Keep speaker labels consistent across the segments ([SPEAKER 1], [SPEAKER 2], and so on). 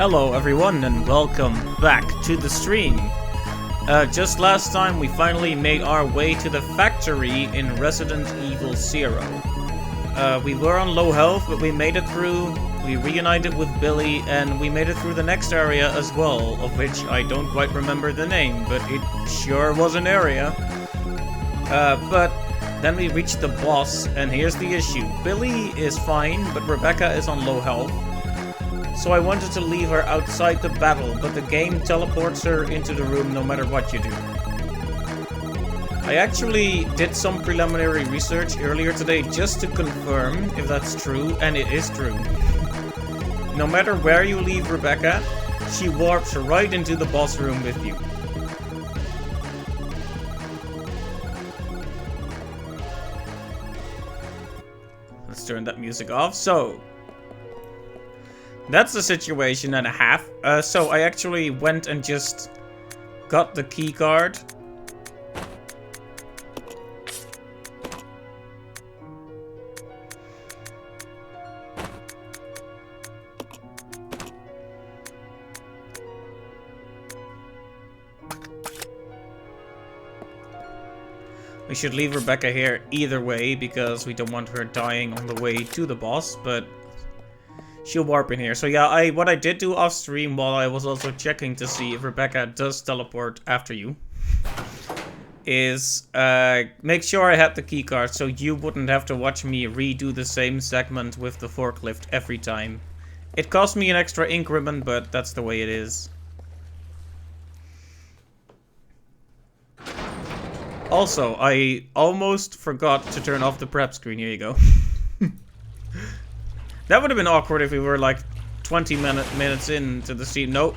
[SPEAKER 1] Hello everyone and welcome back to the stream. Just last time we finally made our way to the factory in Resident Evil Zero. We were on low health, but we made it through. We reunited with Billy and we made it through the next area as well, of which I don't quite remember the name, but it sure was an area. But then we reached the boss, and here's the issue. Billy is fine, but Rebecca is on low health. So I wanted to leave her outside the battle, but the game teleports her into the room no matter what you do. I actually did some preliminary research earlier today just to confirm if that's true, and it is true. No matter where you leave Rebecca, she warps right into the boss room with you. Let's turn that music off. So that's the situation and a half. So I actually went and just got the key card. We should leave Rebecca here either way because we don't want her dying on the way to the boss, but she'll warp in here. So yeah, what I did do off stream while I was also checking to see if Rebecca does teleport after you is make sure I had the keycard so you wouldn't have to watch me redo the same segment with the forklift every time. It cost me an extra increment, but that's the way it is. Also, I almost forgot to turn off the prep screen. Here you go. That would have been awkward if we were like 20 minutes into the scene. Nope.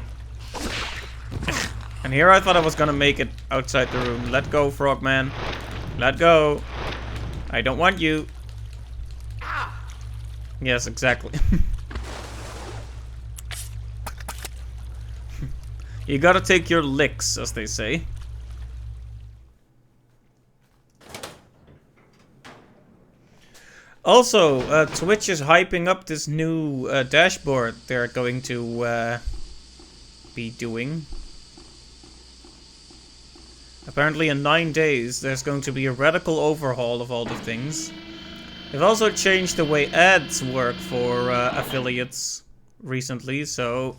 [SPEAKER 1] And here I thought I was gonna make it outside the room. Let go, Frogman. Let go. I don't want you. Yes, exactly. You gotta take your licks, as they say. Also, Twitch is hyping up this new dashboard they're going to be doing. Apparently in 9 days there's going to be a radical overhaul of all the things. They've also changed the way ads work for affiliates recently, so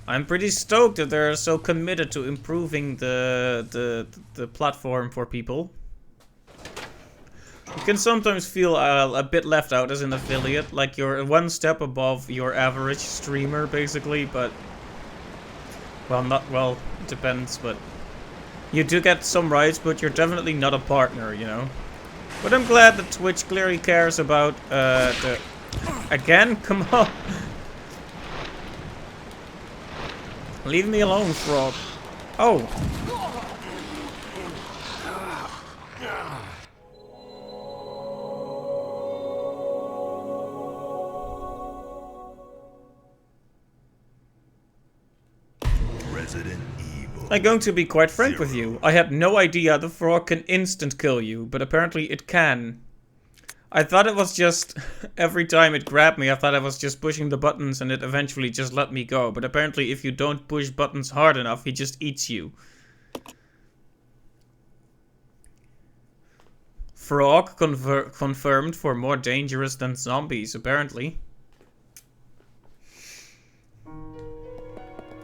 [SPEAKER 1] I'm pretty stoked that they're so committed to improving the platform for people. You can sometimes feel a bit left out as an affiliate, like you're one step above your average streamer, basically, but... Well, it depends, but... You do get some rights, but you're definitely not a partner, you know? But I'm glad that Twitch clearly cares about, the... Again? Come on! Leave me alone, Frog. Oh! I'm going to be quite frank with you. I had no idea the frog can instant kill you, but apparently it can. I thought it was just... every time it grabbed me, I thought I was just pushing the buttons and it eventually just let me go. But apparently if you don't push buttons hard enough, he just eats you. Frog confirmed for more dangerous than zombies, apparently.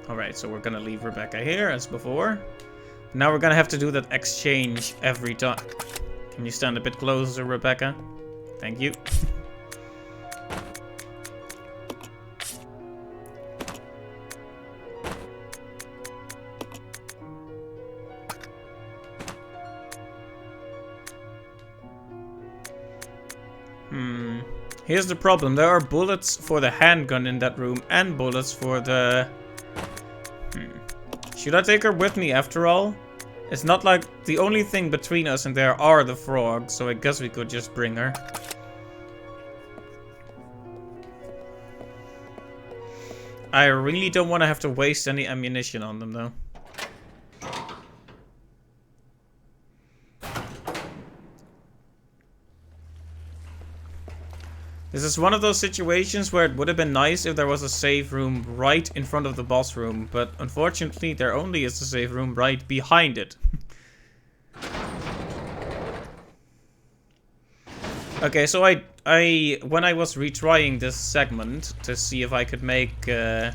[SPEAKER 1] Alright, so we're gonna leave Rebecca here, as before. Now we're gonna have to do that exchange every time. Can you stand a bit closer, Rebecca? Thank you. Here's the problem. There are bullets for the handgun in that room, and bullets for the... Should I take her with me after all? It's not like the only thing between us and there are the frogs, so I guess we could just bring her. I really don't want to have to waste any ammunition on them, though. This is one of those situations where it would have been nice if there was a save room right in front of the boss room, but unfortunately there only is a save room right behind it. Okay, so when I was retrying this segment to see if I could make it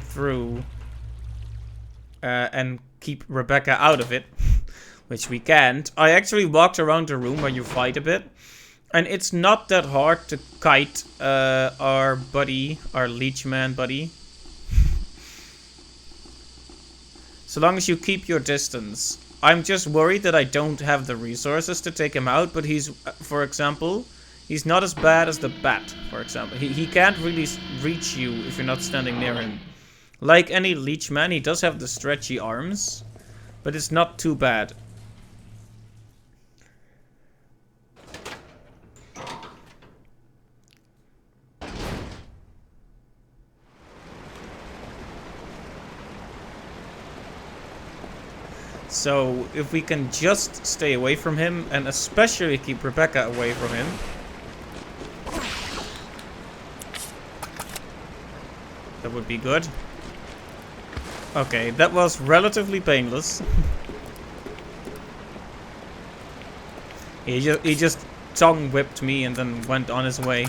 [SPEAKER 1] through and keep Rebecca out of it, which we can't, I actually walked around the room where you fight a bit. And it's not that hard to kite our buddy, our leechman buddy. So long as you keep your distance. I'm just worried that I don't have the resources to take him out, but he's, for example, he's not as bad as the bat, for example. He can't really reach you if you're not standing near him. Like any leechman, he does have the stretchy arms, but it's not too bad. So, if we can just stay away from him, and especially keep Rebecca away from him. That would be good. Okay, that was relatively painless. He just tongue whipped me and then went on his way.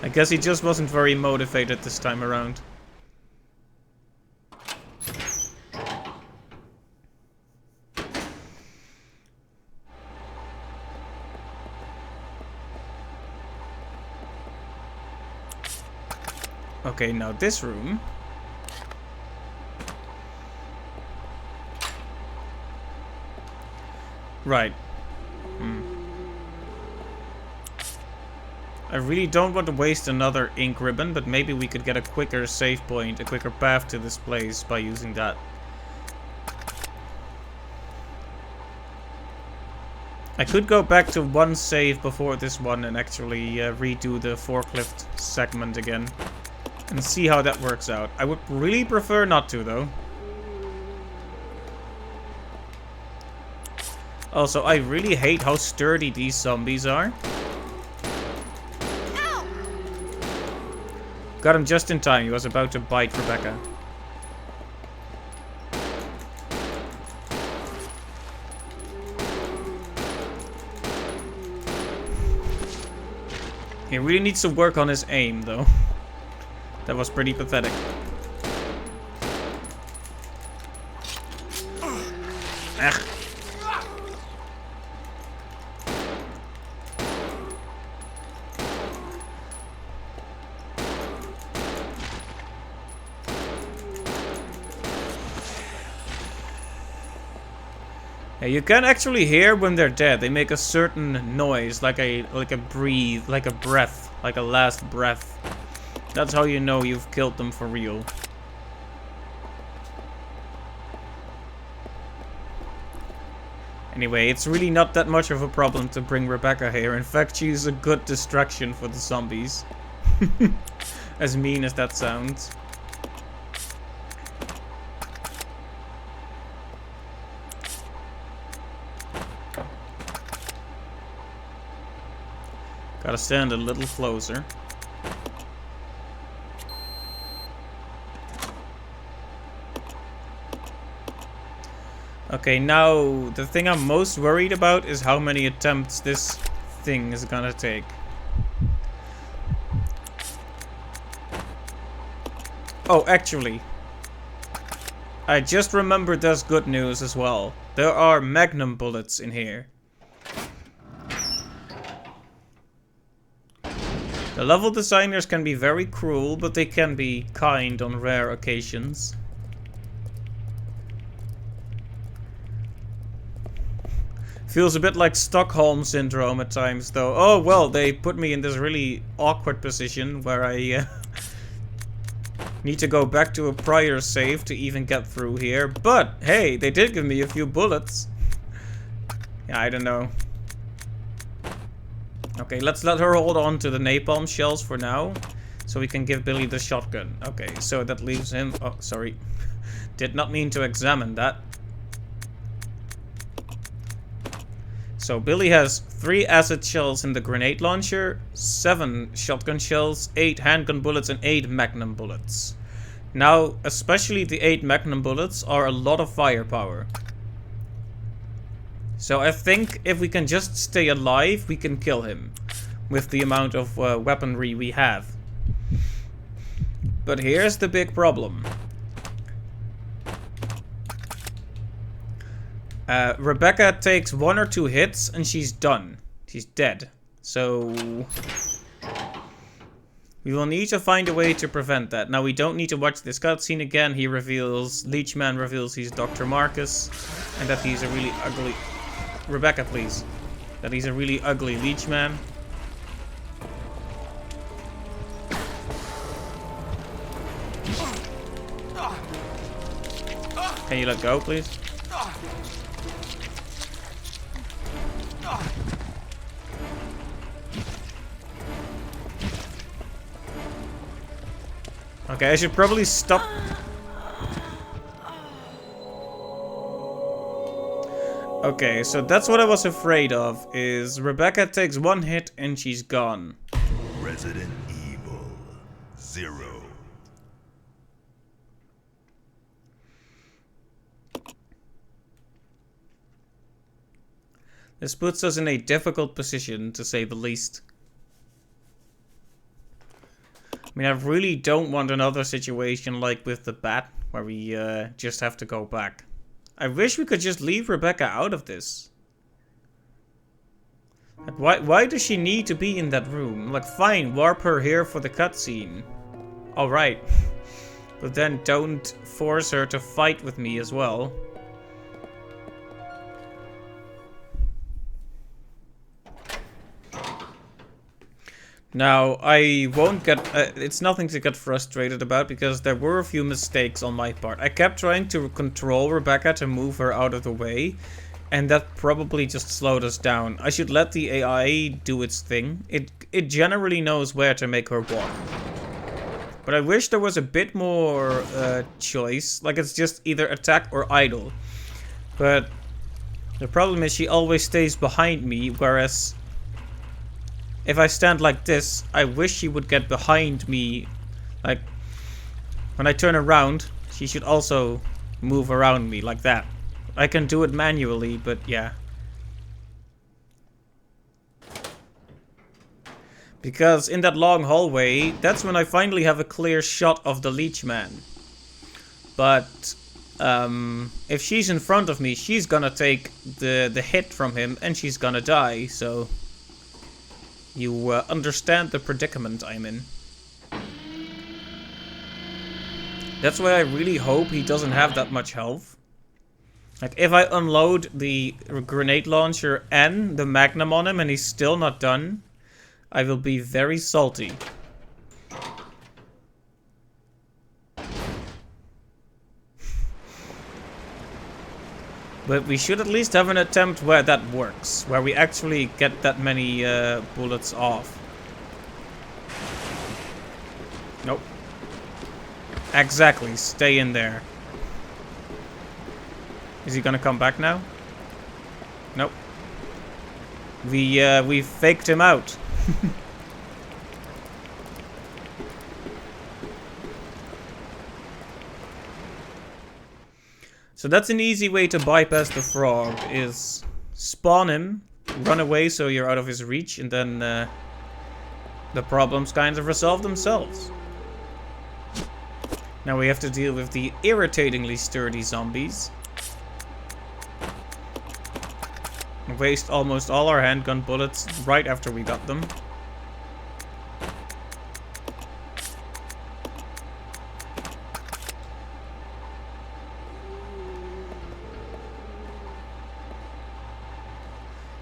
[SPEAKER 1] I guess he just wasn't very motivated this time around. Okay, now this room. Right. I really don't want to waste another ink ribbon, but maybe we could get a quicker save point, a quicker path to this place by using that. I could go back to one save before this one and actually redo the forklift segment again. And see how that works out. I would really prefer not to, though. Also, I really hate how sturdy these zombies are. Ow! Got him just in time. He was about to bite Rebecca. He really needs to work on his aim, though. That was pretty pathetic. Ugh. Yeah, you can actually hear when they're dead. They make a certain noise, like a breathe, like a breath, like a last breath. That's how you know you've killed them for real. Anyway, it's really not that much of a problem to bring Rebecca here. In fact, she's a good distraction for the zombies. As mean as that sounds. Gotta stand a little closer. Okay, now the thing I'm most worried about is how many attempts this thing is gonna take. Oh, actually, I just remembered there's good news as well. There are magnum bullets in here. The level designers can be very cruel, but they can be kind on rare occasions. Feels a bit like Stockholm Syndrome at times, though. Oh, well, they put me in this really awkward position where I need to go back to a prior save to even get through here. But, hey, they did give me a few bullets. Yeah, I don't know. Okay, let's let her hold on to the napalm shells for now, so we can give Billy the shotgun. Okay, so that leaves him... Oh, sorry. Did not mean to examine that. So Billy has 3 acid shells in the grenade launcher, 7 shotgun shells, 8 handgun bullets, and 8 magnum bullets. Now, especially the 8 magnum bullets are a lot of firepower. So I think if we can just stay alive, we can kill him with the amount of weaponry we have. But here's the big problem. Rebecca takes 1 or 2 hits and she's done. She's dead. So we will need to find a way to prevent that. Now we don't need to watch this cutscene again. He reveals, Leechman reveals he's Dr. Marcus and that he's a really ugly... Rebecca, please. That he's a really ugly Leechman. Can you let go, please? Okay, I should probably stop. Okay, so that's what I was afraid of, is Rebecca takes 1 hit and she's gone.
[SPEAKER 2] Resident Evil 0.
[SPEAKER 1] This puts us in a difficult position, to say the least. I mean, I really don't want another situation like with the bat, where we just have to go back. I wish we could just leave Rebecca out of this. Like, why does she need to be in that room? Like, fine, warp her here for the cutscene. Alright. But then don't force her to fight with me as well. Now, I won't get... it's nothing to get frustrated about, because there were a few mistakes on my part. I kept trying to control Rebecca to move her out of the way, and that probably just slowed us down. I should let the AI do its thing. It generally knows where to make her walk. But I wish there was a bit more choice. Like, it's just either attack or idle. But the problem is she always stays behind me, whereas... if I stand like this, I wish she would get behind me. Like, when I turn around, she should also move around me like that. I can do it manually, but yeah. Because in that long hallway, that's when I finally have a clear shot of the Leechman. But if she's in front of me, she's gonna take the hit from him and she's gonna die, so... you understand the predicament I'm in. That's why I really hope he doesn't have that much health. Like, if I unload the grenade launcher and the magnum on him and he's still not done, I will be very salty. But we should at least have an attempt where that works. Where we actually get that many bullets off. Nope. Exactly. Stay in there. Is he gonna come back now? Nope. We faked him out. So that's an easy way to bypass the frog, is spawn him, run away so you're out of his reach, and then the problems kind of resolve themselves. Now we have to deal with the irritatingly sturdy zombies. Waste almost all our handgun bullets right after we got them.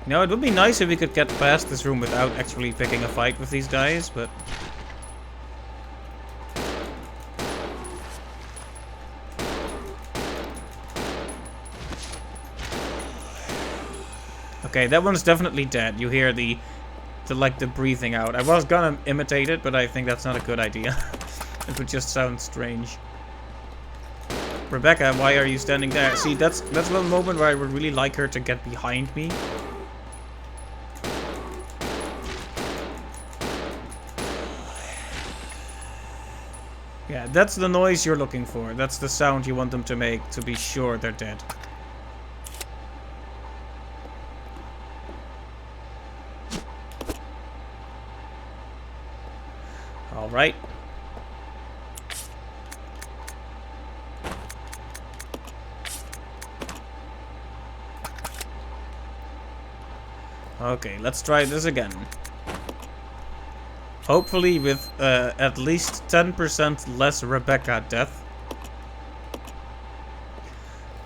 [SPEAKER 1] You know, it would be nice if we could get past this room without actually picking a fight with these guys, but... okay, that one's definitely dead. You hear the breathing out. I was gonna imitate it, but I think that's not a good idea. It would just sound strange. Rebecca, why are you standing there? See, that's one moment where I would really like her to get behind me. Yeah, that's the noise you're looking for. That's the sound you want them to make to be sure they're dead. Alright. Okay, let's try this again. Hopefully with at least 10% less Rebecca death.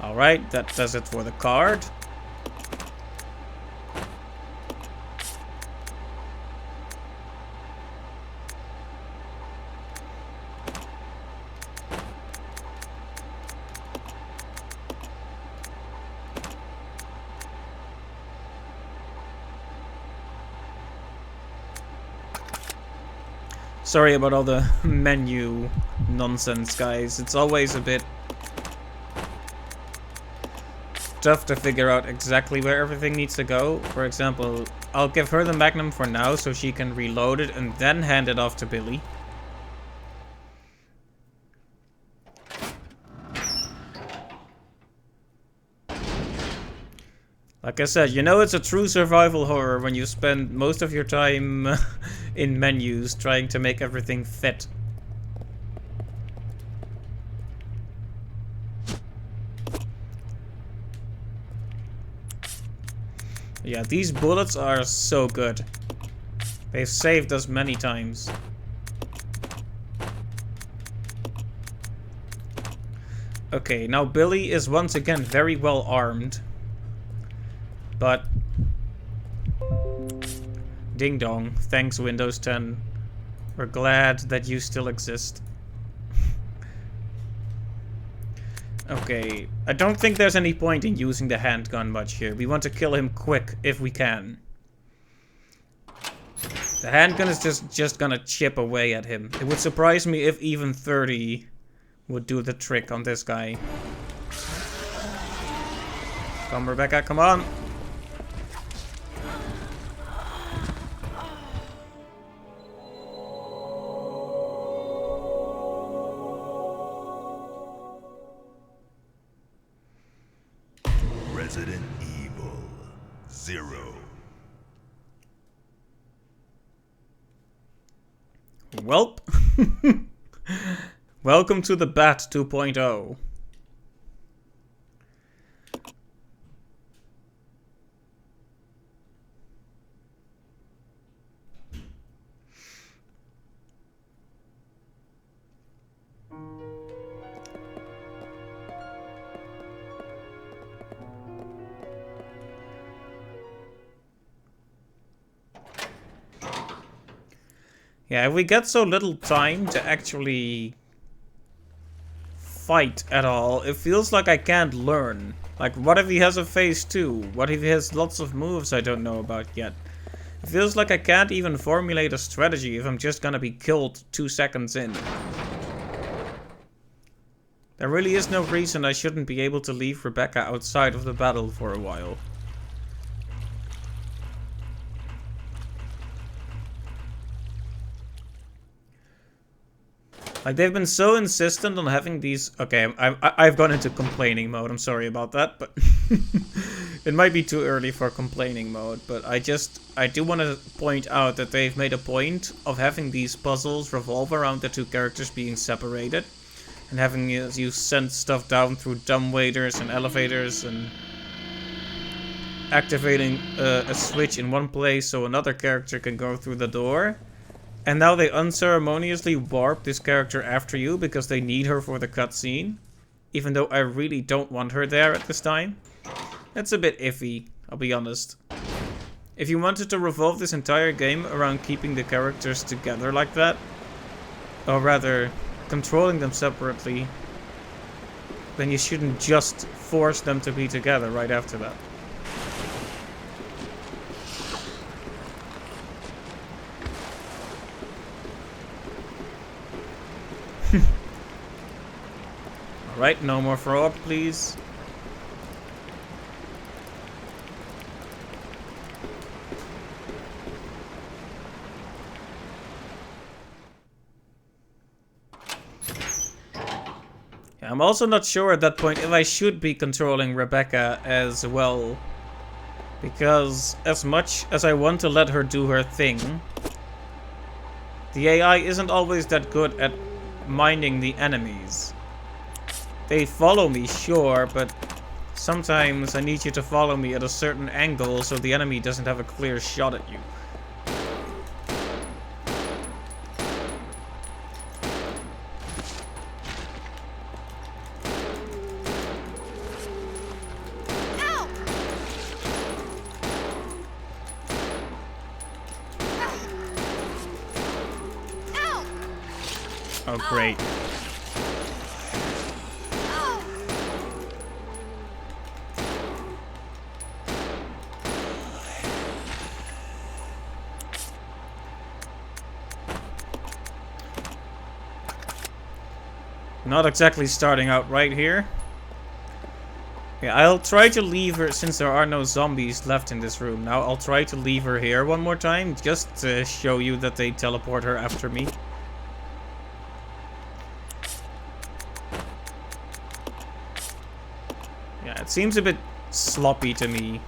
[SPEAKER 1] Alright, that does it for the card. Sorry about all the menu nonsense, guys. It's always a bit tough to figure out exactly where everything needs to go. For example, I'll give her the Magnum for now so she can reload it and then hand it off to Billy. Like I said, you know it's a true survival horror when you spend most of your time in menus trying to make everything fit. Yeah, these bullets are so good. They've saved us many times. Okay, now Billy is once again very well armed. But ding dong, thanks Windows 10. We're glad that you still exist. Okay, I don't think there's any point in using the handgun much here. We want to kill him quick if we can. The handgun is just gonna chip away at him. It would surprise me if even 30 would do the trick on this guy. Come, Rebecca, come on.
[SPEAKER 2] Resident Evil 0.
[SPEAKER 1] Welp. Welcome to the Bat 2.0. Yeah, if we get so little time to actually fight at all, it feels like I can't learn. Like, what if he has a phase 2? What if he has lots of moves I don't know about yet? It feels like I can't even formulate a strategy if I'm just gonna be killed 2 seconds in. There really is no reason I shouldn't be able to leave Rebecca outside of the battle for a while. Like, they've been so insistent on having these... Okay, I've gone into complaining mode. I'm sorry about that, but... It might be too early for complaining mode, but I do want to point out that they've made a point of having these puzzles revolve around the two characters being separated. And having you send stuff down through dumbwaiters and elevators and... activating a switch in one place so another character can go through the door. And now they unceremoniously warp this character after you because they need her for the cutscene. Even though I really don't want her there at this time. That's a bit iffy, I'll be honest. If you wanted to revolve this entire game around keeping the characters together like that, or rather, controlling them separately, then you shouldn't just force them to be together right after that. Alright, no more fraud, please. I'm also not sure at that point if I should be controlling Rebecca as well. Because as much as I want to let her do her thing, the AI isn't always that good at minding the enemies. They follow me, sure, but sometimes I need you to follow me at a certain angle so the enemy doesn't have a clear shot at you. Oh, great. Not exactly starting out right here. Yeah, I'll try to leave her, since there are no zombies left in this room. Now I'll try to leave her here one more time, just to show you that they teleport her after me. Yeah, it seems a bit sloppy to me.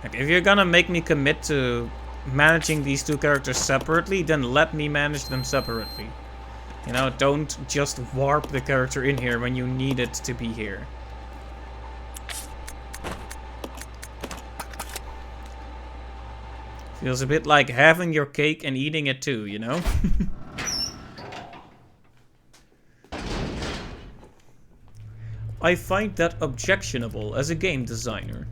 [SPEAKER 1] Like, if you're gonna make me commit to managing these two characters separately, then let me manage them separately. You know, don't just warp the character in here when you need it to be here. Feels a bit like having your cake and eating it too, you know? I find that objectionable as a game designer.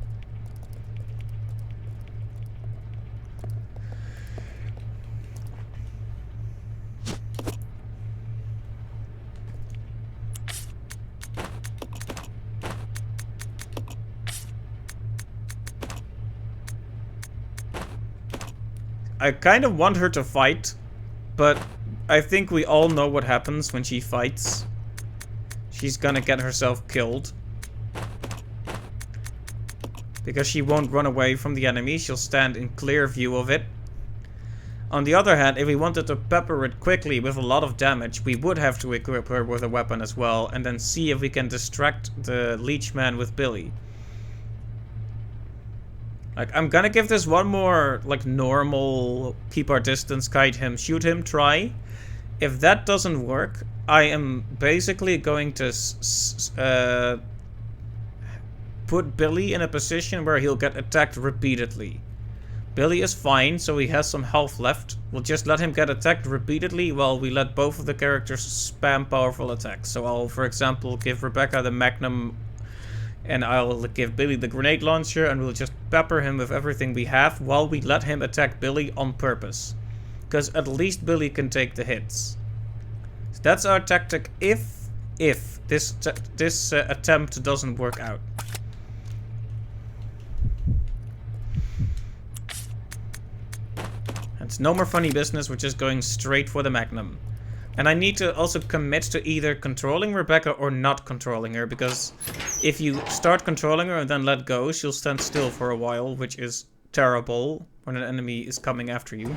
[SPEAKER 1] I kind of want her to fight, but I think we all know what happens when she fights. She's gonna get herself killed. Because she won't run away from the enemy, she'll stand in clear view of it. On the other hand, if we wanted to pepper it quickly with a lot of damage, we would have to equip her with a weapon as well, and then see if we can distract the Leechman with Billy. Like, I'm gonna give this one more, like, normal keep our distance, kite him, shoot him, try. If that doesn't work, I am basically going to put Billy in a position where he'll get attacked repeatedly. Billy is fine, so he has some health left. We'll just let him get attacked repeatedly while we let both of the characters spam powerful attacks. So I'll, for example, give Rebecca the Magnum, and I'll give Billy the grenade launcher, and we'll just pepper him with everything we have while we let him attack Billy on purpose. Because at least Billy can take the hits. So that's our tactic if this attempt doesn't work out. It's no more funny business, we're just going straight for the Magnum. And I need to also commit to either controlling Rebecca or not controlling her, because if you start controlling her and then let go, she'll stand still for a while, which is terrible when an enemy is coming after you.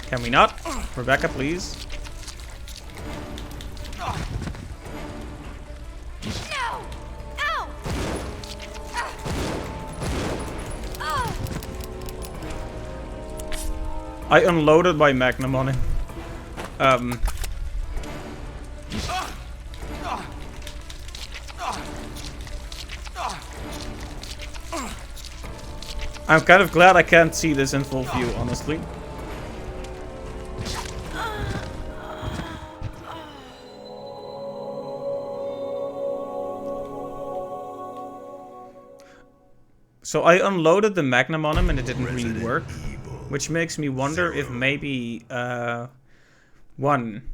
[SPEAKER 1] Can we not? Rebecca, please.
[SPEAKER 3] No! Ow!
[SPEAKER 1] I unloaded my Magnum on him. I'm kind of glad I can't see this in full view, honestly. So I unloaded the Magnum on him and it didn't really work, which makes me wonder if maybe, one,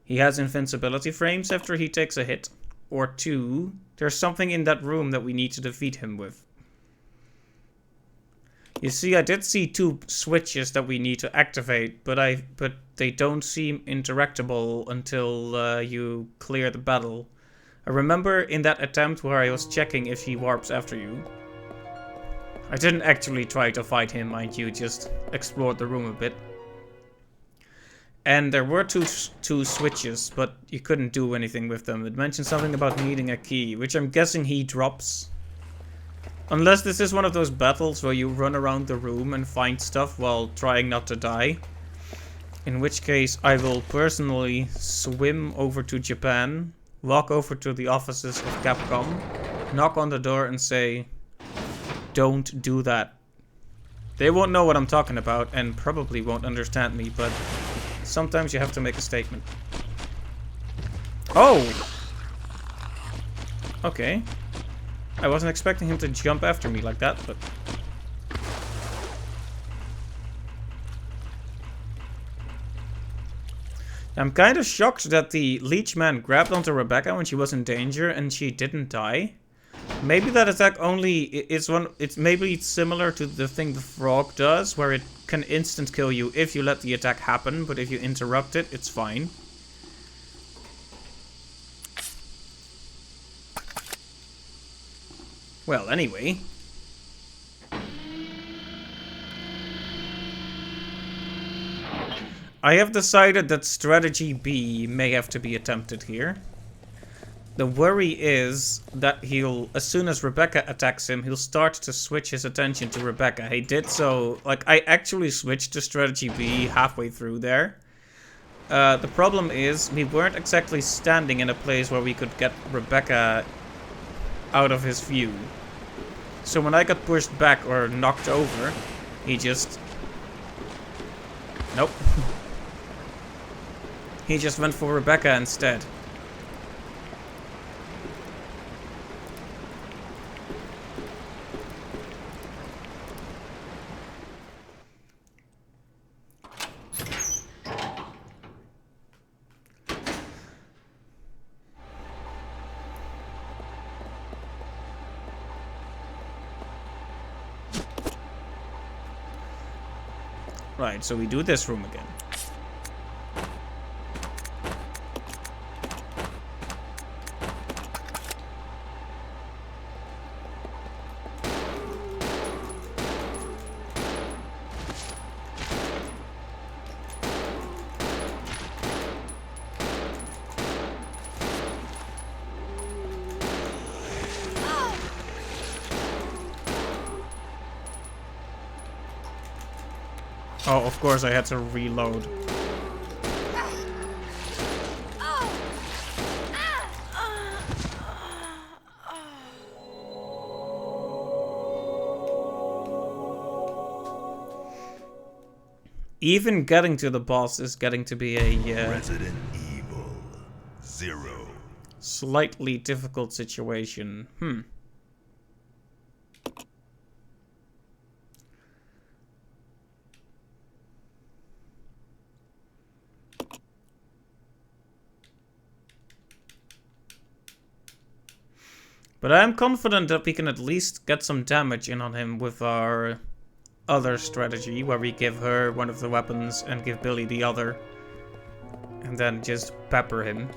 [SPEAKER 1] he has invincibility frames after he takes a hit, or two, there's something in that room that we need to defeat him with. You see, I did see 2 switches that we need to activate, but they don't seem interactable until you clear the battle. I remember in that attempt where I was checking if he warps after you. I didn't actually try to fight him, mind you, just explored the room a bit. And there were two switches, but you couldn't do anything with them. It mentioned something about needing a key, which I'm guessing he drops. Unless this is one of those battles where you run around the room and find stuff while trying not to die. In which case, I will personally swim over to Japan, walk over to the offices of Capcom, knock on the door and say, "Don't do that." They won't know what I'm talking about and probably won't understand me, but sometimes you have to make a statement. Oh! Okay. I wasn't expecting him to jump after me like that, but... I'm kind of shocked that the Leech Man grabbed onto Rebecca when she was in danger and she didn't die. Maybe that attack only is maybe it's similar to the thing the frog does, where it can instant kill you if you let the attack happen, but if you interrupt it, it's fine. Well, anyway. I have decided that strategy B may have to be attempted here. The worry is that as soon as Rebecca attacks him, he'll start to switch his attention to Rebecca. He did so, like, I actually switched to strategy B halfway through there. The problem is, we weren't exactly standing in a place where we could get Rebecca out of his view. So when I got pushed back or knocked over, he just... Nope. He just went for Rebecca instead. Right, so we do this room again. Oh, of course I had to reload. Even getting to the boss is getting to be a
[SPEAKER 2] Resident Evil 0.
[SPEAKER 1] Slightly difficult situation. But I am confident that we can at least get some damage in on him with our other strategy, where we give her one of the weapons and give Billy the other. And then just pepper him.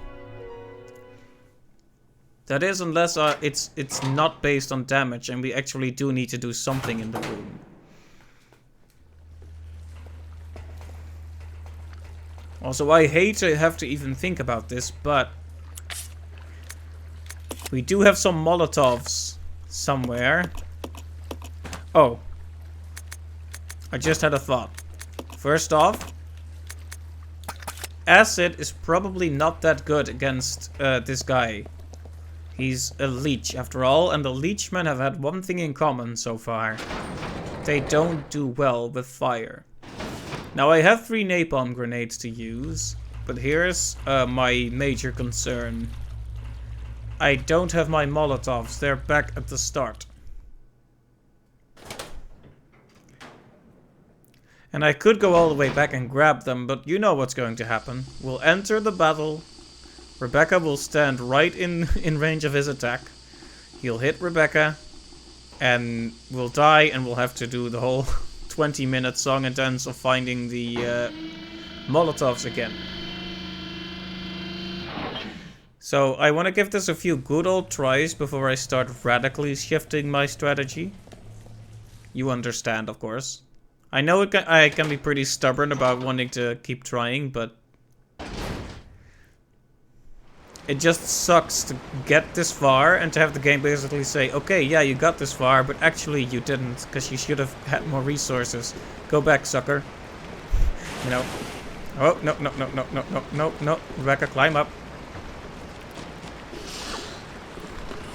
[SPEAKER 1] That is, unless it's not based on damage and we actually do need to do something in the room. Also, I hate to have to even think about this, but we do have some Molotovs somewhere. Oh. I just had a thought. First off, acid is probably not that good against this guy. He's a leech after all, and the leechmen have had one thing in common so far. They don't do well with fire. Now I have 3 napalm grenades to use, but here's my major concern. I don't have my Molotovs, they're back at the start. And I could go all the way back and grab them, but you know what's going to happen. We'll enter the battle. Rebecca will stand right in range of his attack. He'll hit Rebecca. And we'll die and we'll have to do the whole 20-minute song and dance of finding the Molotovs again. So I want to give this a few good old tries before I start radically shifting my strategy. You understand, of course. I know I can be pretty stubborn about wanting to keep trying, but it just sucks to get this far and to have the game basically say, okay, yeah, you got this far, but actually you didn't, because you should have had more resources. Go back, sucker. You know. Oh, no, no, no, no, no, no, no, no. Rebecca, climb up.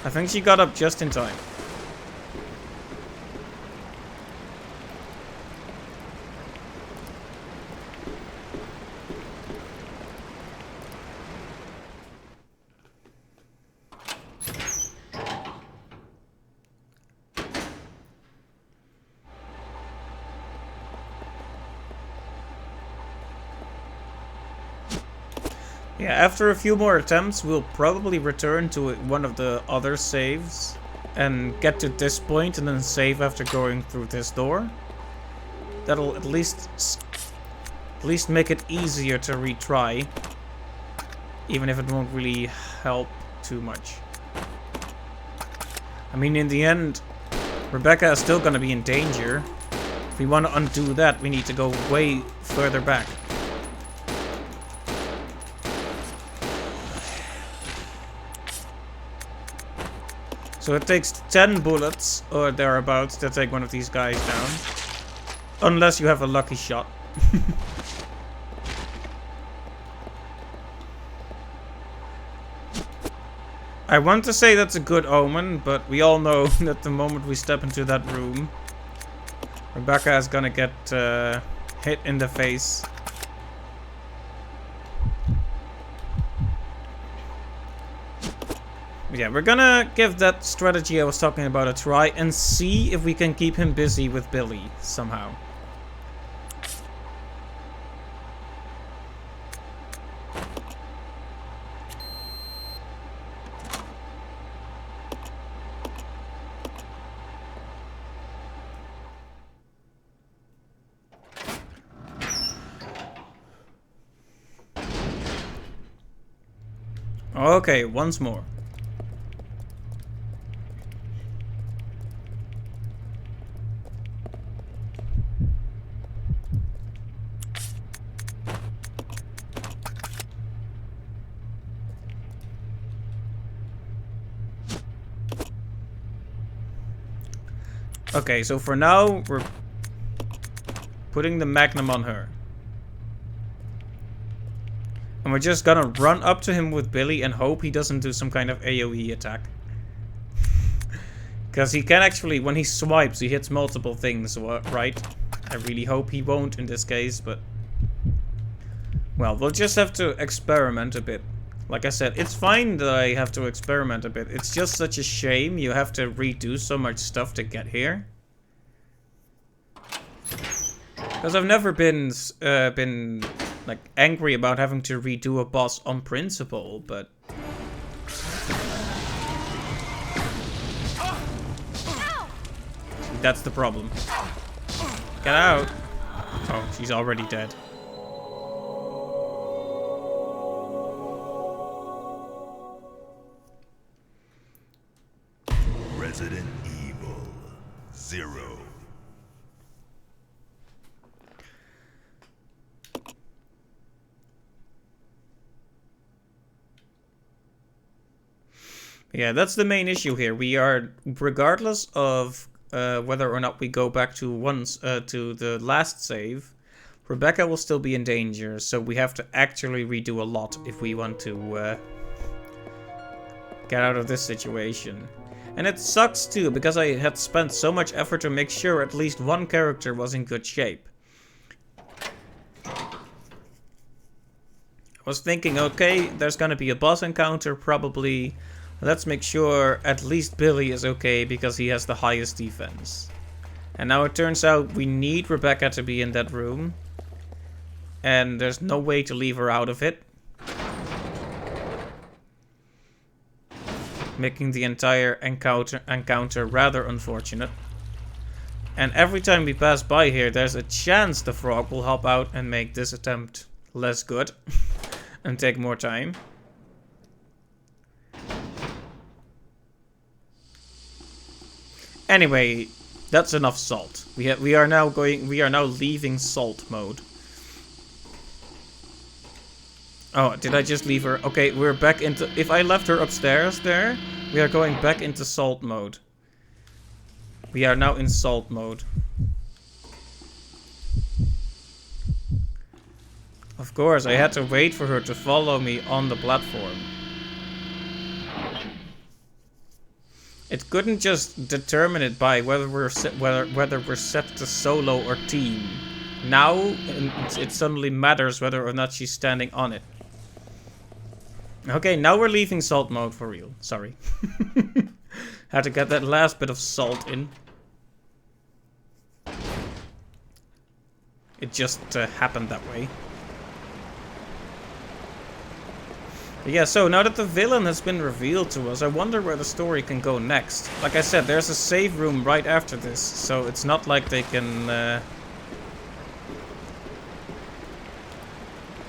[SPEAKER 1] I think she got up just in time. Yeah, after a few more attempts, we'll probably return to one of the other saves and get to this point and then save after going through this door. That'll at least make it easier to retry, even if it won't really help too much. I mean, in the end, Rebecca is still gonna be in danger. If we want to undo that, we need to go way further back. So it takes 10 bullets or thereabouts to take one of these guys down. Unless you have a lucky shot. I want to say that's a good omen, but we all know that the moment we step into that room, Rebecca is gonna get hit in the face. Yeah, we're gonna give that strategy I was talking about a try and see if we can keep him busy with Billy somehow. Okay, once more. Okay, so for now, we're putting the Magnum on her. And we're just gonna run up to him with Billy and hope he doesn't do some kind of AoE attack. Because he can actually, when he swipes, he hits multiple things, right? I really hope he won't in this case, but... well, we'll just have to experiment a bit. Like I said, it's fine that I have to experiment a bit. It's just such a shame you have to redo so much stuff to get here. Because I've never been like angry about having to redo a boss on principle, but that's the problem. Get out! Oh, she's already dead.
[SPEAKER 2] Resident Evil 0.
[SPEAKER 1] Yeah, that's the main issue here. We are, regardless of whether or not we go back to to the last save, Rebecca will still be in danger, so we have to actually redo a lot if we want to get out of this situation. And it sucks too, because I had spent so much effort to make sure at least one character was in good shape. I was thinking, okay, there's gonna be a boss encounter probably. Let's make sure at least Billy is okay because he has the highest defense. And now it turns out we need Rebecca to be in that room. And there's no way to leave her out of it. making the entire encounter rather unfortunate. And every time we pass by here, there's a chance the frog will hop out and make this attempt less good and take more time. Anyway, that's enough salt. We are now leaving salt mode. Oh, did I just leave her? Okay, we're back into... If I left her upstairs there, we are going back into salt mode. We are now in salt mode. Of course, I had to wait for her to follow me on the platform. It couldn't just determine it by whether we're set to solo or team. Now it suddenly matters whether or not she's standing on it. Okay, now we're leaving salt mode for real. Sorry. Had to get that last bit of salt in. It just happened that way. But yeah, so now that the villain has been revealed to us, I wonder where the story can go next. Like I said, there's a save room right after this, so it's not like they can...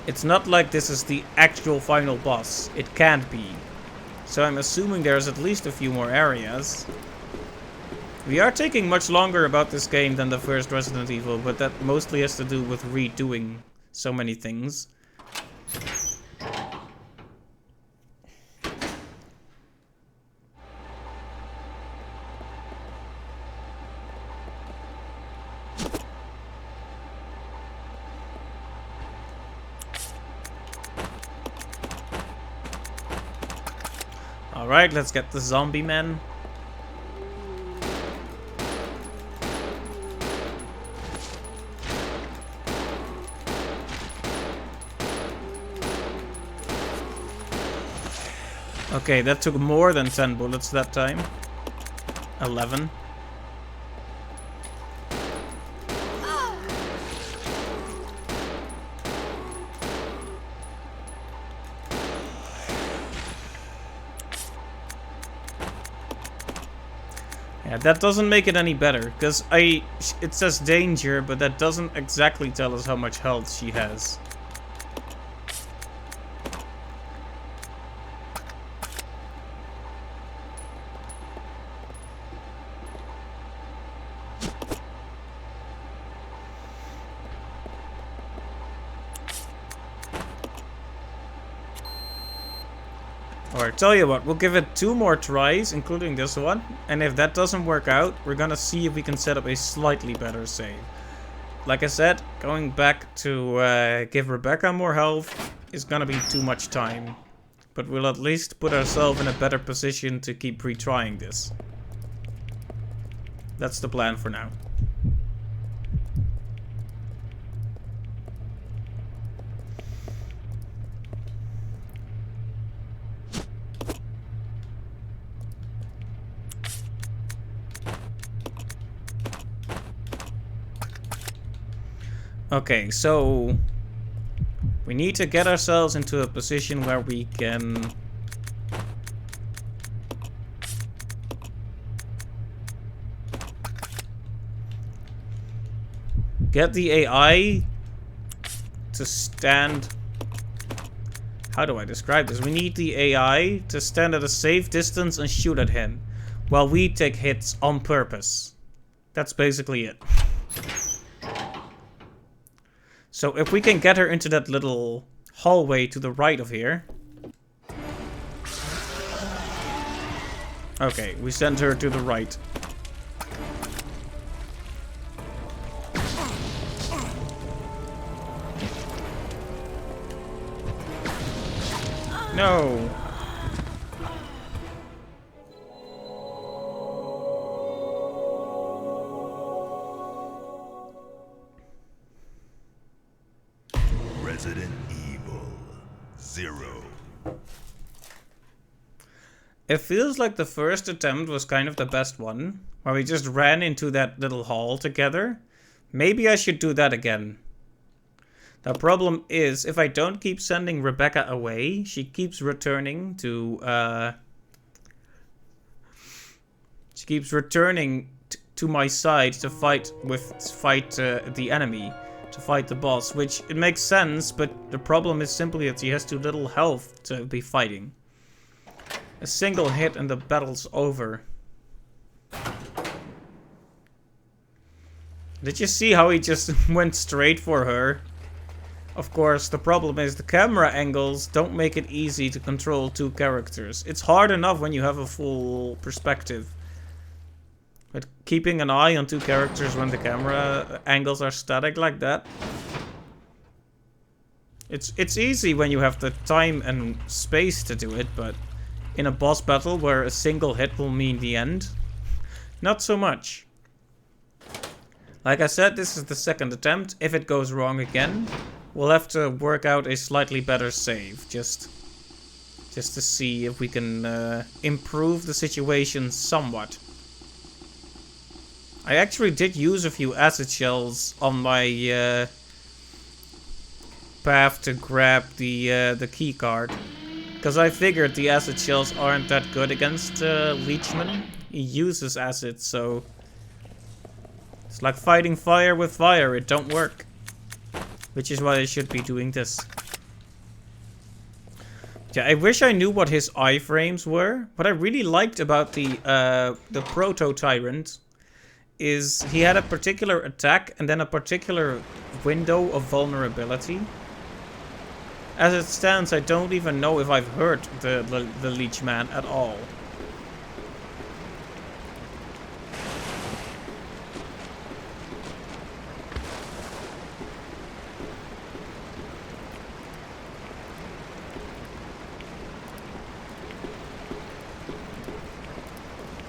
[SPEAKER 1] It's not like this is the actual final boss. It can't be. So I'm assuming there's at least a few more areas. We are taking much longer about this game than the first Resident Evil, but that mostly has to do with redoing so many things. Alright, let's get the zombie man. Okay, that took more than 10 bullets that time. 11. Yeah, that doesn't make it any better, because it says danger, but that doesn't exactly tell us how much health she has. Or tell you what, we'll give it 2 more tries, including this one. And if that doesn't work out, we're gonna see if we can set up a slightly better save. Like I said, going back to give Rebecca more health is gonna be too much time. But we'll at least put ourselves in a better position to keep retrying this. That's the plan for now. Okay, so we need to get ourselves into a position where we can get the AI to stand. How do I describe this? We need the AI to stand at a safe distance and shoot at him while we take hits on purpose. That's basically it. So if we can get her into that little hallway to the right of here. Okay, we send her to the right. No.
[SPEAKER 2] Resident Evil 0.
[SPEAKER 1] It feels like the first attempt was kind of the best one, where we just ran into that little hall together. Maybe I should do that again. The problem is, if I don't keep sending Rebecca away, she keeps returning to She keeps returning to my side to fight the enemy, to fight the boss, which it makes sense, but the problem is simply that she has too little health to be fighting. A single hit and the battle's over. Did you see how he just went straight for her? Of course, the problem is the camera angles don't make it easy to control two characters. It's hard enough when you have a full perspective. But keeping an eye on two characters when the camera angles are static like that. It's easy when you have the time and space to do it, but in a boss battle where a single hit will mean the end, not so much. Like I said, this is the second attempt. If it goes wrong again, we'll have to work out a slightly better save, just to see if we can improve the situation somewhat. I actually did use a few acid shells on my path to grab the key card, because I figured the acid shells aren't that good against Leechman. He uses acid, so it's like fighting fire with fire. It don't work. Which is why I should be doing this. Yeah, I wish I knew what his iframes were. What I really liked about the Proto-Tyrant is he had a particular attack and then a particular window of vulnerability. As it stands, I don't even know if I've heard the Leechman at all.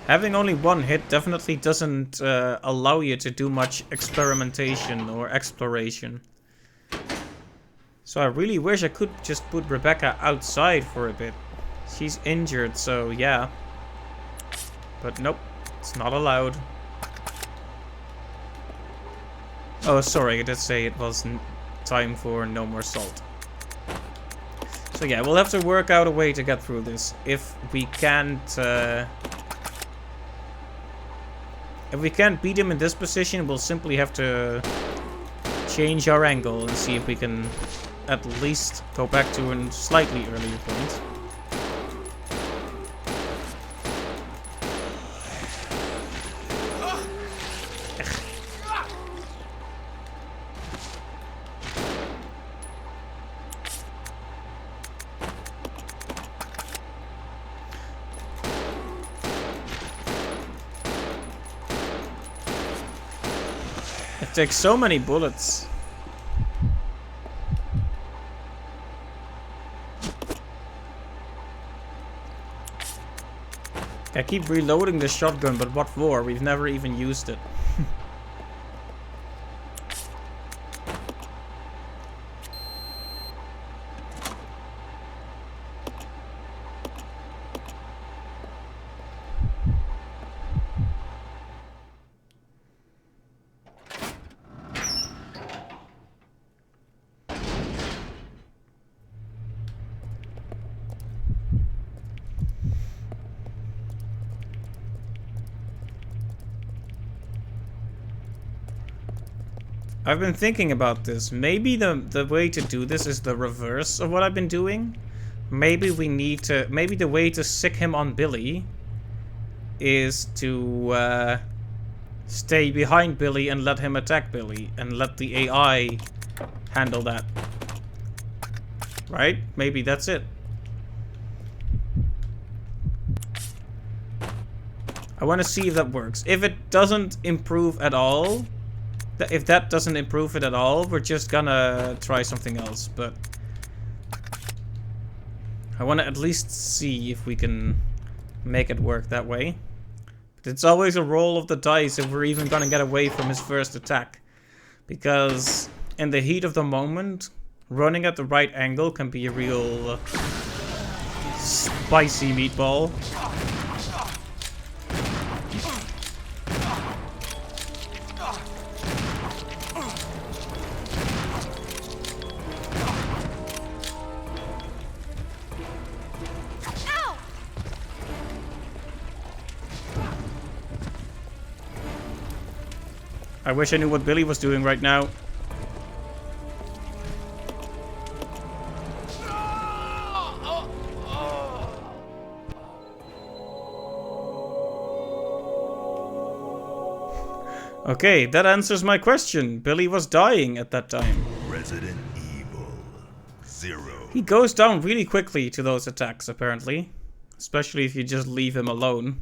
[SPEAKER 1] Having only one hit definitely doesn't allow you to do much experimentation or exploration. So I really wish I could just put Rebecca outside for a bit. She's injured, so yeah. But nope, it's not allowed. Oh, sorry, I did say it was time for no more salt. So yeah, we'll have to work out a way to get through this. If we can't beat him in this position, we'll simply have to change our angle and see if we can at least go back to a slightly earlier point. It takes so many bullets. I keep reloading the shotgun, but what for? We've never even used it. I've been thinking about this. Maybe the way to do this is the reverse of what I've been doing. Maybe we need to... Maybe the way to sick him on Billy is to stay behind Billy and let him attack Billy. And let the AI handle that. Right? Maybe that's it. I want to see if that works. If it doesn't improve at all... If that doesn't improve it at all, we're just gonna try something else, but I want to at least see if we can make it work that way. But it's always a roll of the dice if we're even gonna get away from his first attack. Because in the heat of the moment, running at the right angle can be a real spicy meatball. I wish I knew what Billy was doing right now. Okay, that answers my question. Billy was dying at that time.
[SPEAKER 2] Resident Evil 0.
[SPEAKER 1] He goes down really quickly to those attacks, apparently. Especially if you just leave him alone.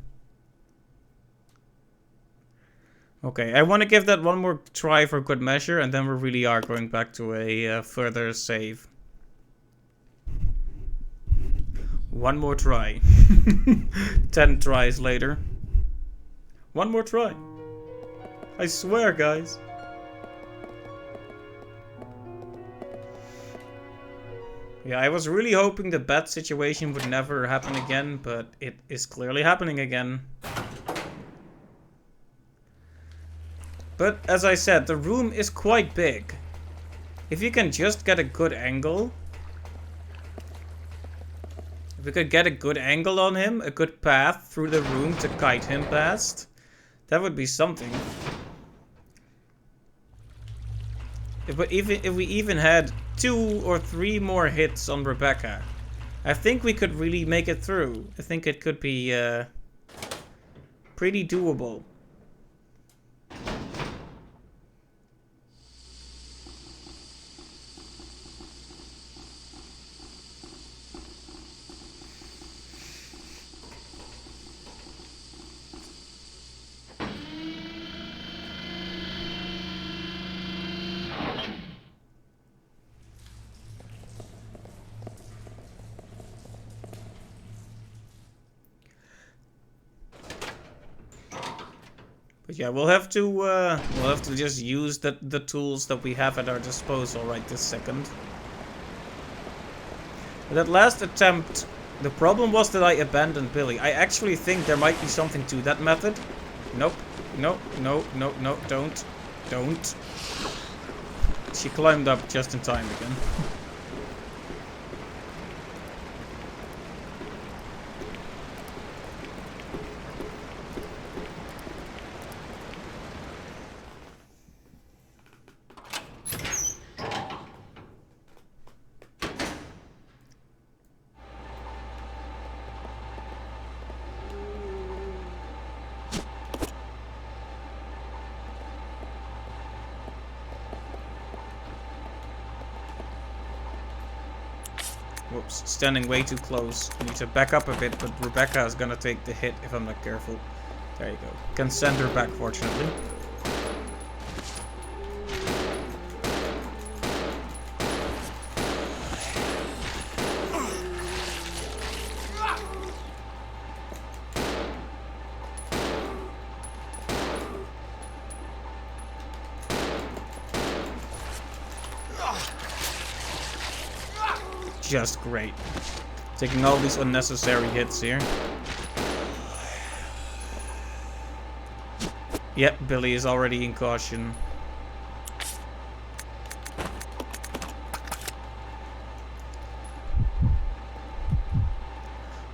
[SPEAKER 1] Okay, I want to give that one more try for good measure, and then we really are going back to a further save. One more try. 10 tries later. One more try. I swear, guys. Yeah, I was really hoping the bat situation would never happen again, but it is clearly happening again. But as I said, the room is quite big. If you can just get a good angle. If we could get a good angle on him, a good path through the room to kite him past, that would be something. If we even had 2 or 3 more hits on Rebecca, I think we could really make it through. I think it could be pretty doable. But yeah, we'll have to just use the tools that we have at our disposal right this second. But that last attempt, the problem was that I abandoned Billy. I actually think there might be something to that method. Nope. No, no, no, no, don't. Don't. She climbed up just in time again. Whoops, standing way too close. I need to back up a bit, but Rebecca is gonna take the hit if I'm not careful. There you go. Can send her back, fortunately. Just great. Taking all these unnecessary hits here. Yep, Billy is already in caution.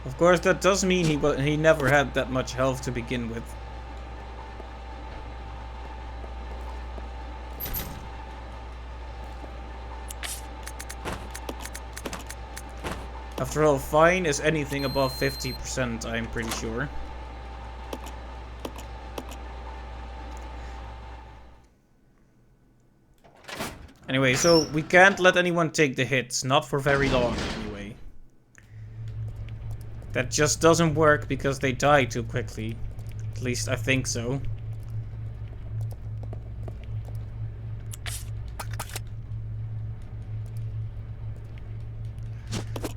[SPEAKER 1] Of course, that does mean he never had that much health to begin with. After all, fine is anything above 50%, I'm pretty sure. Anyway, so we can't let anyone take the hits, not for very long anyway. That just doesn't work because they die too quickly. At least I think so.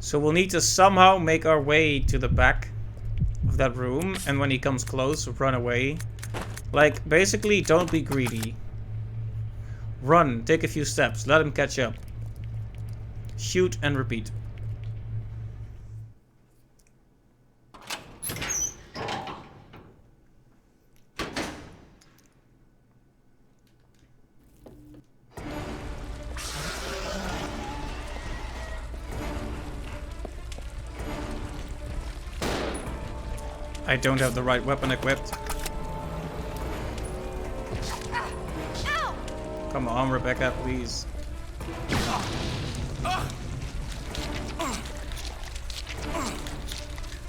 [SPEAKER 1] So we'll need to somehow make our way to the back of that room, and when he comes close, run away. Like, basically, don't be greedy. Run, take a few steps, let him catch up. Shoot and repeat. I don't have the right weapon equipped. Come on, Rebecca, please.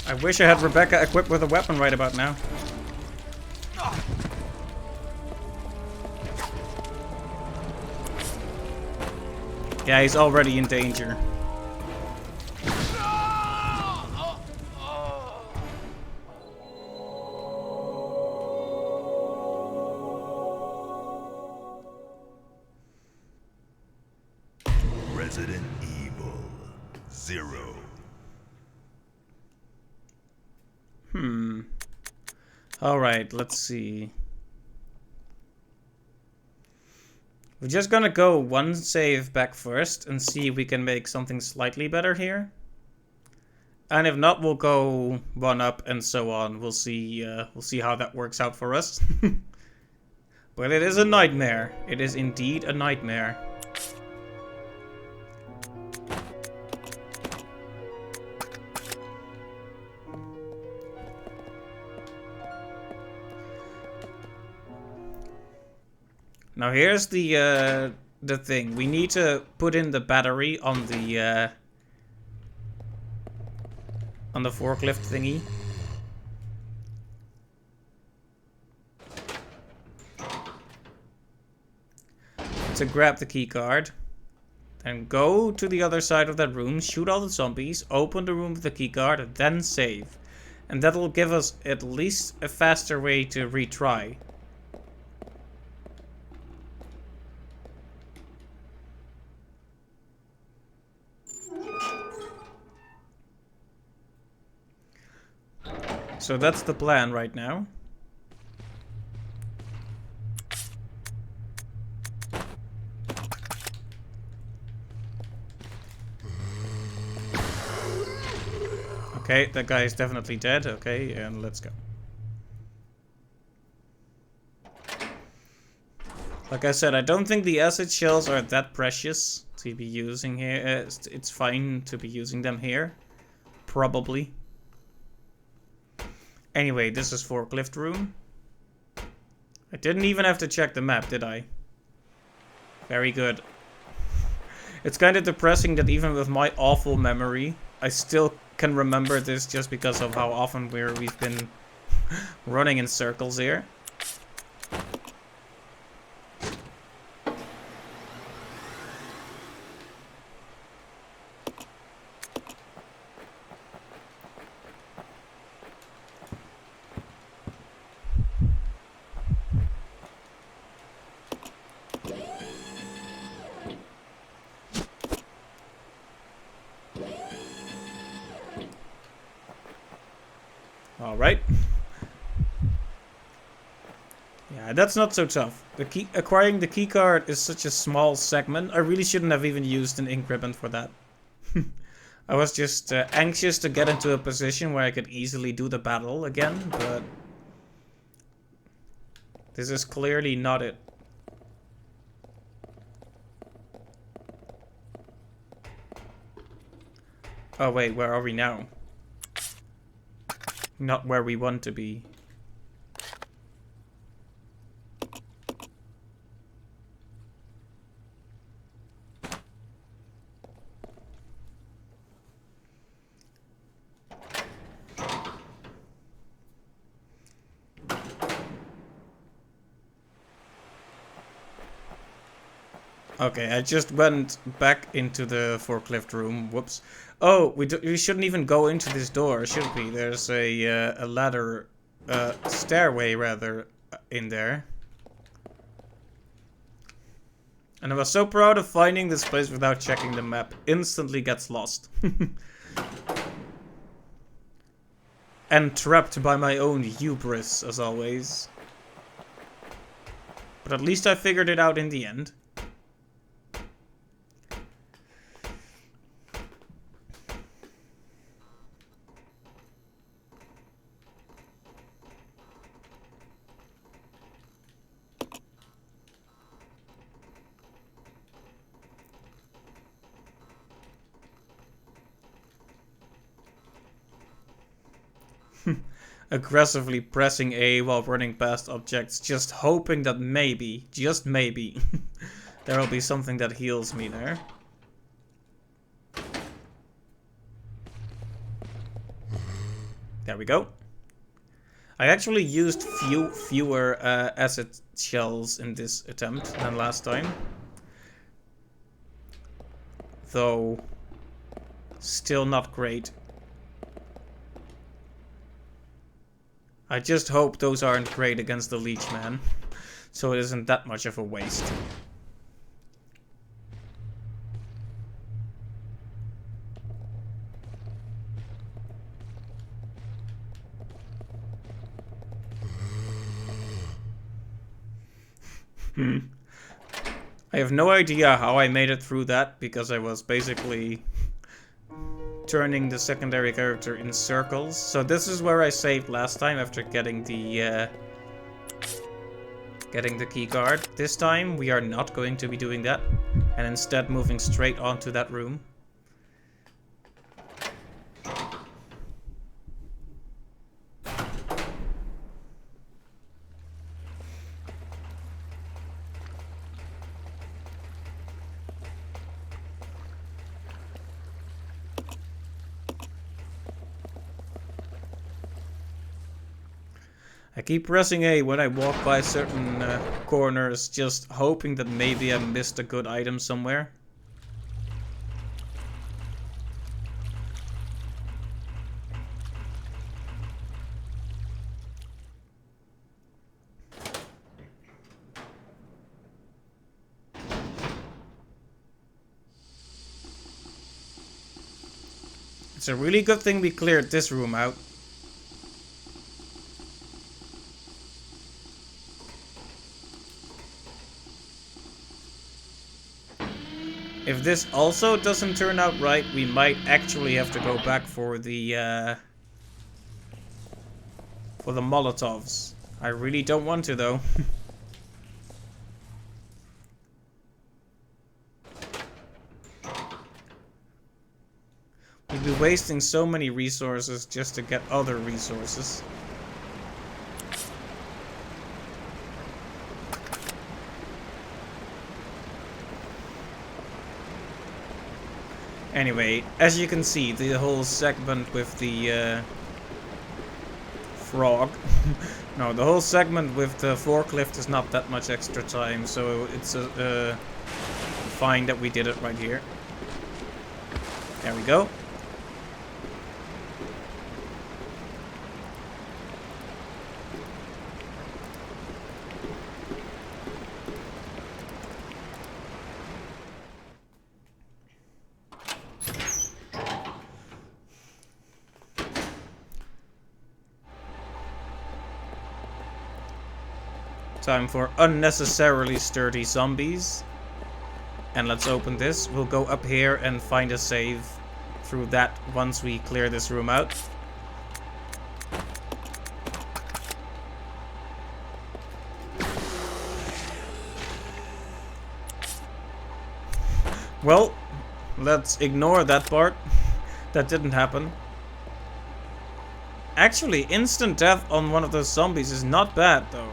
[SPEAKER 1] I wish I had Rebecca equipped with a weapon right about now. Yeah, he's already in danger.
[SPEAKER 2] Resident Evil 0.
[SPEAKER 1] Alright, let's see. We're just gonna go one save back first and see if we can make something slightly better here. And if not, we'll go one up and so on. We'll see how that works out for us. But it is a nightmare. It is indeed a nightmare. Now here's the thing. We need to put in the battery on the forklift thingy. To grab the key card. And go to the other side of that room, shoot all the zombies, open the room with the key card, and then save. And that'll give us at least a faster way to retry. So that's the plan right now. Okay, that guy is definitely dead. Okay, and let's go. Like I said, I don't think the acid shells are that precious to be using here. It's fine to be using them here. Probably. Anyway, this is forklift room. I didn't even have to check the map, did I? Very good. It's kind of depressing that even with my awful memory, I still can remember this just because of how often we've been running in circles here. Alright. Yeah, that's not so tough. Acquiring the keycard is such a small segment. I really shouldn't have even used an ink ribbon for that. I was just anxious to get into a position where I could easily do the battle again, but this is clearly not it. Oh wait, where are we now? Not where we want to be. Okay, I just went back into the forklift room. Whoops. Oh, we shouldn't even go into this door, should we? There's a ladder, stairway rather, in there. And I was so proud of finding this place without checking the map. Instantly gets lost. And trapped by my own hubris, as always. But at least I figured it out in the end. Aggressively pressing A while running past objects, just hoping that maybe, just maybe, There will be something that heals me there. There we go. I actually used fewer acid shells in this attempt than last time. Though, still not great. I just hope those aren't great against the Leech Man, so it isn't that much of a waste. I have no idea how I made it through that, because I was basically turning the secondary character in circles. So this is where I saved last time after getting the key card. This time we are not going to be doing that, and instead moving straight onto that room. I keep pressing A when I walk by certain corners, just hoping that maybe I missed a good item somewhere. It's a really good thing we cleared this room out. If this also doesn't turn out right, we might actually have to go back for the Molotovs. I really don't want to, though. We'd be wasting so many resources just to get other resources. Anyway, as you can see, the whole segment with the frog. No, the whole segment with the forklift is not that much extra time, so it's fine that we did it right here. There we go. Time for unnecessarily sturdy zombies. And let's open this. We'll go up here and find a save through that once we clear this room out. Well, let's ignore that part. That didn't happen. Actually, instant death on one of those zombies is not bad, though.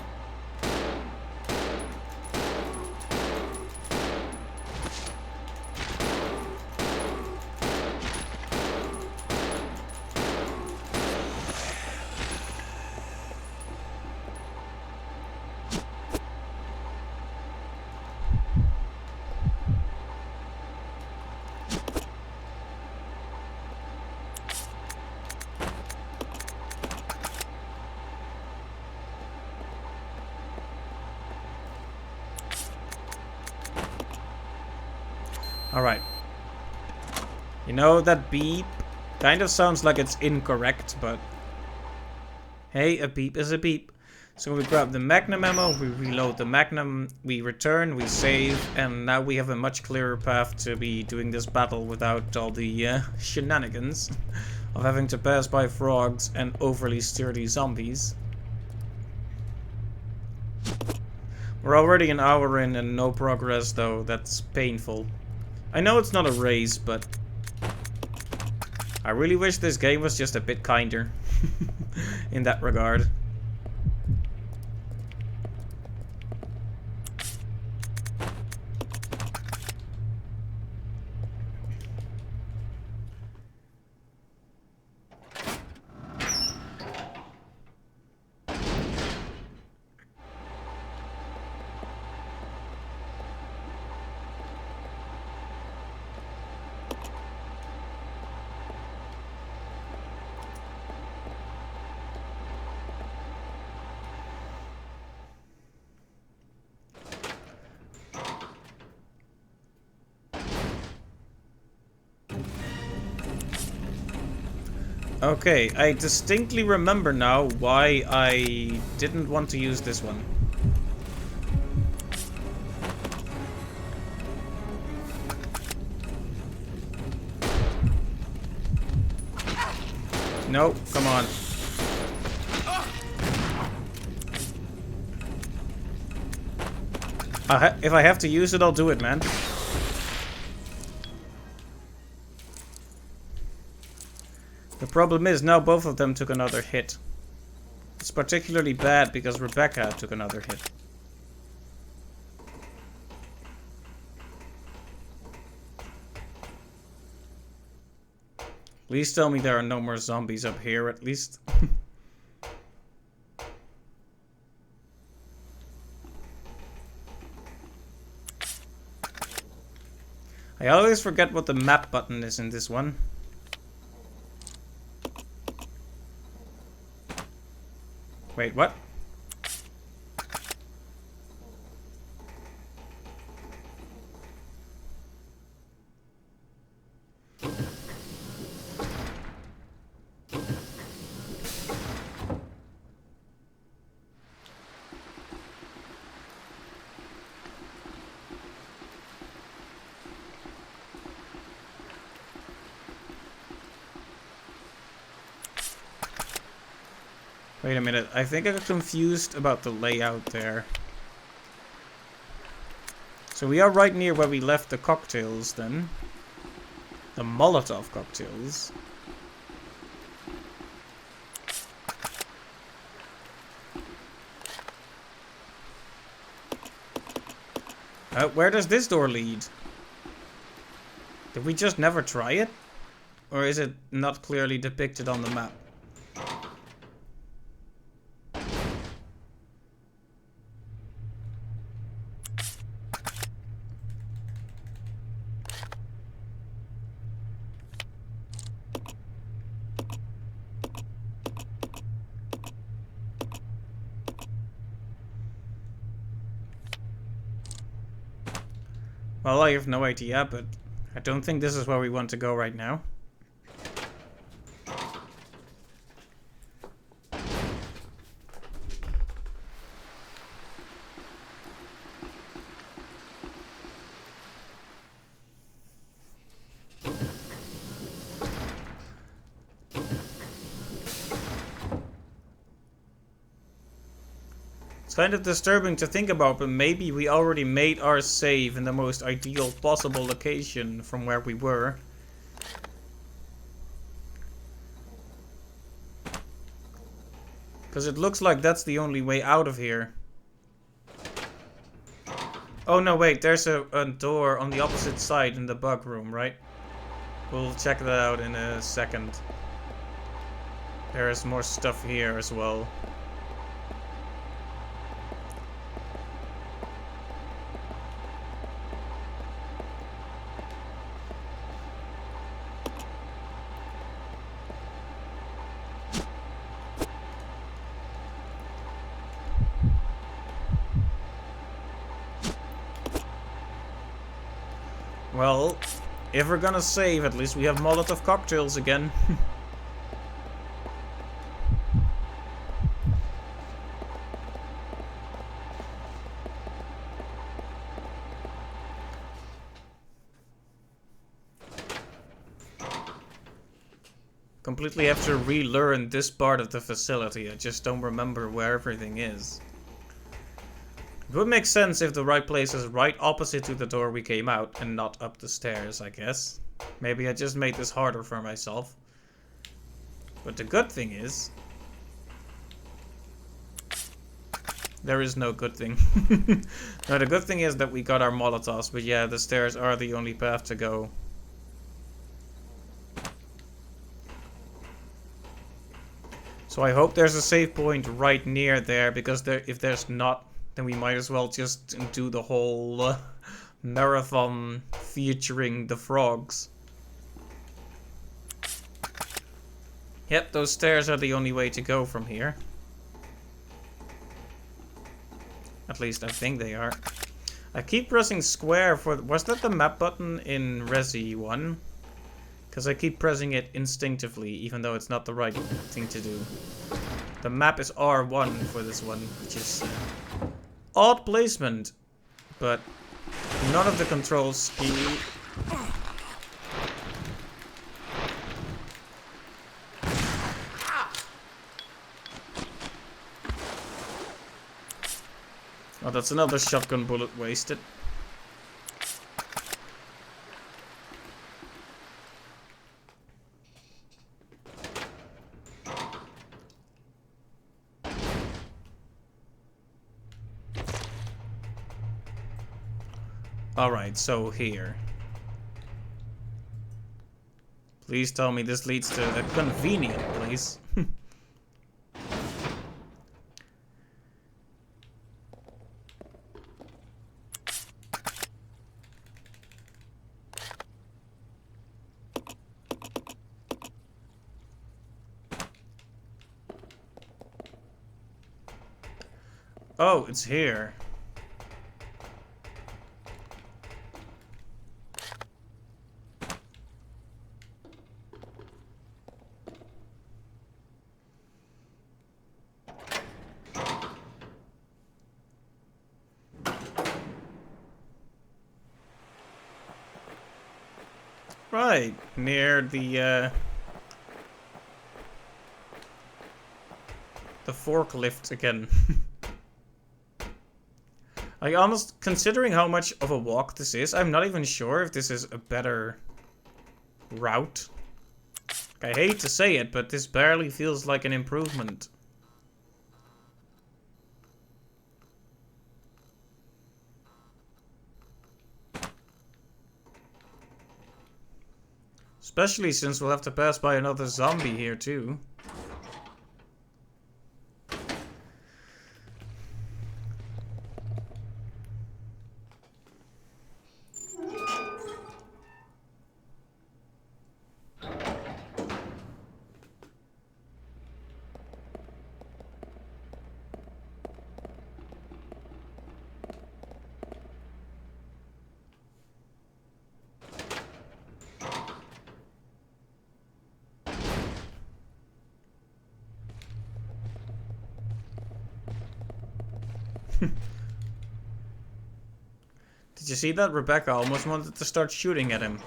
[SPEAKER 1] Alright. You know, that beep kind of sounds like it's incorrect, but hey, a beep is a beep. So we grab the Magnum ammo, we reload the Magnum, we return, we save, and now we have a much clearer path to be doing this battle without all the shenanigans of having to pass by frogs and overly sturdy zombies. We're already an hour in and no progress, though. That's painful. I know it's not a race, but I really wish this game was just a bit kinder in that regard. Okay, I distinctly remember now why I didn't want to use this one. No, come on. If I have to use it, I'll do it, man. The problem is, now both of them took another hit. It's particularly bad because Rebecca took another hit. Please tell me there are no more zombies up here, at least. I always forget what the map button is in this one. Wait, what? Wait a minute, I think I got confused about the layout there. So we are right near where we left the cocktails then. The Molotov cocktails. Where does this door lead? Did we just never try it? Or is it not clearly depicted on the map? Well, I have no idea, but I don't think this is where we want to go right now. Kind of disturbing to think about, but maybe we already made our save in the most ideal possible location from where we were. Because it looks like that's the only way out of here. Oh no, wait, there's a door on the opposite side in the bug room, right? We'll check that out in a second. There is more stuff here as well. Well, if we're gonna save, at least we have Molotov cocktails again. Completely have to relearn this part of the facility. I just don't remember where everything is. It would make sense if the right place is right opposite to the door we came out and not up the stairs, I guess. Maybe I just made this harder for myself. But the good thing is... there is no good thing. No, the good thing is that we got our Molotovs, but yeah, the stairs are the only path to go. So I hope there's a save point right near there, because if there's not, then we might as well just do the whole marathon featuring the frogs. Yep, those stairs are the only way to go from here. At least I think they are. I keep pressing square for... was that the map button in Resi 1? Because I keep pressing it instinctively, even though it's not the right thing to do. The map is R1 for this one, which is odd placement, but none of the controls key. Oh, that's another shotgun bullet wasted. Alright, so here. Please tell me this leads to a convenient place. Oh, it's here. Right, near the forklift again. Considering how much of a walk this is, I'm not even sure if this is a better route. I hate to say it, but this barely feels like an improvement. Especially since we'll have to pass by another zombie here too. Did you see that? Rebecca almost wanted to start shooting at him.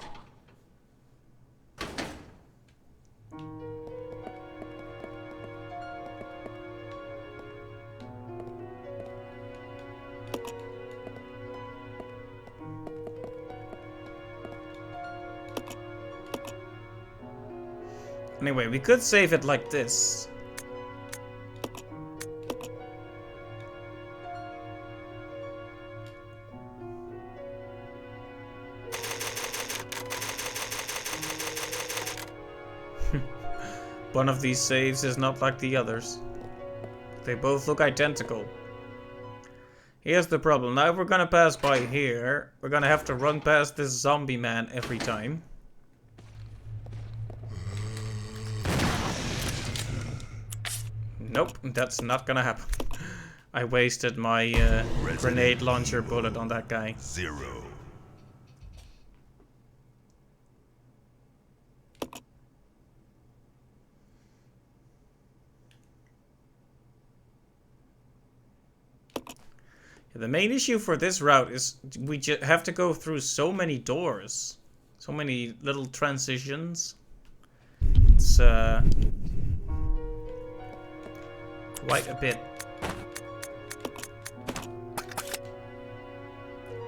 [SPEAKER 1] Anyway, we could save it like this. One of these saves is not like the others. They both look identical. Here's the problem. Now if we're gonna pass by here, we're gonna have to run past this zombie man every time. Nope, that's not gonna happen. I wasted my grenade launcher bullet on that guy.
[SPEAKER 2] 0.
[SPEAKER 1] The main issue for this route is we just have to go through so many doors. So many little transitions. It's quite a bit.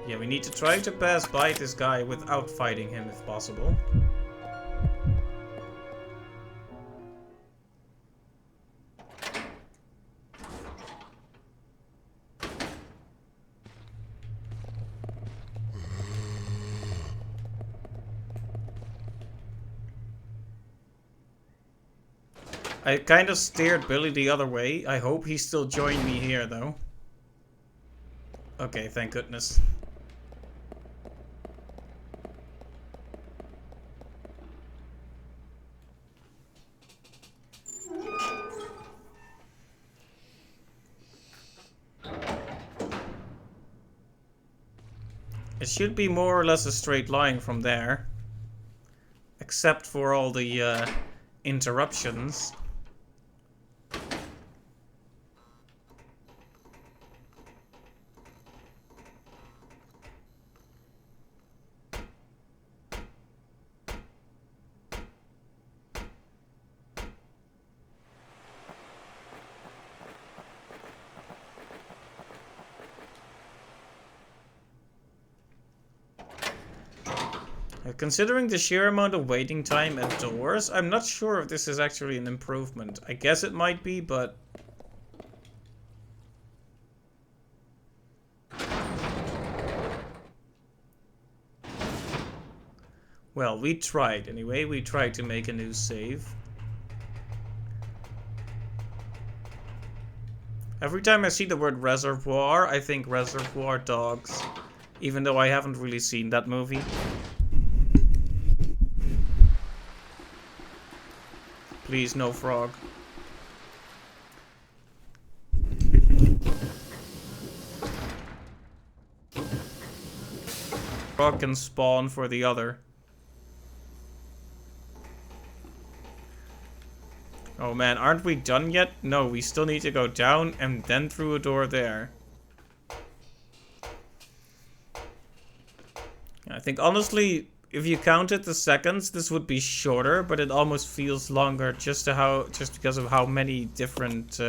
[SPEAKER 1] Yeah, we need to try to pass by this guy without fighting him if possible. I kind of steered Billy the other way. I hope he still joined me here, though. Okay, thank goodness. It should be more or less a straight line from there. except for all the interruptions. Considering the sheer amount of waiting time at doors, I'm not sure if this is actually an improvement. I guess it might be, but... Well, we tried anyway. We tried to make a new save. Every time I see the word reservoir, I think Reservoir Dogs. Even though I haven't really seen that movie. Please, no frog. Frog can spawn for the other. Oh man, aren't we done yet? No, we still need to go down and then through a door there. I think honestly, if you counted the seconds, this would be shorter, but it almost feels longer just because of how many different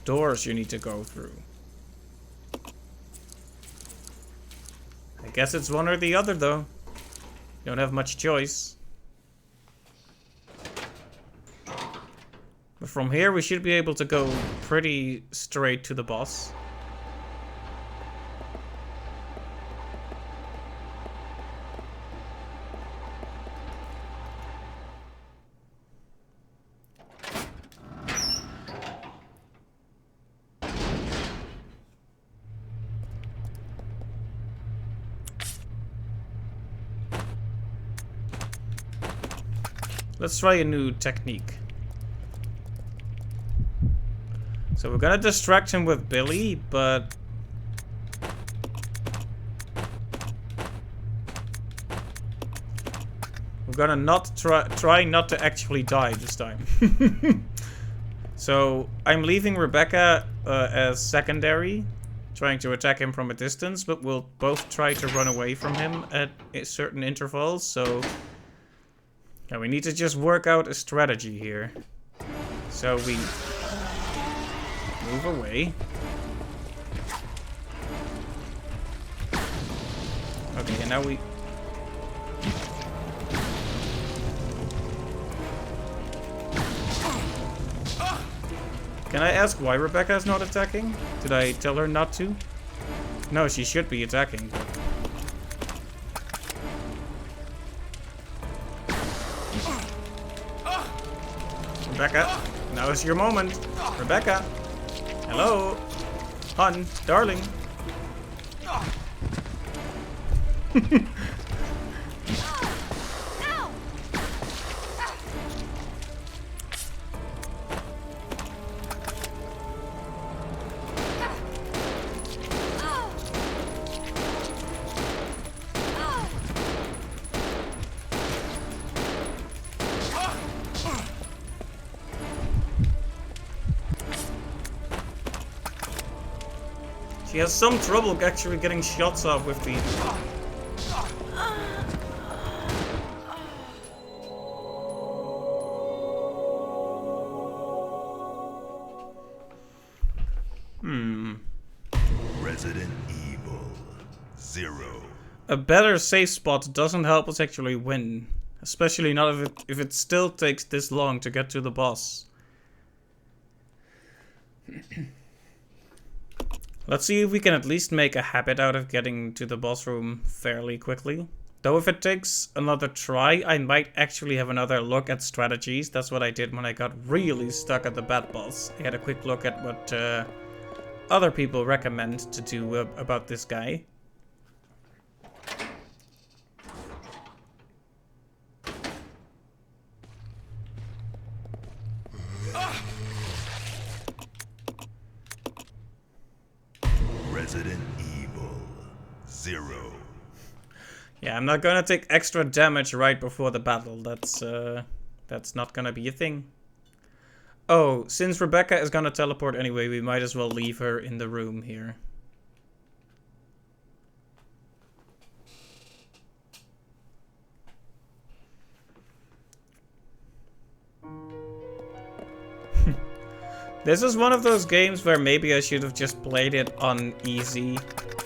[SPEAKER 1] doors you need to go through. I guess it's one or the other though. You don't have much choice. But from here we should be able to go pretty straight to the boss. Let's try a new technique. So we're gonna distract him with Billy, but... we're gonna not try not to actually die this time. So I'm leaving Rebecca as secondary, trying to attack him from a distance, but we'll both try to run away from him at certain intervals, so... Now we need to just work out a strategy here. So we move away. Okay, and now we... Can I ask why Rebecca is not attacking? Did I tell her not to? No, she should be attacking, but... Rebecca, now is your moment. Rebecca. Hello. Hun, darling. She has some trouble actually getting shots off with the...
[SPEAKER 2] Resident Evil 0.
[SPEAKER 1] A better safe spot doesn't help us actually win. Especially not if it still takes this long to get to the boss. Let's see if we can at least make a habit out of getting to the boss room fairly quickly. Though if it takes another try, I might actually have another look at strategies. That's what I did when I got really stuck at the bad boss. I had a quick look at what other people recommend to do about this guy.
[SPEAKER 2] Resident Evil 0.
[SPEAKER 1] Yeah, I'm not gonna take extra damage right before the battle. That's not gonna be a thing. Oh, since Rebecca is gonna teleport anyway, we might as well leave her in the room here. This is one of those games where maybe I should have just played it on easy.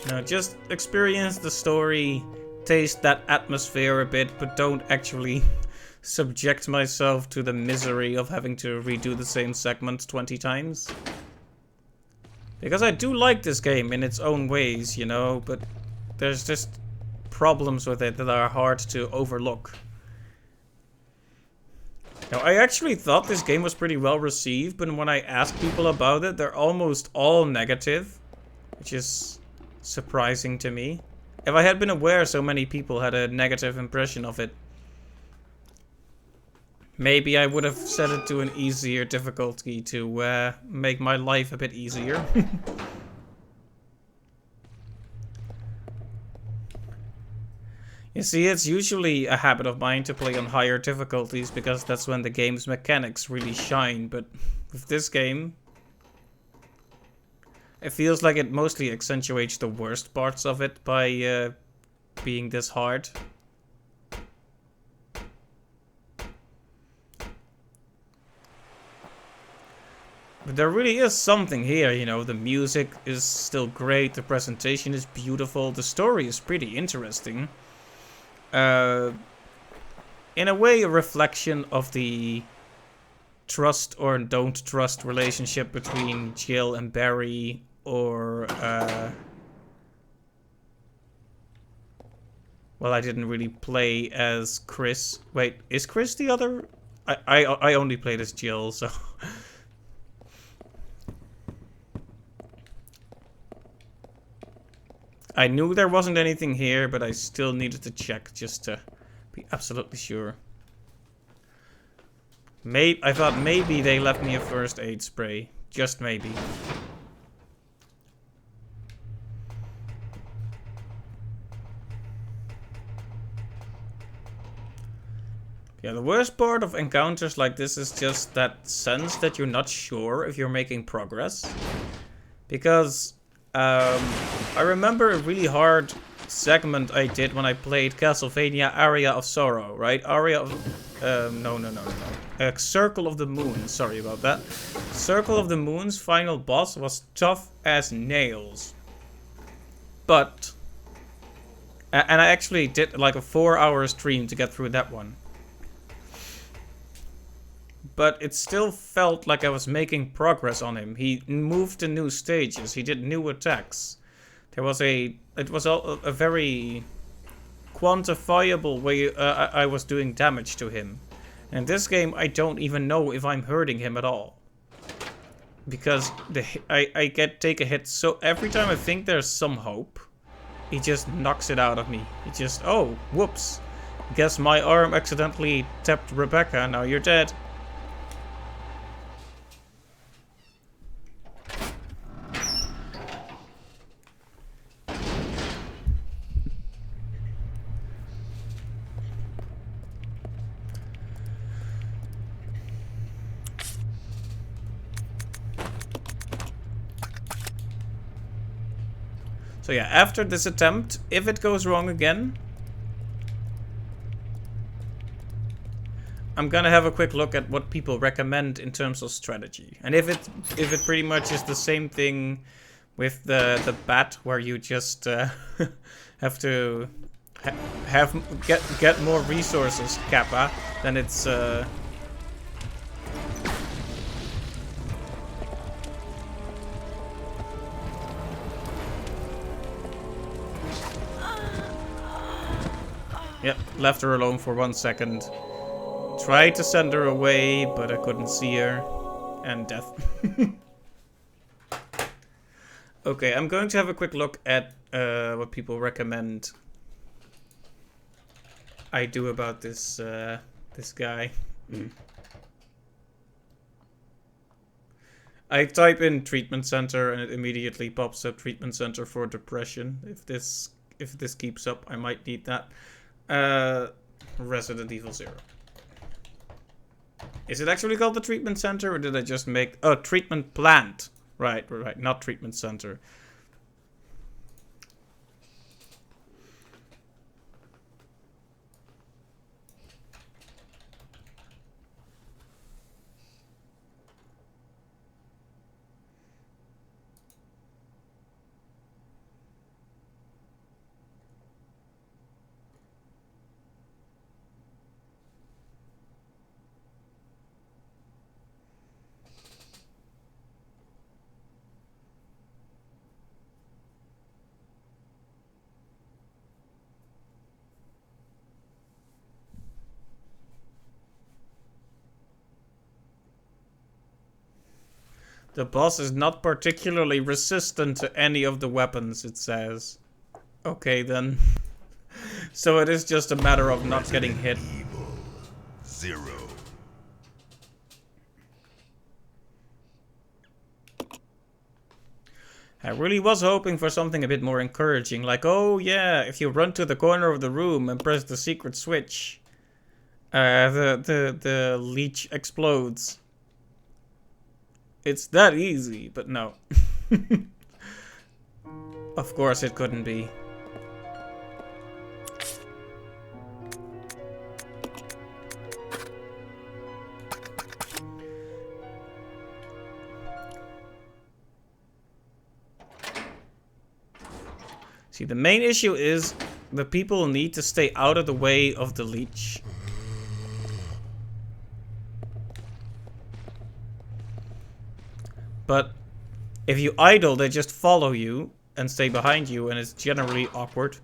[SPEAKER 1] You know, just experience the story, taste that atmosphere a bit, but don't actually subject myself to the misery of having to redo the same segment 20 times. Because I do like this game in its own ways, you know, but there's just problems with it that are hard to overlook. Now, I actually thought this game was pretty well received, but when I ask people about it, they're almost all negative, which is surprising to me. If I had been aware so many people had a negative impression of it, maybe I would have set it to an easier difficulty to make my life a bit easier. You see, it's usually a habit of mine to play on higher difficulties because that's when the game's mechanics really shine, but with this game, it feels like it mostly accentuates the worst parts of it by being this hard. But there really is something here, you know, the music is still great, the presentation is beautiful, the story is pretty interesting. In a way, a reflection of the trust or don't trust relationship between Jill and Barry, or well, I didn't really play as Chris. Wait, is Chris the other? I only played as Jill, so I knew there wasn't anything here, but I still needed to check just to be absolutely sure. I thought maybe they left me a first aid spray. Just maybe. Yeah, the worst part of encounters like this is just that sense that you're not sure if you're making progress. Because I remember a really hard segment I did when I played Castlevania Aria of Sorrow, right? Aria of... no. Circle of the Moon, sorry about that. Circle of the Moon's final boss was tough as nails. But... and I actually did like a 4-hour stream to get through that one. But it still felt like I was making progress on him. He moved to new stages. He did new attacks. It was a very quantifiable way I was doing damage to him. In this game, I don't even know if I'm hurting him at all. Because I take a hit, so every time I think there's some hope, he just knocks it out of me. He just, oh, whoops. Guess my arm accidentally tapped Rebecca, now you're dead. So yeah, after this attempt, if it goes wrong again, I'm gonna have a quick look at what people recommend in terms of strategy. And if it pretty much is the same thing with the bat, where you just have to get more resources, Kappa, then it's yep, left her alone for 1 second. Tried to send her away, but I couldn't see her. And death. Okay, I'm going to have a quick look at what people recommend I do about this this guy. I type in treatment center and it immediately pops up treatment center for depression. If this if this keeps up, I might need that. Resident Evil 0. Is it actually called the treatment center, or did I just make... Oh, treatment plant. Right, not treatment center. The boss is not particularly resistant to any of the weapons, it says. Okay, then. So it is just a matter of not getting hit.
[SPEAKER 2] Evil 0.
[SPEAKER 1] I really was hoping for something a bit more encouraging, like, oh yeah, if you run to the corner of the room and press the secret switch, the leech explodes. It's that easy, but no. Of course it couldn't be. See, the main issue is the people need to stay out of the way of the leech. But if you idle, they just follow you and stay behind you, and it's generally awkward.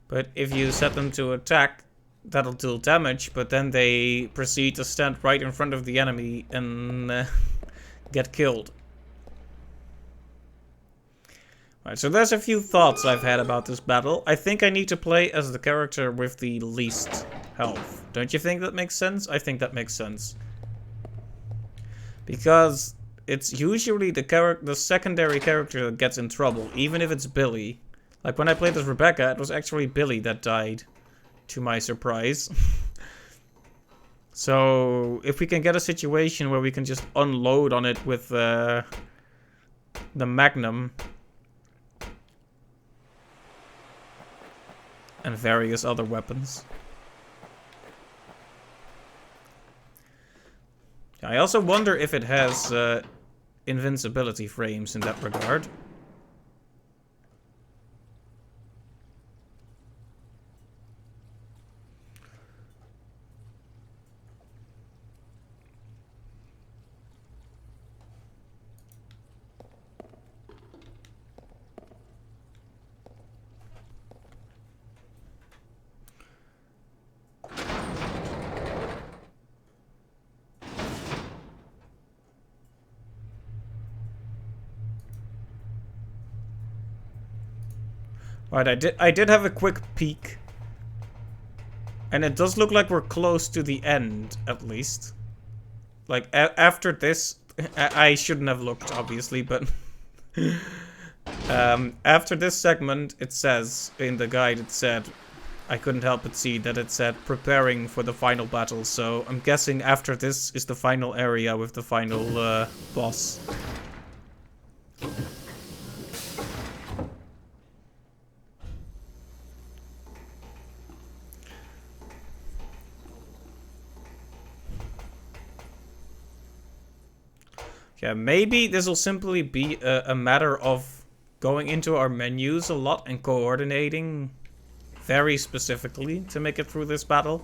[SPEAKER 1] But if you set them to attack, that'll deal damage, but then they proceed to stand right in front of the enemy and get killed. Right, so there's a few thoughts I've had about this battle. I think I need to play as the character with the least health. Don't you think that makes sense? I think that makes sense. Because it's usually the secondary character that gets in trouble, even if it's Billy. Like when I played as Rebecca, it was actually Billy that died, to my surprise. So if we can get a situation where we can just unload on it with the Magnum and various other weapons. I also wonder if it has invincibility frames in that regard. Right, I did have a quick peek. And it does look like we're close to the end, at least. Like, after this... I shouldn't have looked, obviously, but... after this segment, it says, in the guide, it said... I couldn't help but see that it said, preparing for the final battle. So, I'm guessing after this is the final area with the final boss. Yeah, maybe this will simply be a matter of going into our menus a lot and coordinating very specifically to make it through this battle.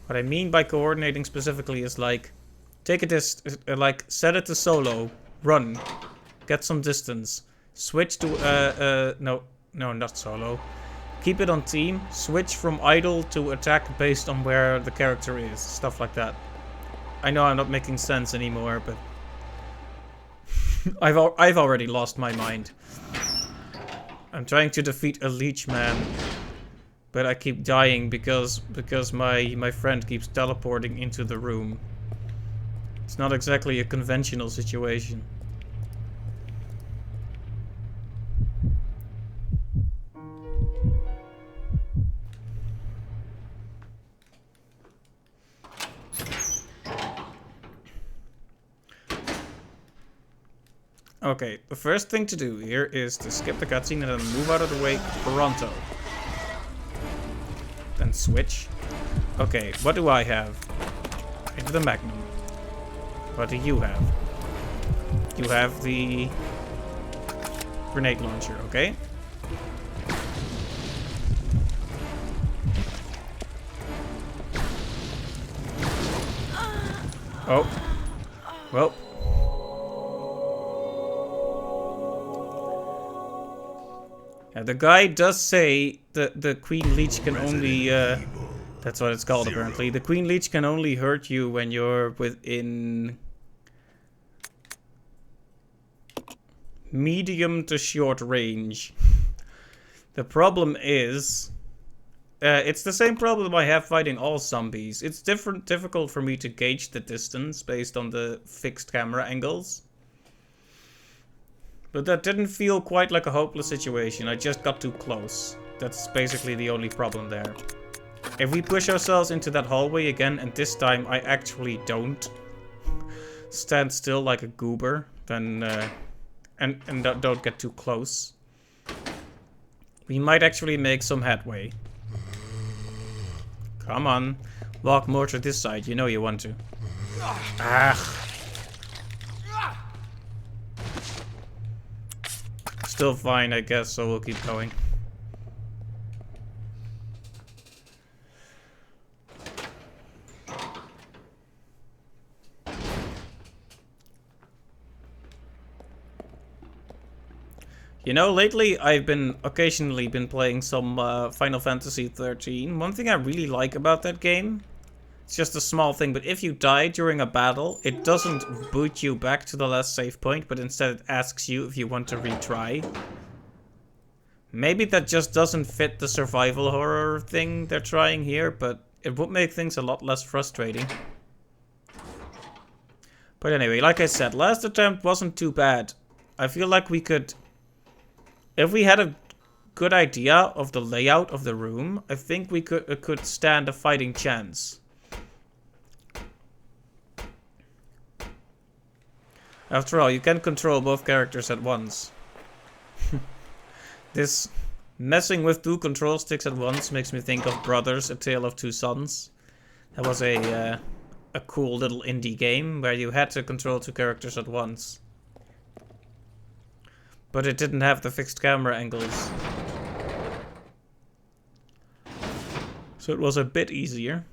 [SPEAKER 1] What I mean by coordinating specifically is like, take a like set it to solo, run, get some distance, switch to no, not solo. Keep it on team, switch from idle to attack based on where the character is, stuff like that. I know I'm not making sense anymore, but I've already lost my mind. I'm trying to defeat a leech man, but I keep dying because my friend keeps teleporting into the room. It's not exactly a conventional situation. Okay, the first thing to do here is to skip the cutscene and then move out of the way pronto. Then switch. Okay, what do I have? Into the Magnum. What do you have? You have the grenade launcher, okay? Oh. Well. Yeah, the guy does say that the Queen Leech can only... that's what it's called, apparently. The Queen Leech can only hurt you when you're within... medium to short range. The problem is... it's the same problem I have fighting all zombies. It's difficult for me to gauge the distance based on the fixed camera angles. But that didn't feel quite like a hopeless situation. I just got too close. That's basically the only problem there. If we push ourselves into that hallway again, and this time I actually don't stand still like a goober, then and don't get too close, we might actually make some headway. Come on, walk more to this side. You know you want to. Ah. Still fine, I guess, so we'll keep going. You know, lately I've been occasionally playing some Final Fantasy 13. One thing I really like about that game, it's just a small thing, but if you die during a battle, it doesn't boot you back to the last save point, but instead it asks you if you want to retry. Maybe that just doesn't fit the survival horror thing they're trying here, but it would make things a lot less frustrating. But anyway, like I said, last attempt wasn't too bad. I feel like we could... If we had a good idea of the layout of the room, I think we could stand a fighting chance. After all, you can control both characters at once. This messing with two control sticks at once makes me think of Brothers: A Tale of Two Sons. That was a cool little indie game where you had to control two characters at once. But it didn't have the fixed camera angles. So it was a bit easier.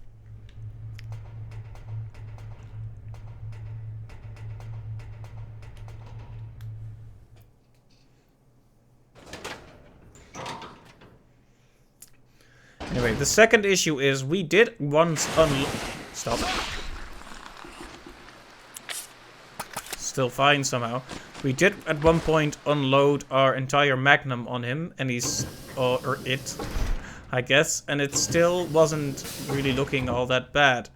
[SPEAKER 1] Anyway, the second issue is we did once Stop. Still fine somehow. We did at one point unload our entire Magnum on him, and he's... or it, I guess, and it still wasn't really looking all that bad.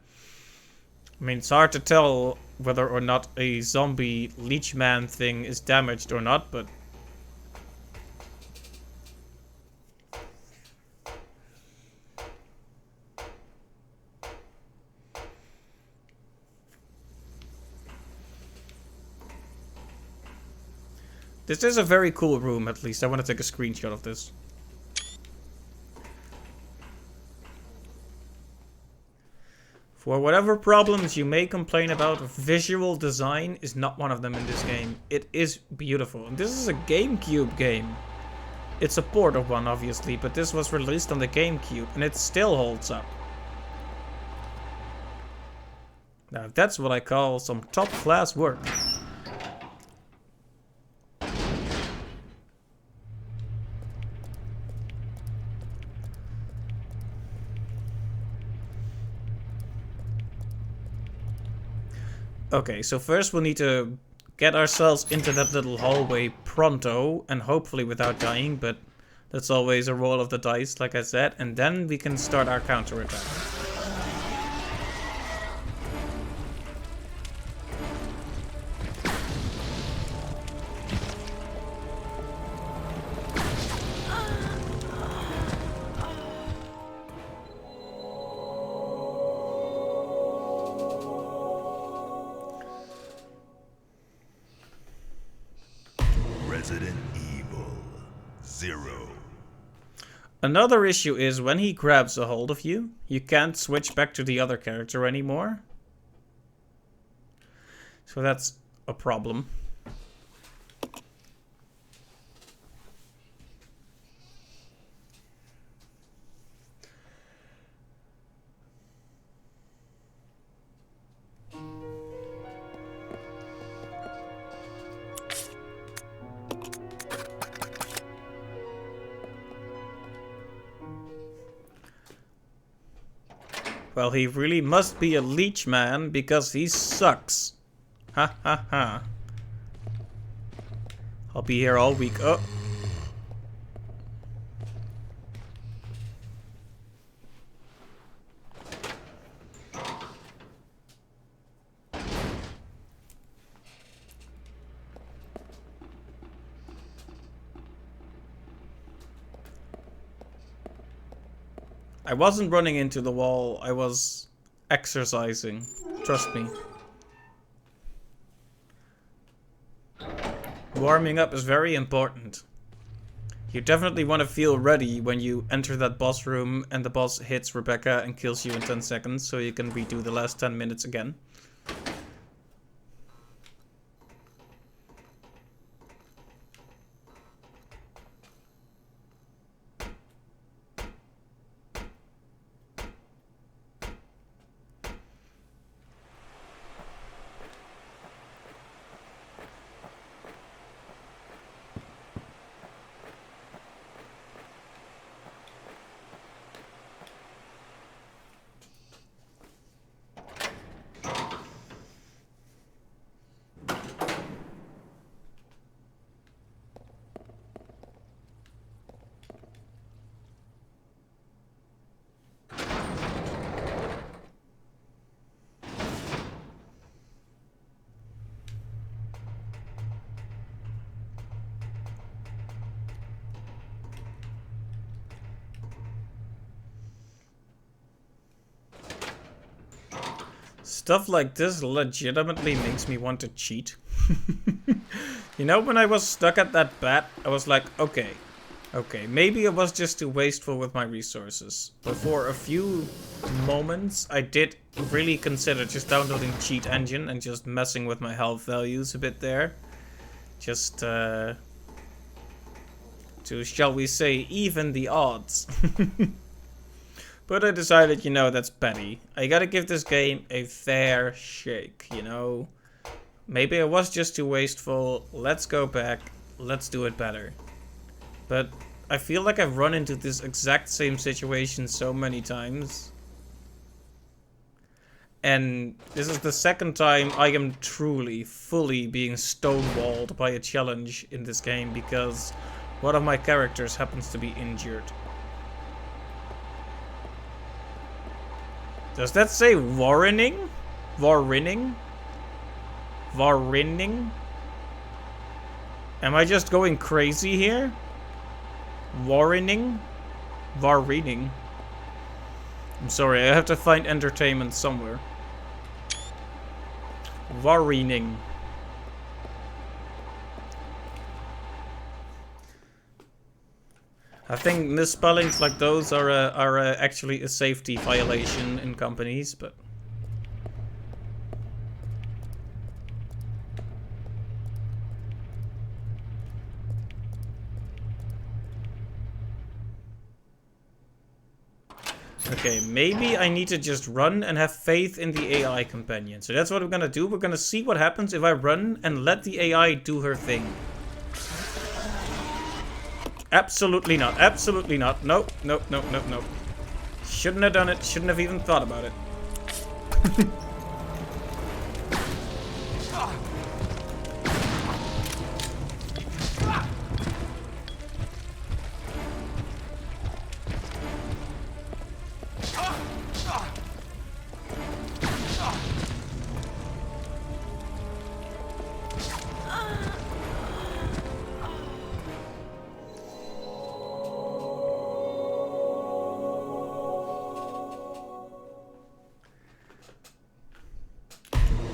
[SPEAKER 1] I mean, it's hard to tell whether or not a zombie leechman thing is damaged or not, but... This is a very cool room, at least. I want to take a screenshot of this. For whatever problems you may complain about, visual design is not one of them in this game. It is beautiful. And this is a GameCube game. It's a port of one, obviously, but this was released on the GameCube, and it still holds up. Now, that's what I call some top-class work. Okay, so first we'll need to get ourselves into that little hallway pronto, and hopefully without dying, but that's always a roll of the dice, like I said, and then we can start our counterattack.
[SPEAKER 2] 0.
[SPEAKER 1] Another issue is when he grabs a hold of you, you can't switch back to the other character anymore. So that's a problem. Well, he really must be a leech man because he sucks. Ha ha ha. I'll be here all week. Oh. I wasn't running into the wall, I was exercising. Trust me. Warming up is very important. You definitely want to feel ready when you enter that boss room and the boss hits Rebecca and kills you in 10 seconds, so you can redo the last 10 minutes again. Stuff like this legitimately makes me want to cheat. You know, when I was stuck at that bat, I was like, okay, maybe I was just too wasteful with my resources. But for a few moments, I did really consider just downloading Cheat Engine and just messing with my health values a bit there. Just, to, shall we say, even the odds. But I decided, you know, that's petty. I gotta give this game a fair shake, you know? Maybe I was just too wasteful. Let's go back. Let's do it better. But I feel like I've run into this exact same situation so many times. And this is the second time I am truly, fully being stonewalled by a challenge in this game because one of my characters happens to be injured. Does that say warrening? Warrening? Warrening? Am I just going crazy here? Warrening? Warrening? I'm sorry, I have to find entertainment somewhere. Warrening. I think misspellings like those are actually a safety violation in companies, but... Okay, maybe I need to just run and have faith in the AI companion. So that's what we're gonna do. We're gonna see what happens if I run and let the AI do her thing. Absolutely not. Absolutely not. Nope. Nope. Nope. Nope. Nope. Shouldn't have done it. Shouldn't have even thought about it.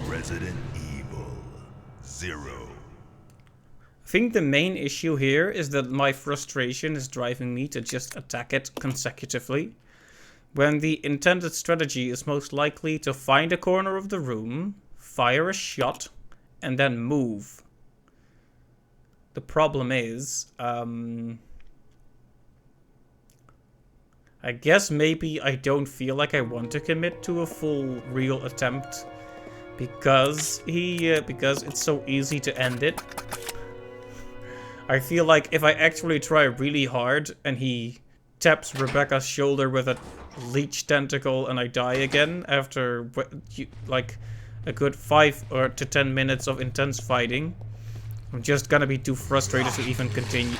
[SPEAKER 2] Resident Evil 0.
[SPEAKER 1] think the main issue here is that my frustration is driving me to just attack it consecutively, when the intended strategy is most likely to find a corner of the room, fire a shot, and then move. The problem is, I guess maybe I don't feel like I want to commit to a full real attempt because it's so easy to end it. I feel like if I actually try really hard and he taps Rebecca's shoulder with a leech tentacle and I die again after like a good 5 or to 10 minutes of intense fighting, I'm just gonna be too frustrated to even continue.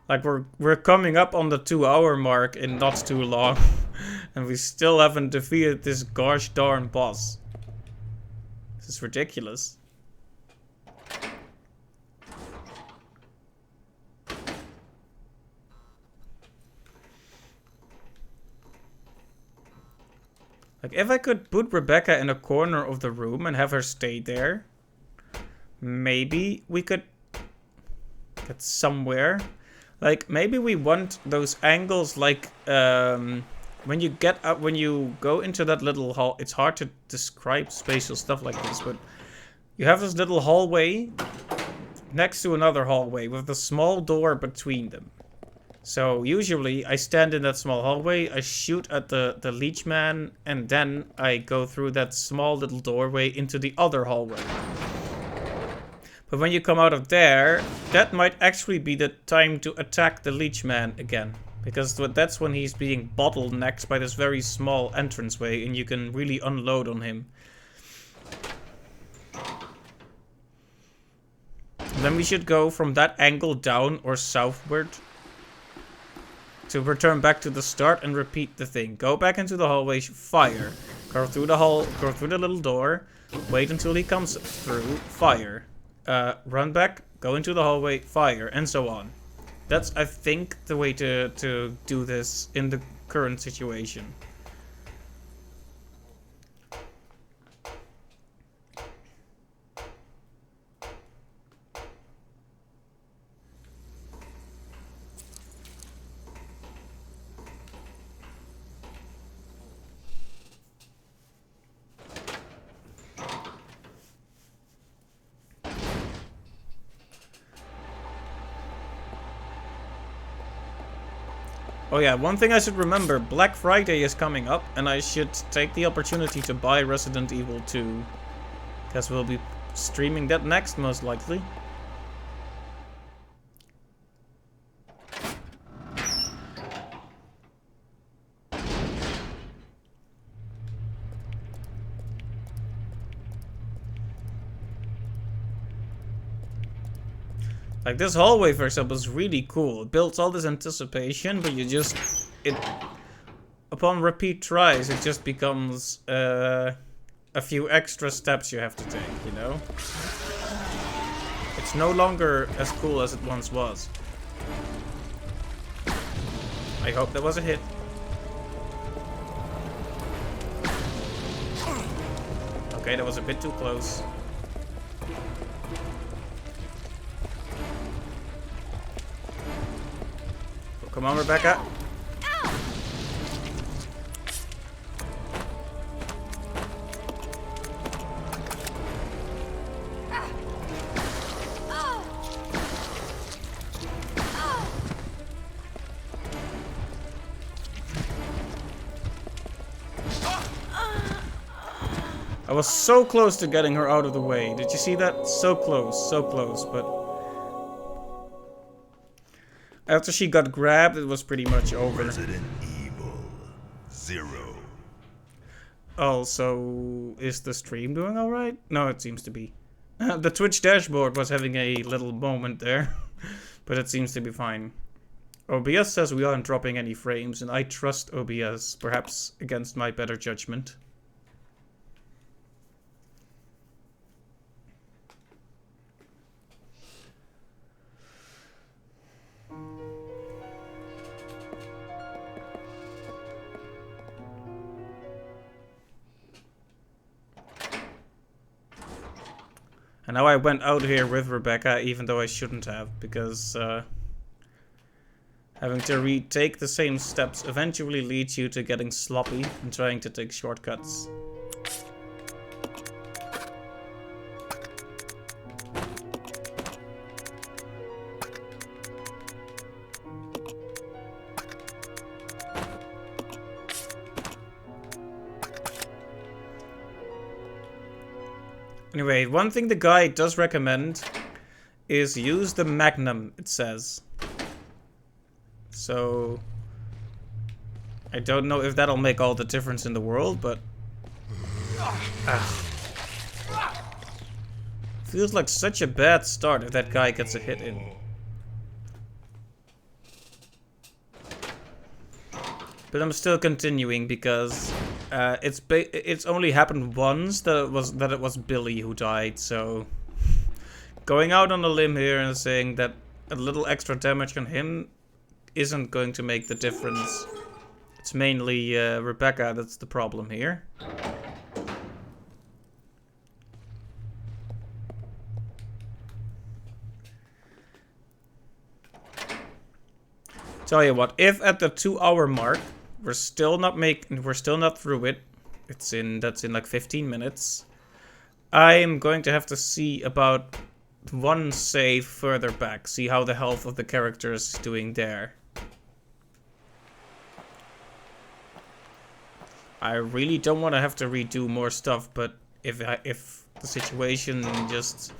[SPEAKER 1] Like we're coming up on the 2-hour mark in not too long, and we still haven't defeated this gosh darn boss. This is ridiculous. Like if I could put Rebecca in a corner of the room and have her stay there, maybe we could get somewhere. Like maybe we want those angles like when you get up, when you go into that little hall. It's hard to describe spatial stuff like this, but you have this little hallway next to another hallway with a small door between them. So usually I stand in that small hallway, I shoot at the leech man, and then I go through that small little doorway into the other hallway. But when you come out of there, that might actually be the time to attack the leech man again. Because that's when he's being bottlenecked by this very small entranceway and you can really unload on him. Then we should go from that angle down or southward to return back to the start and repeat the thing. Go back into the hallway, fire. Go through the hall, go through the little door, wait until he comes through, fire. Run back, go into the hallway, fire, and so on. That's, I think, the way to do this in the current situation. Oh yeah, one thing I should remember, Black Friday is coming up, and I should take the opportunity to buy Resident Evil 2. Because we'll be streaming that next, most likely. Like this hallway, for example, is really cool. It builds all this anticipation, but upon repeat tries, it just becomes a few extra steps you have to take, you know? It's no longer as cool as it once was. I hope that was a hit. Okay, that was a bit too close. Come on, Rebecca. I was so close to getting her out of the way. Did you see that? So close, but after she got grabbed, it was pretty much over.
[SPEAKER 2] Resident Evil 0.
[SPEAKER 1] Also, is the stream doing alright? No, it seems to be. The Twitch dashboard was having a little moment there, but it seems to be fine. OBS says we aren't dropping any frames, and I trust OBS, perhaps against my better judgment. And now I went out here with Rebecca, even though I shouldn't have, because having to retake the same steps eventually leads you to getting sloppy and trying to take shortcuts. Anyway, one thing the guide does recommend is use the Magnum, it says. So, I don't know if that'll make all the difference in the world, but... feels like such a bad start if that guy gets a hit in. But I'm still continuing because it's only happened once that it was Billy who died, so going out on a limb here and saying that a little extra damage on him isn't going to make the difference. It's mainly Rebecca that's the problem here. Tell you what, if at the 2-hour mark we're still not through it, that's in like 15 minutes, I am going to have to see about one save further back, see how the health of the character is doing there. I really don't want to have to redo more stuff, but if the situation just...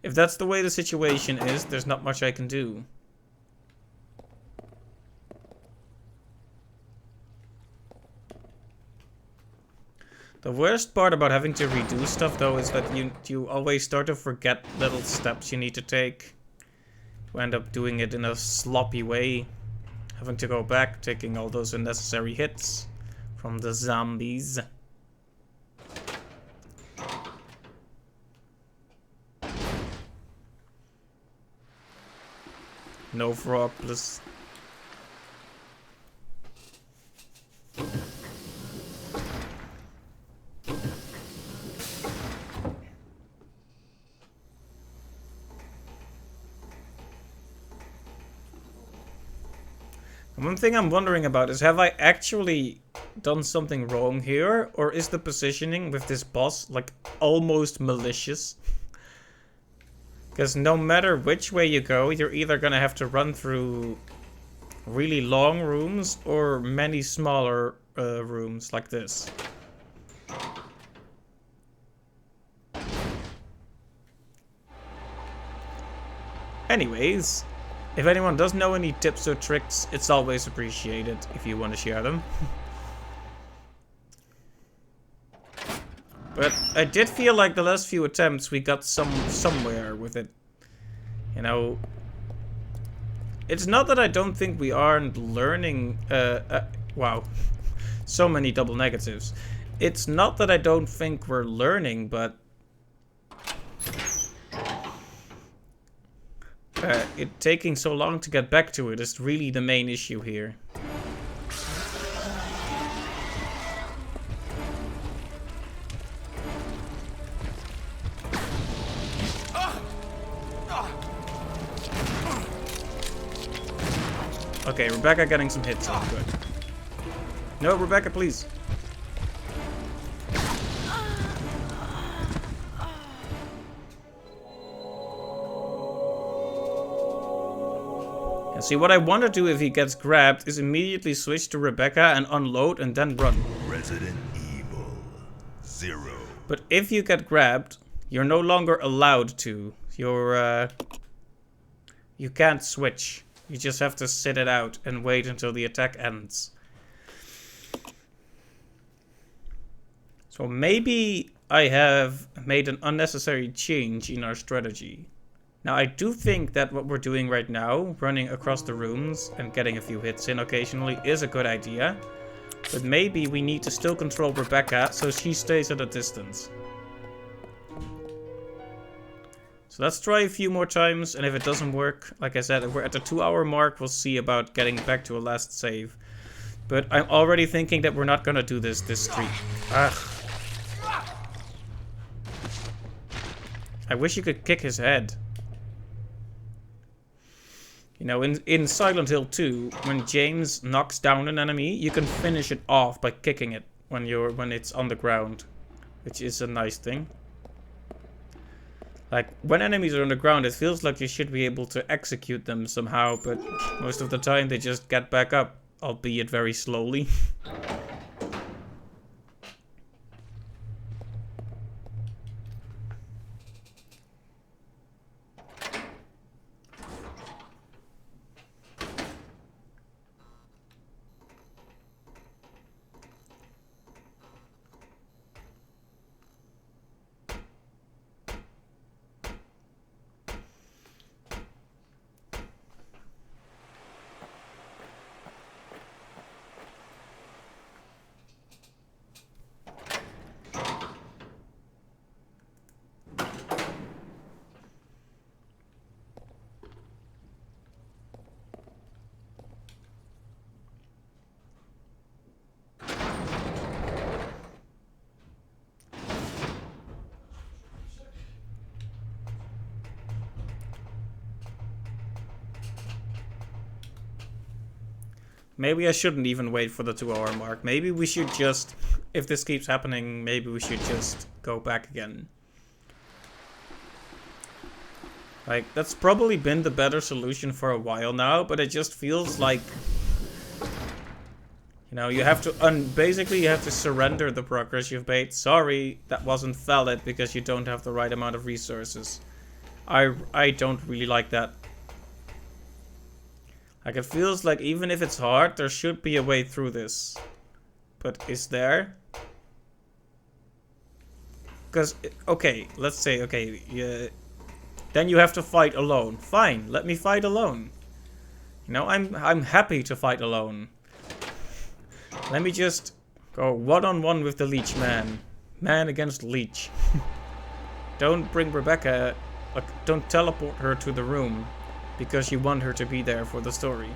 [SPEAKER 1] if that's the way the situation is, there's not much I can do. The worst part about having to redo stuff, though, is that you always start to forget little steps you need to take. You end up doing it in a sloppy way. Having to go back, taking all those unnecessary hits from the zombies. No frog, please. One thing I'm wondering about is, have I actually done something wrong here? Or is the positioning with this boss, like, almost malicious? Because no matter which way you go, you're either gonna have to run through really long rooms or many smaller rooms like this. Anyways, if anyone does know any tips or tricks, it's always appreciated if you want to share them. But I did feel like the last few attempts we got somewhere with it. You know, it's not that I don't think we aren't learning. Wow, so many double negatives. It's not that I don't think we're learning, but it taking so long to get back to it is really the main issue here. Okay, Rebecca getting some hits on. Good. No, Rebecca, please. And see, what I want to do if he gets grabbed is immediately switch to Rebecca and unload and then run.
[SPEAKER 2] Resident Evil 0.
[SPEAKER 1] But if you get grabbed, you're no longer allowed to. You can't switch. You just have to sit it out and wait until the attack ends. So maybe I have made an unnecessary change in our strategy. Now, I do think that what we're doing right now, running across the rooms and getting a few hits in occasionally, is a good idea. But maybe we need to still control Rebecca so she stays at a distance. So let's try a few more times, and if it doesn't work, like I said, if we're at the 2-hour mark, we'll see about getting back to a last save. But I'm already thinking that we're not gonna do this streak. Ugh. I wish you could kick his head. You know, in Silent Hill 2, when James knocks down an enemy, you can finish it off by kicking it when it's on the ground, which is a nice thing. Like, when enemies are on the ground, it feels like you should be able to execute them somehow, but most of the time they just get back up, albeit very slowly. Maybe I shouldn't even wait for the 2-hour mark. Maybe we should just, if this keeps happening, maybe we should just go back again. Like, that's probably been the better solution for a while now, but it just feels like, you know, you have to, basically you have to surrender the progress you've made. Sorry, that wasn't valid because you don't have the right amount of resources. I don't really like that. Like, it feels like even if it's hard, there should be a way through this. But is there? Because, okay, let's say, okay, then you have to fight alone. Fine, let me fight alone. You know, I'm happy to fight alone. Let me just go one-on-one with the Leech Man. Man against Leech. Don't bring Rebecca, like, don't teleport her to the room. Because you want her to be there for the story.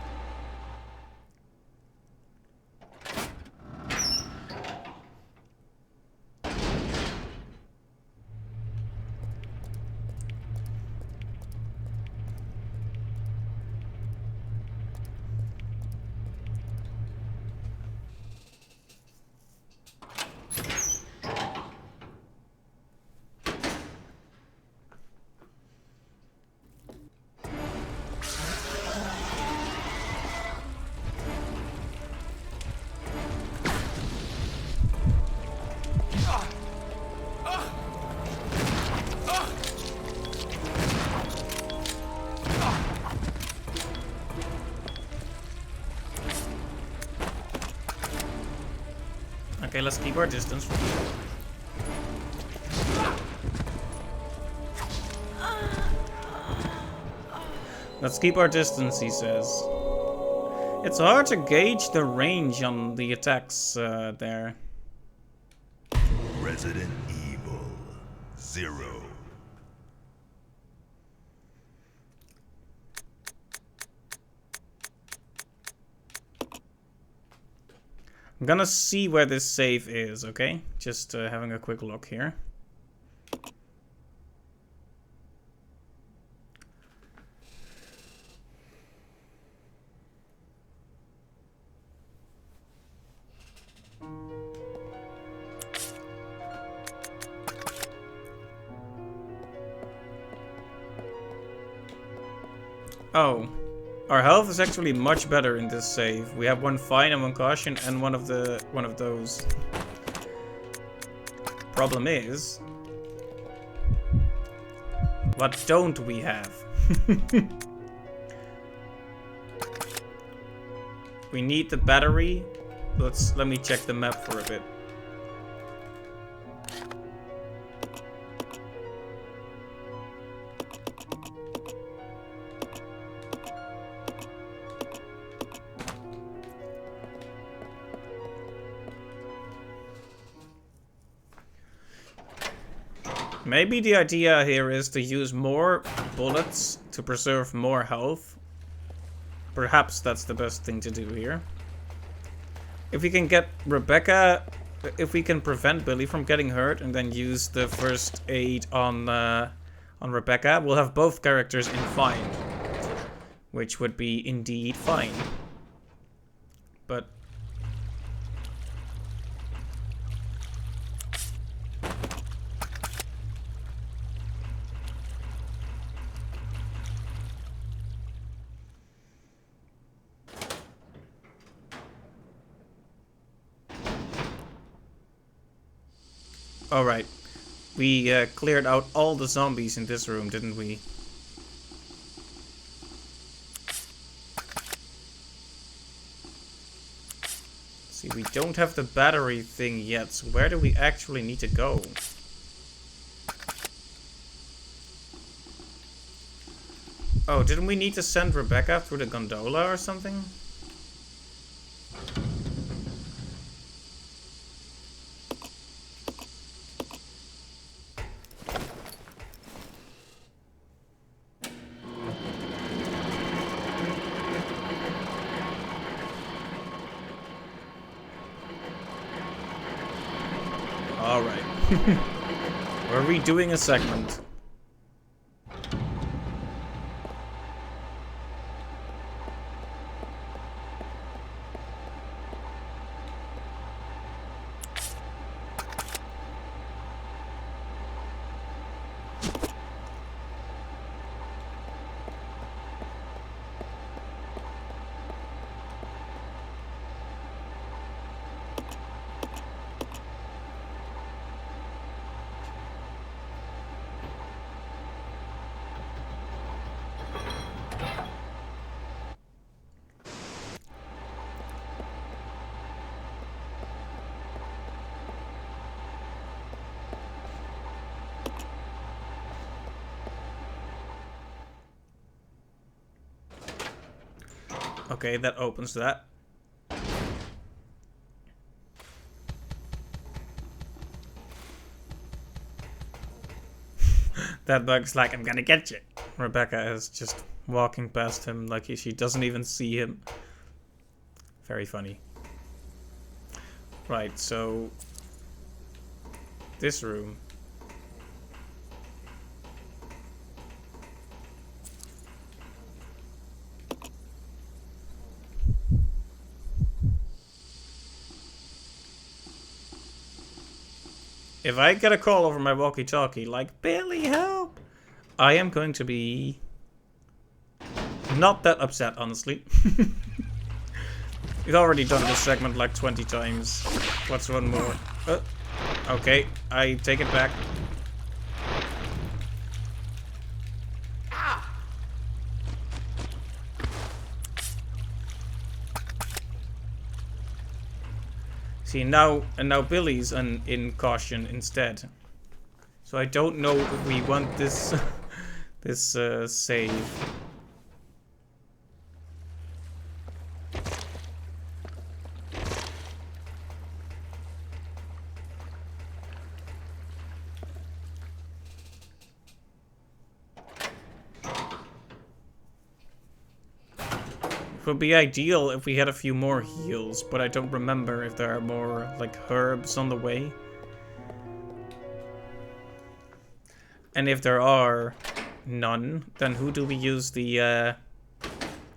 [SPEAKER 1] Okay, let's keep our distance. Let's keep our distance, he says. It's hard to gauge the range on the attacks there.
[SPEAKER 2] Resident Evil 0.
[SPEAKER 1] I'm gonna see where this save is, okay? Just having a quick look here. Oh. Our health is actually much better in this save. We have one fine and one caution and one of those. Problem is, what don't we have? We need the battery. Let me check the map for a bit. Maybe the idea here is to use more bullets to preserve more health. Perhaps that's the best thing to do here. If we can get Rebecca, if we can prevent Billy from getting hurt and then use the first aid on Rebecca, we'll have both characters in fine, which would be indeed fine. But alright, we cleared out all the zombies in this room, didn't we? See, we don't have the battery thing yet, so where do we actually need to go? Oh, didn't we need to send Rebecca through the gondola or something? Alright. We're redoing a segment. Okay, that opens that. That bug's like, I'm gonna get you. Rebecca is just walking past him like she doesn't even see him. Very funny. Right, so this room. If I get a call over my walkie-talkie like, Billy, help! I am going to be not that upset, honestly. We've already done this segment like 20 times. What's one more? Okay, I take it back. See, now Billy's in caution instead. So I don't know if we want this this save. It would be ideal if we had a few more heals, but I don't remember if there are more, like, herbs on the way. And if there are none, then who do we use the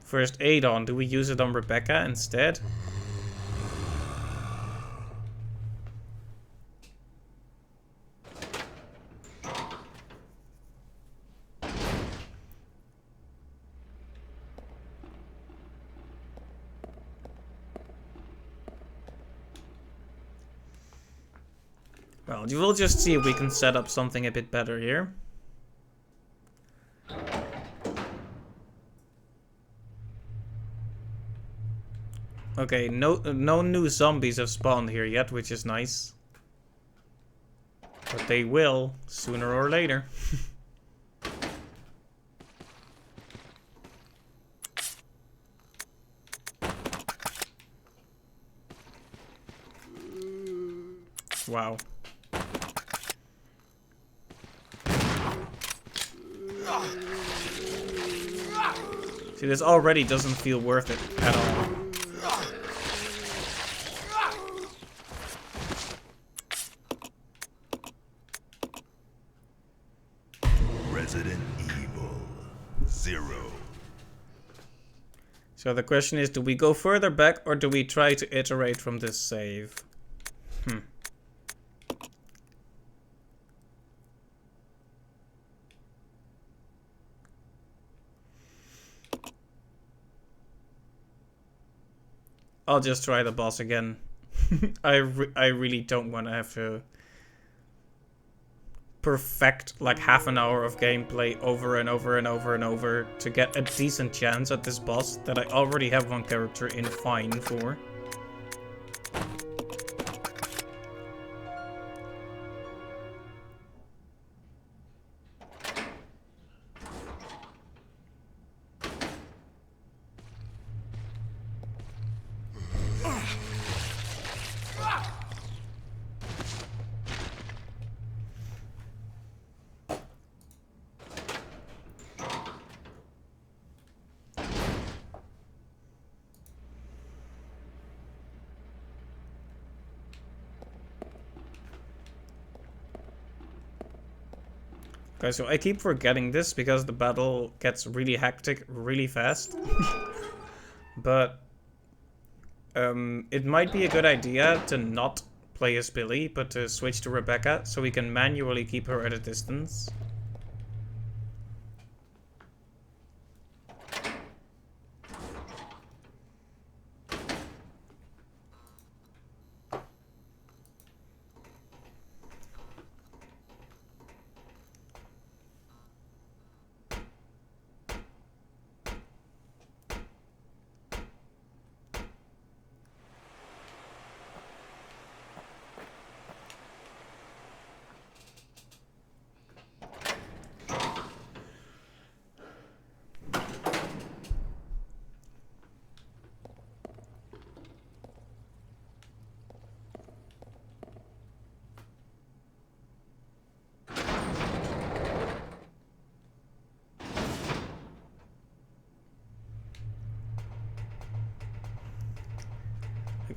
[SPEAKER 1] first aid on? Do we use it on Rebecca instead? Well, we'll just see if we can set up something a bit better here. Okay, no new zombies have spawned here yet, which is nice. But they will, sooner or later. Wow. See, this already doesn't feel worth it at all.
[SPEAKER 2] Resident Evil 0.
[SPEAKER 1] So the question is, do we go further back or do we try to iterate from this save? I'll just try the boss again. I really don't want to have to perfect like half an hour of gameplay over and over and over and over to get a decent chance at this boss that I already have one character in fine for. Okay, so I keep forgetting this because the battle gets really hectic really fast. But it might be a good idea to not play as Billy, but to switch to Rebecca so we can manually keep her at a distance.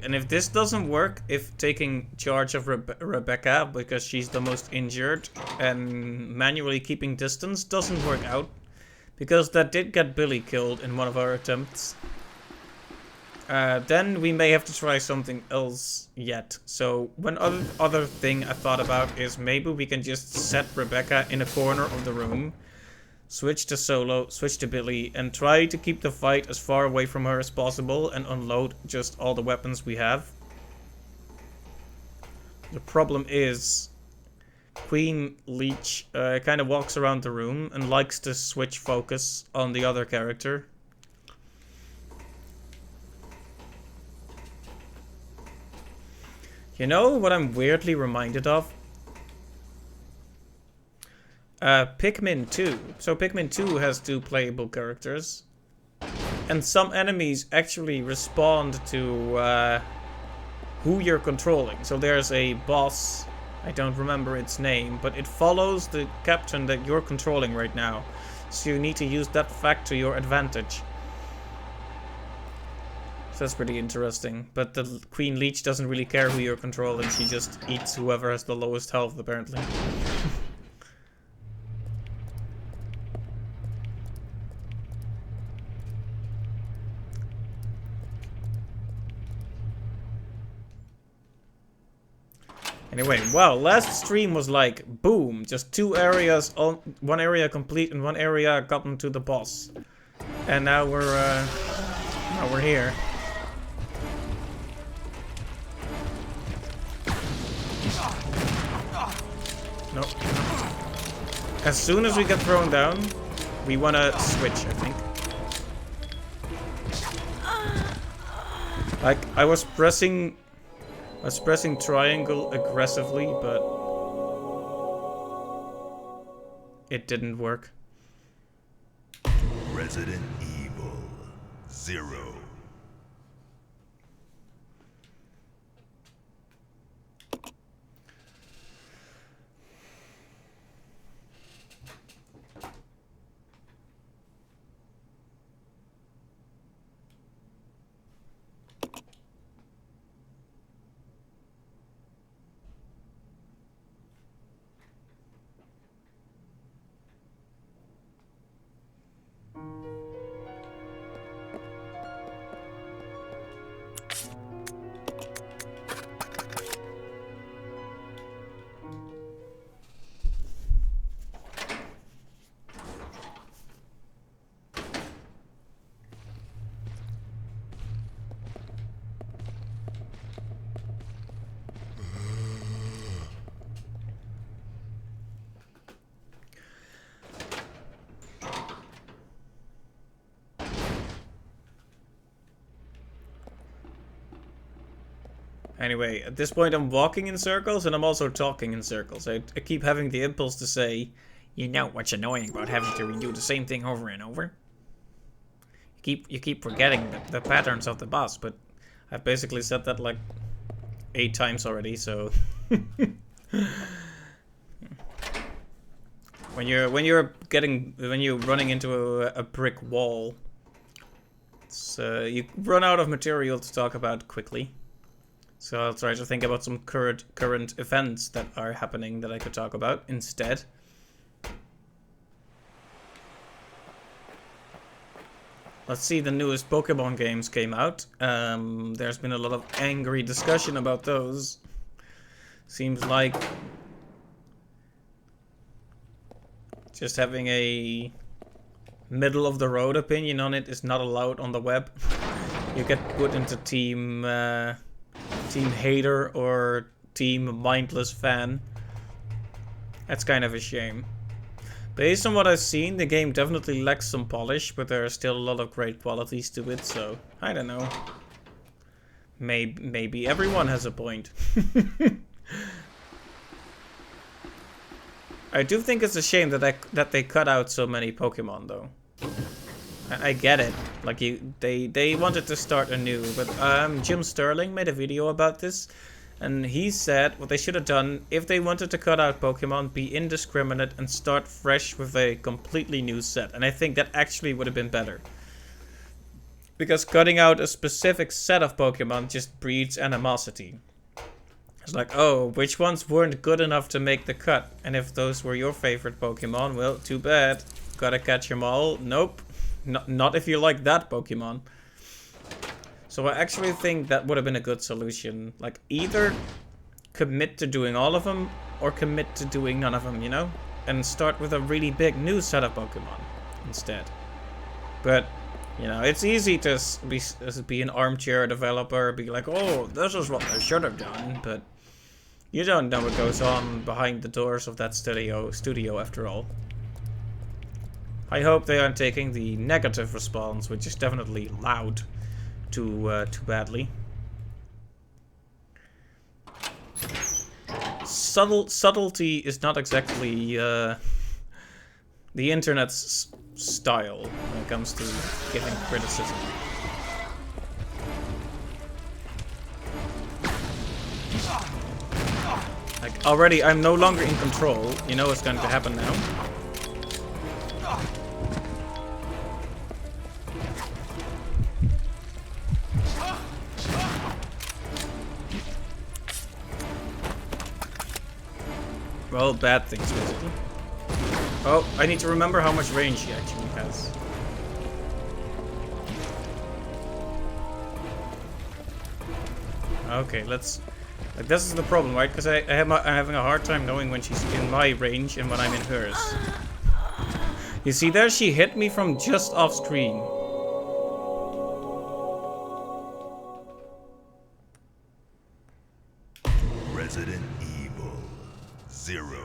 [SPEAKER 1] And if this doesn't work, if taking charge of Rebecca, because she's the most injured, and manually keeping distance doesn't work out, because that did get Billy killed in one of our attempts, then we may have to try something else yet. So one other thing I thought about is maybe we can just set Rebecca in a corner of the room, switch to Solo, switch to Billy, and try to keep the fight as far away from her as possible and unload just all the weapons we have. The problem is Queen Leech kind of walks around the room and likes to switch focus on the other character. You know what I'm weirdly reminded of? Pikmin 2. So Pikmin 2 has 2 playable characters. And some enemies actually respond to who you're controlling. So there's a boss, I don't remember its name, but it follows the captain that you're controlling right now. So you need to use that fact to your advantage. So that's pretty interesting. But the Queen Leech doesn't really care who you're controlling. She just eats whoever has the lowest health, apparently. Anyway, wow, last stream was like, boom, just 2 areas, one area complete and 1 area gotten to the boss. And now we're here. Nope. As soon as we get thrown down, we wanna switch, I think. Like, I was pressing triangle aggressively, but it didn't work.
[SPEAKER 2] Resident Evil 0.
[SPEAKER 1] Anyway, at this point I'm walking in circles and I'm also talking in circles. I keep having the impulse to say, you know what's annoying about having to redo the same thing over and over? You keep forgetting the patterns of the boss, but I've basically said that like 8 times already, so when you're running into a brick wall, it's, you run out of material to talk about quickly. So I'll try to think about some current events that are happening that I could talk about instead. Let's see, the newest Pokemon games came out. There's been a lot of angry discussion about those. Seems like just having a middle of the road opinion on it is not allowed on the web. You get put into team hater or team mindless fan. That's kind of a shame. Based on what I've seen, the game definitely lacks some polish, but there are still a lot of great qualities to it, so I don't know. Maybe everyone has a point. I do think it's a shame that they cut out so many Pokemon, though. I get it. Like they wanted to start anew, but Jim Sterling made a video about this, and he said what they should have done if they wanted to cut out Pokemon, be indiscriminate and start fresh with a completely new set. And I think that actually would have been better. Because cutting out a specific set of Pokemon just breeds animosity. It's like, oh, which ones weren't good enough to make the cut? And if those were your favorite Pokemon, well, too bad. Gotta catch them all. Nope. Not if you like that Pokemon. So I actually think that would have been a good solution. Like, either commit to doing all of them, or commit to doing none of them, you know? And start with a really big new set of Pokemon instead. But, you know, it's easy to be an armchair developer, be like, oh, this is what I should have done, but you don't know what goes on behind the doors of that studio after all. I hope they aren't taking the negative response, which is definitely loud, too badly. Subtlety is not exactly the internet's style when it comes to giving criticism. Like, already I'm no longer in control. You know what's going to happen now. Well, bad things, basically. Oh, I need to remember how much range he actually has. Okay, let's... Like, this is the problem, right? Because I'm having a hard time knowing when she's in my range and when I'm in hers. You see there? She hit me from just off screen.
[SPEAKER 2] Resident Evil 0.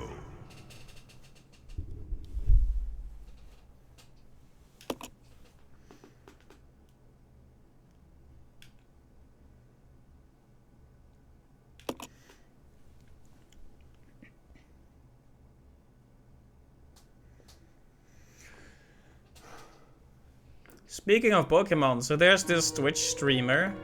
[SPEAKER 1] Speaking of Pokemon, so there's this Twitch streamer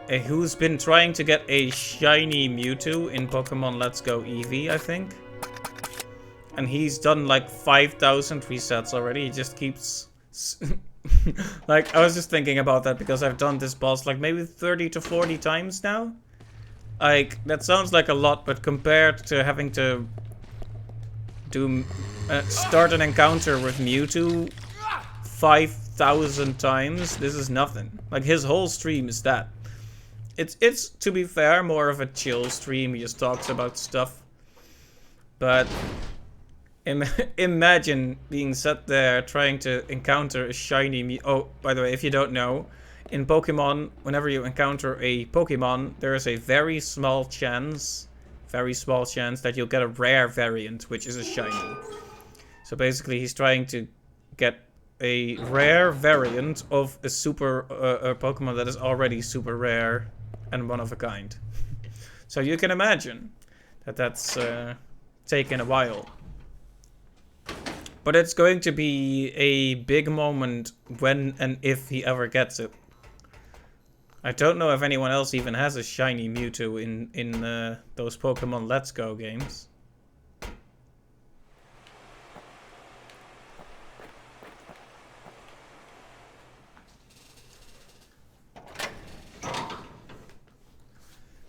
[SPEAKER 1] who's been trying to get a shiny Mewtwo in Pokemon Let's Go Eevee, I think. And he's done like 5,000 resets already. He just keeps... Like, I was just thinking about that because I've done this boss like maybe 30 to 40 times now. Like, that sounds like a lot, but compared to having to do start an encounter with Mewtwo 5,000 times, this is nothing. Like, his whole stream is that. It's to be fair, more of a chill stream. He just talks about stuff. But imagine being sat there trying to encounter a shiny Oh, by the way, if you don't know, in Pokemon, whenever you encounter a Pokemon, there is a very small chance that you'll get a rare variant, which is a shiny. So basically, he's trying to get a rare variant of a super Pokemon that is already super rare and one of a kind. So you can imagine that that's taken a while. But it's going to be a big moment when and if he ever gets it. I don't know if anyone else even has a shiny Mewtwo in those Pokemon Let's Go games.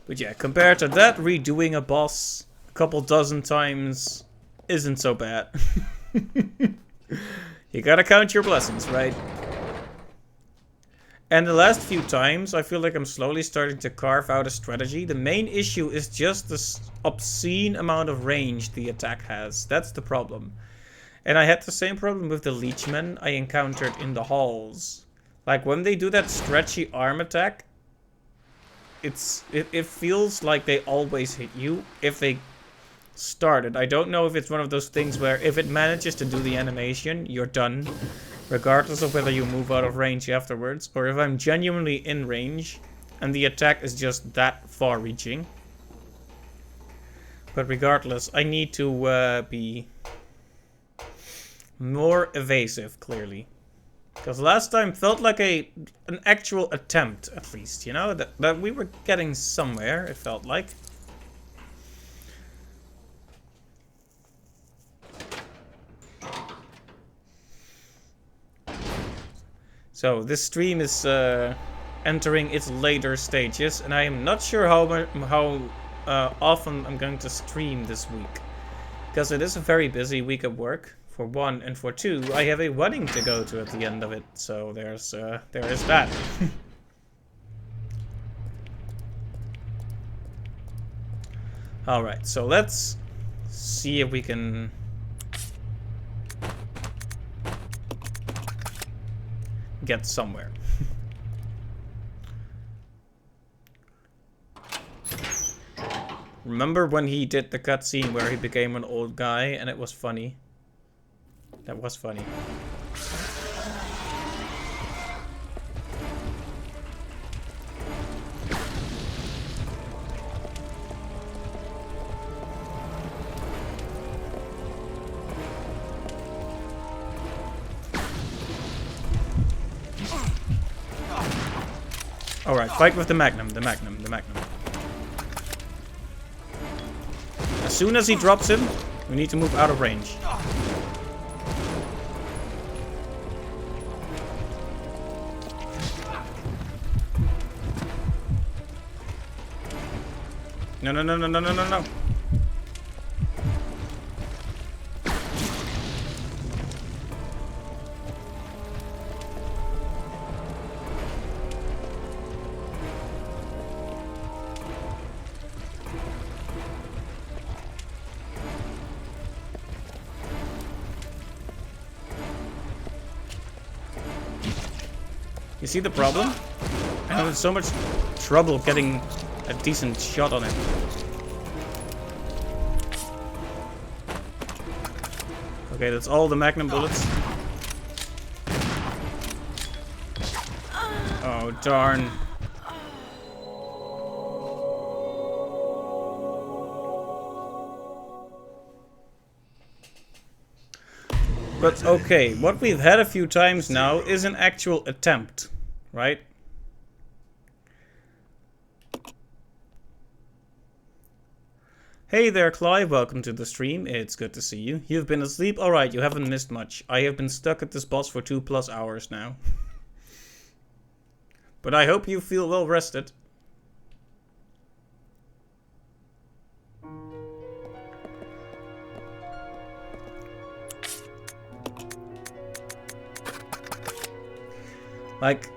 [SPEAKER 1] But yeah, compared to that, redoing a boss a couple dozen times isn't so bad. You gotta count your blessings, right? And the last few times, I feel like I'm slowly starting to carve out a strategy. The main issue is just this obscene amount of range the attack has. That's the problem. And I had the same problem with the Leechmen I encountered in the halls. Like, when they do that stretchy arm attack, it feels like they always hit you if they started. I don't know if it's one of those things where if it manages to do the animation, you're done, regardless of whether you move out of range afterwards, or if I'm genuinely in range and the attack is just that far reaching. But regardless, I need to be more evasive, clearly. Because last time felt like an actual attempt, at least, you know? That we were getting somewhere, it felt like. So, this stream is entering its later stages, and I am not sure how often I'm going to stream this week. Because it is a very busy week of work, for one, and for two, I have a wedding to go to at the end of it, so there is that. Alright, so let's see if we can get somewhere. Remember when he did the cutscene where he became an old guy and it was funny? That was funny. Alright, fight with the Magnum, the Magnum. As soon as he drops him, we need to move out of range. No. You see the problem? I'm having so much trouble getting a decent shot on it. Okay, that's all the Magnum bullets. Oh, darn. But okay, what we've had a few times now is an actual attempt, right? Hey there, Clive, welcome to the stream. It's good to see you. You've been asleep? Alright, you haven't missed much. I have been stuck at this boss for 2+ hours now. But I hope you feel well rested. Like,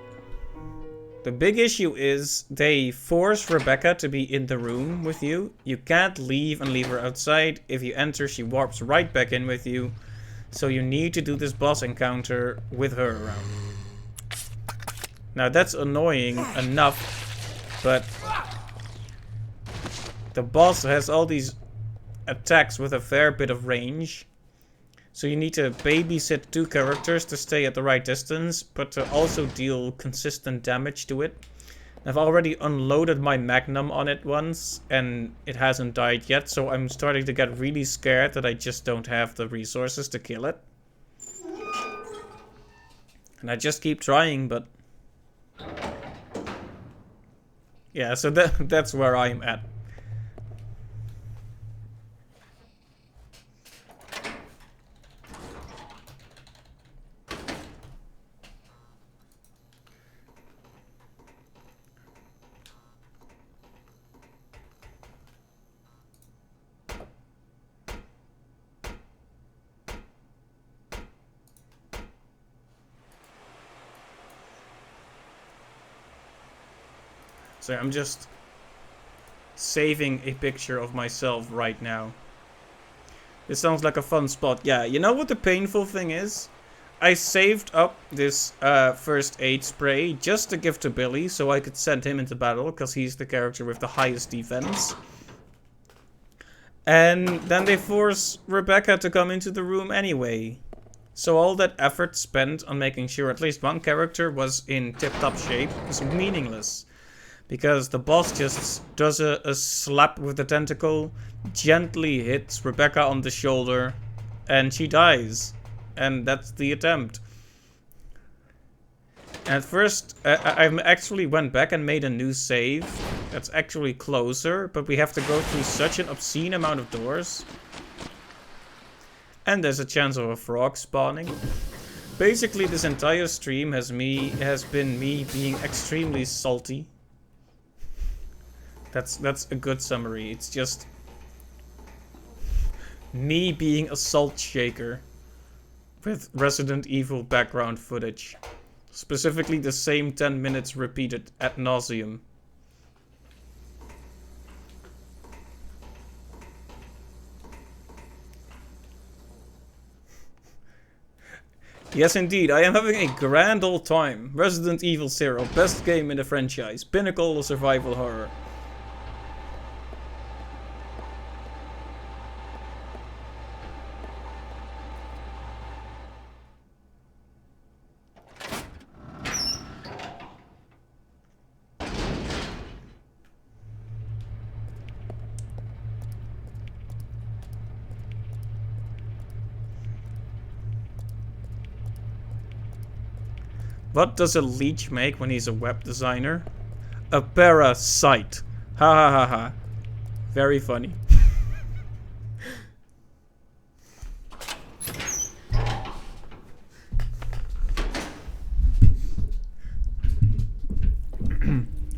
[SPEAKER 1] the big issue is they force Rebecca to be in the room with you. You can't leave and leave her outside. If you enter, she warps right back in with you. So you need to do this boss encounter with her around. Now that's annoying enough, but the boss has all these attacks with a fair bit of range. So you need to babysit two characters to stay at the right distance, but to also deal consistent damage to it. I've already unloaded my Magnum on it once, and it hasn't died yet, so I'm starting to get really scared that I just don't have the resources to kill it. And I just keep trying, but... yeah, so that's where I'm at. So I'm just saving a picture of myself right now. This sounds like a fun spot. Yeah, you know what the painful thing is? I saved up this first aid spray just to give to Billy so I could send him into battle because he's the character with the highest defense. And then they force Rebecca to come into the room anyway. So all that effort spent on making sure at least one character was in tip-top shape was meaningless. Because the boss just does a slap with the tentacle, gently hits Rebecca on the shoulder, and she dies. And that's the attempt. At first, I actually went back and made a new save. That's actually closer, but we have to go through such an obscene amount of doors. And there's a chance of a frog spawning. Basically, this entire stream has been me being extremely salty. That's a good summary. It's just me being a salt shaker with Resident Evil background footage. Specifically the same 10 minutes repeated ad nauseum. Yes, indeed, I am having a grand old time. Resident Evil 0, best game in the franchise, pinnacle of survival horror. What does a leech make when he's a web designer? A parasite. Ha ha ha ha. Very funny.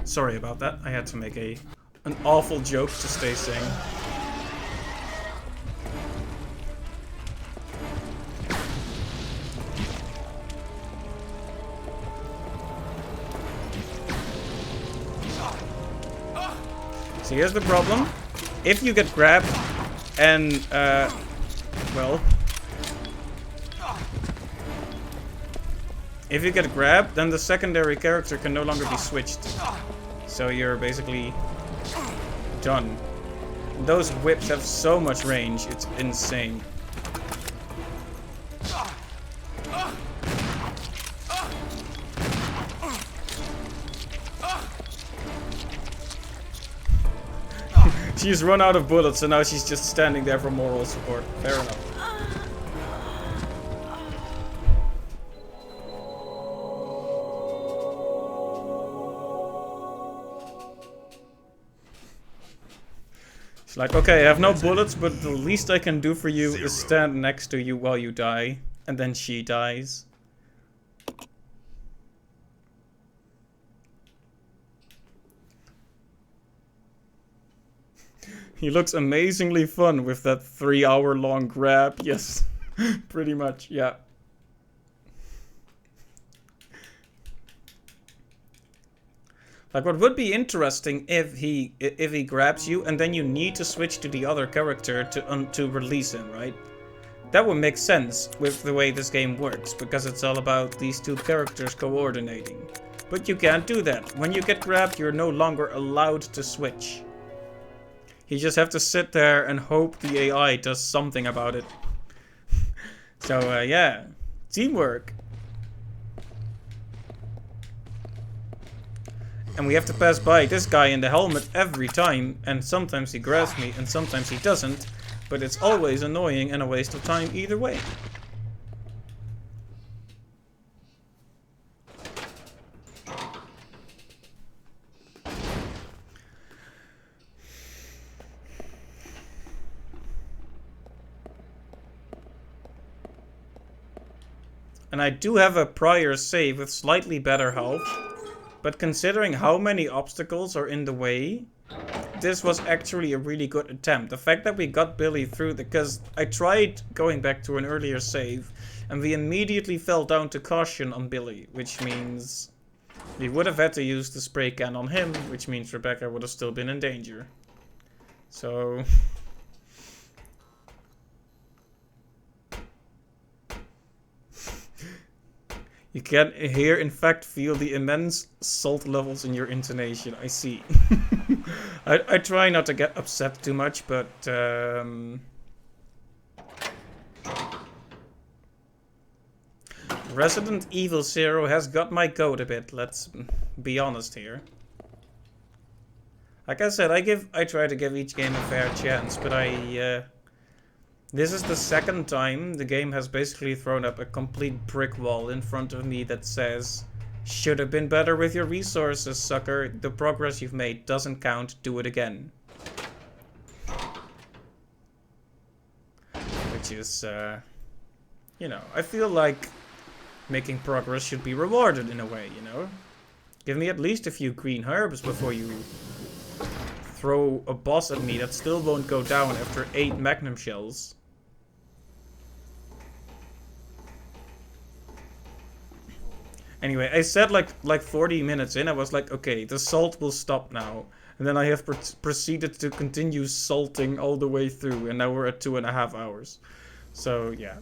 [SPEAKER 1] Sorry about that. I had to make an awful joke to stay sane. So here's the problem. If you get grabbed and, well... if you get grabbed, then the secondary character can no longer be switched. So you're basically done. Those whips have so much range, it's insane. She's run out of bullets, so now she's just standing there for moral support. Fair enough. She's like, okay, I have no bullets, but the least I can do for you is stand next to you while you die. And then she dies. He looks amazingly fun with that 3-hour-long grab. Yes, pretty much, yeah. Like, what would be interesting if he grabs you and then you need to switch to the other character to release him, right? That would make sense with the way this game works, because it's all about these two characters coordinating. But you can't do that. When you get grabbed, you're no longer allowed to switch. You just have to sit there and hope the AI does something about it. So, yeah. Teamwork. And we have to pass by this guy in the helmet every time. And sometimes he grabs me and sometimes he doesn't. But it's always annoying and a waste of time either way. And I do have a prior save with slightly better health. But considering how many obstacles are in the way, this was actually a really good attempt. The fact that we got Billy through, because I tried going back to an earlier save, and we immediately fell down to caution on Billy, which means we would have had to use the spray can on him, which means Rebecca would have still been in danger. So... You can here, in fact, feel the immense salt levels in your intonation. I see. I try not to get upset too much, but... Resident Evil Zero has got my goat a bit, let's be honest here. Like I said, I try to give each game a fair chance, but this is the second time the game has basically thrown up a complete brick wall in front of me that says, should have been better with your resources, sucker. The progress you've made doesn't count. Do it again. Which is, you know, I feel like making progress should be rewarded in a way, you know? Give me at least a few green herbs before you throw a boss at me that still won't go down after 8 magnum shells. Anyway, I said like 40 minutes in, I was like, okay, the salt will stop now. And then I have proceeded to continue salting all the way through, and now we're at 2.5 hours. So, yeah.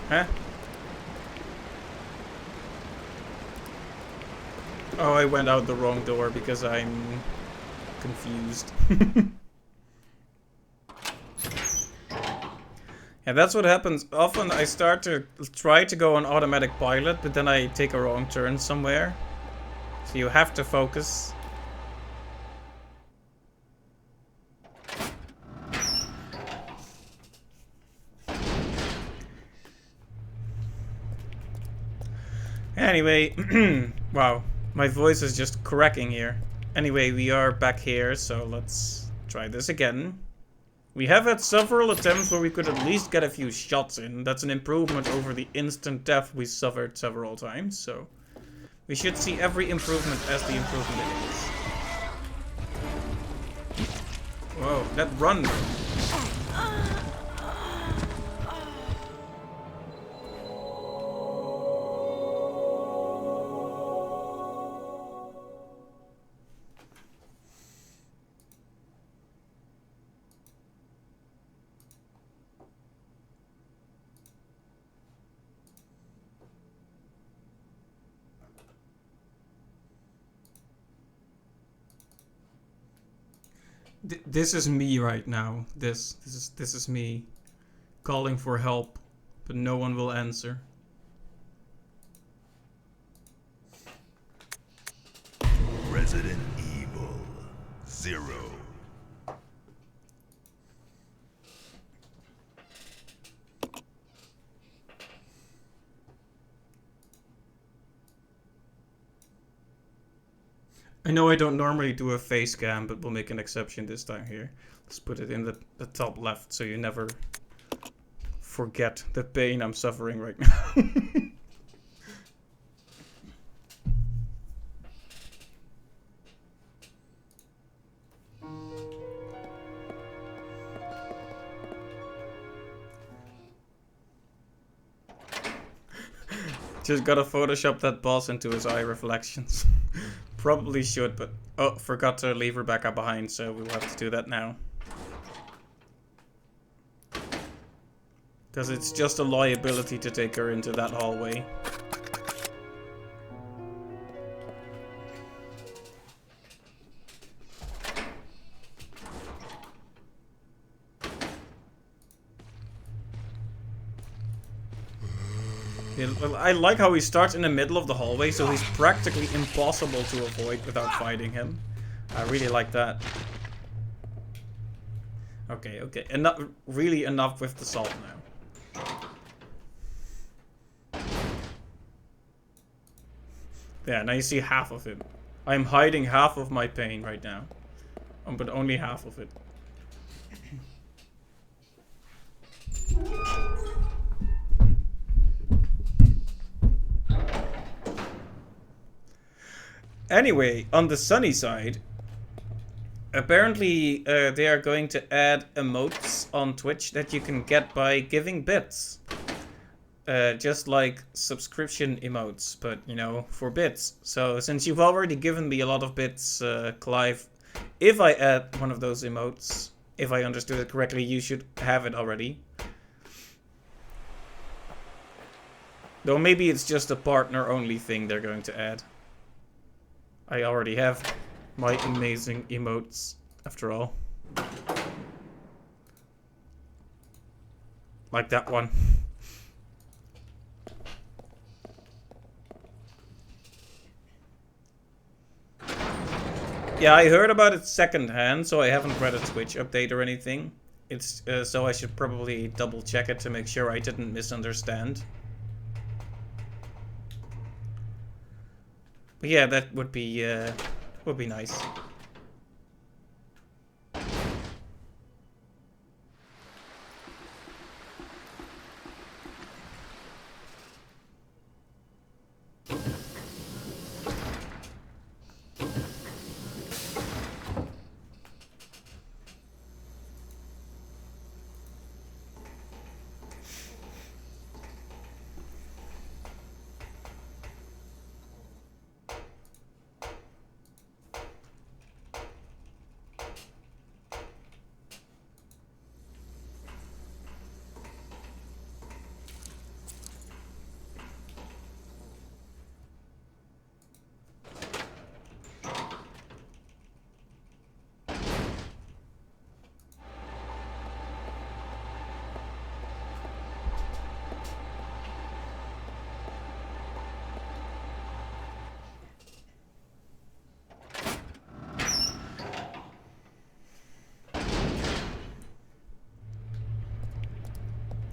[SPEAKER 1] Huh? Oh, I went out the wrong door because I'm confused. Yeah, that's what happens. Often I start to try to go on automatic pilot, but then I take a wrong turn somewhere. So you have to focus. Anyway, wow, my voice is just cracking here. Anyway, we are back here, so let's try this again. We have had several attempts where we could at least get a few shots in. That's an improvement over the instant death we suffered several times, so we should see every improvement as the improvement it is. Whoa, that run! This is me right now. This is me calling for help, but no one will answer.
[SPEAKER 2] Resident Evil 0.
[SPEAKER 1] I know I don't normally do a face cam, but we'll make an exception this time here. Let's put it in the top left so you never forget the pain I'm suffering right now. Just gotta Photoshop that boss into his eye reflections. probably should, but... Oh, forgot to leave Rebecca behind, so we'll have to do that now. Because it's just a liability to take her into that hallway. Yeah, well, I like how he starts in the middle of the hallway, so he's practically impossible to avoid without fighting him. I really like that. Okay, okay. Enough, really enough with the salt now. Yeah, now you see half of him. I'm hiding half of my pain right now. But only half of it. Anyway, on the sunny side, apparently they are going to add emotes on Twitch that you can get by giving bits. Just like subscription emotes, but, you know, for bits. So, since you've already given me a lot of bits, Clive, if I add one of those emotes, if I understood it correctly, you should have it already. Though maybe it's just a partner-only thing they're going to add. I already have my amazing emotes, after all. Like that one. Yeah, I heard about it secondhand, so I haven't read a Twitch update or anything. It's so I should probably double check it to make sure I didn't misunderstand. But yeah, that would be nice.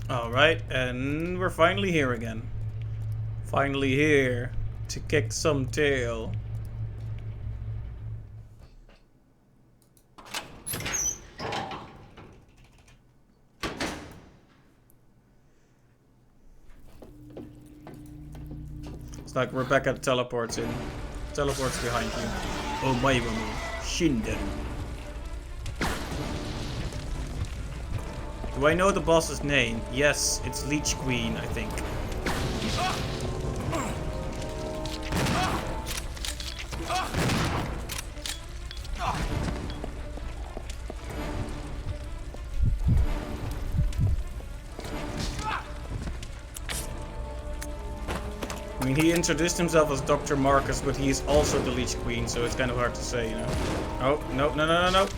[SPEAKER 1] Alright, and we're finally here again. Finally here to kick some tail. It's like Rebecca teleports in. Teleports behind you. Omae wa mo shinderu. Do I know the boss's name? Yes, it's Leech Queen, I think. I mean, he introduced himself as Dr. Marcus, but he's also the Leech Queen, so it's kind of hard to say, you know. Oh, no, no, no, no, no.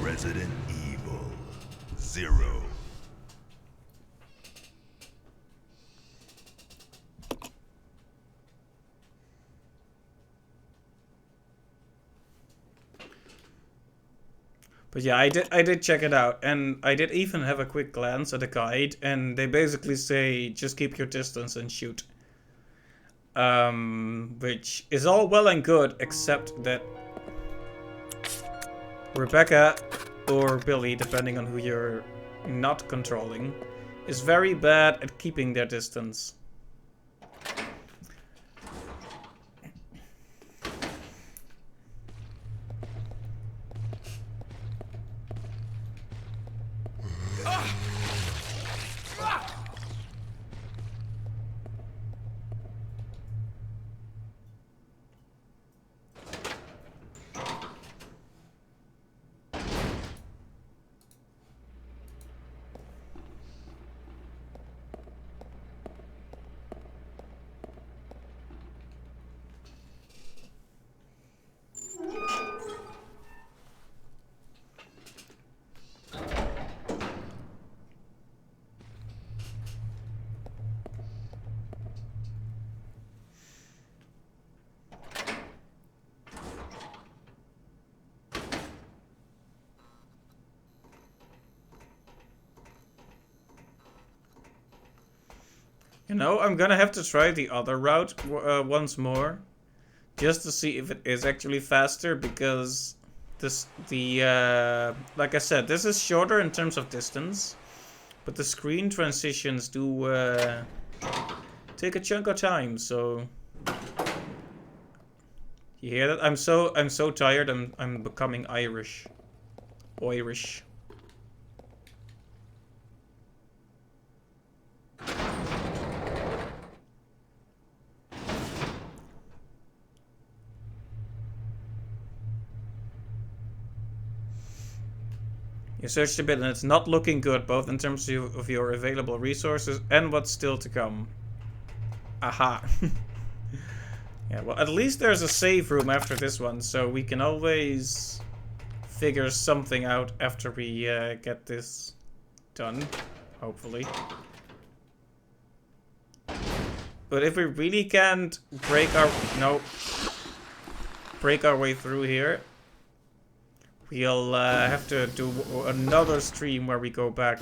[SPEAKER 2] Resident Evil 0.
[SPEAKER 1] But yeah, I did check it out, and I did even have a quick glance at the guide, and they basically say just keep your distance and shoot. Which is all well and good, except that Rebecca or Billy, depending on who you're not controlling, is very bad at keeping their distance. You know, I'm gonna have to try the other route once more, just to see if it is actually faster, because like I said, this is shorter in terms of distance, but the screen transitions do take a chunk of time. So you hear that? I'm so tired. I'm becoming Irish. Irish. You searched a bit and it's not looking good, both in terms of your available resources and what's still to come. Aha. Yeah, well, at least there's a save room after this one, so we can always figure something out after we get this done, hopefully. But if we really can't break our way through here, we'll have to do another stream where we go back.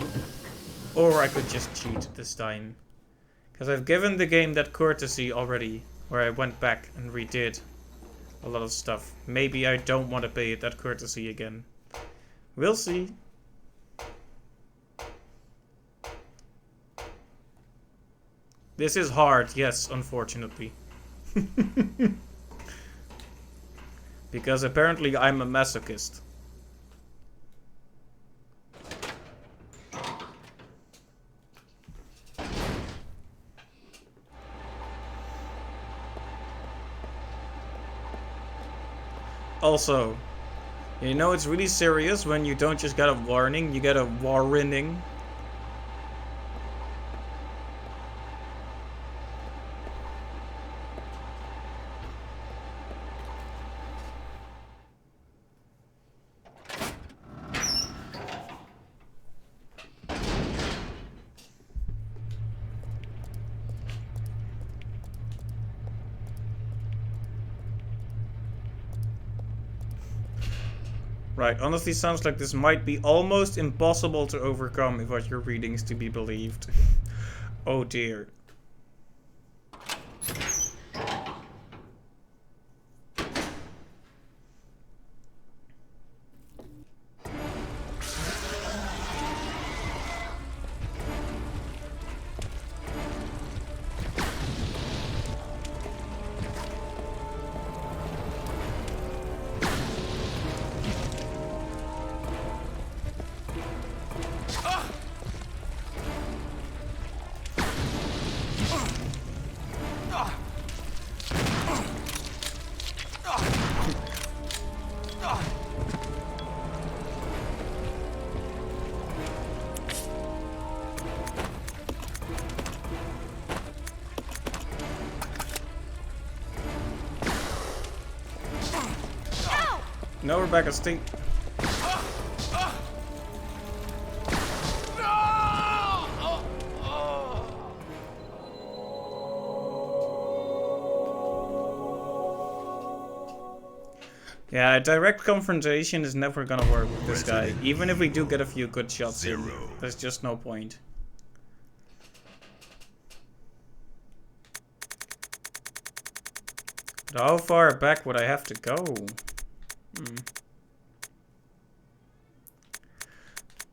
[SPEAKER 1] Or I could just cheat this time. Because I've given the game that courtesy already, where I went back and redid a lot of stuff. Maybe I don't want to pay it that courtesy again. We'll see. This is hard, yes, unfortunately. Because apparently I'm a masochist. Also, you know it's really serious when you don't just get a warning, you get a warning. Right, honestly sounds like this might be almost impossible to overcome if what you're reading is to be believed. Oh dear. No, Rebecca, stay. Yeah, direct confrontation is never gonna work with this guy. Even if we do get a few good shots in, there's just no point. But how far back would I have to go?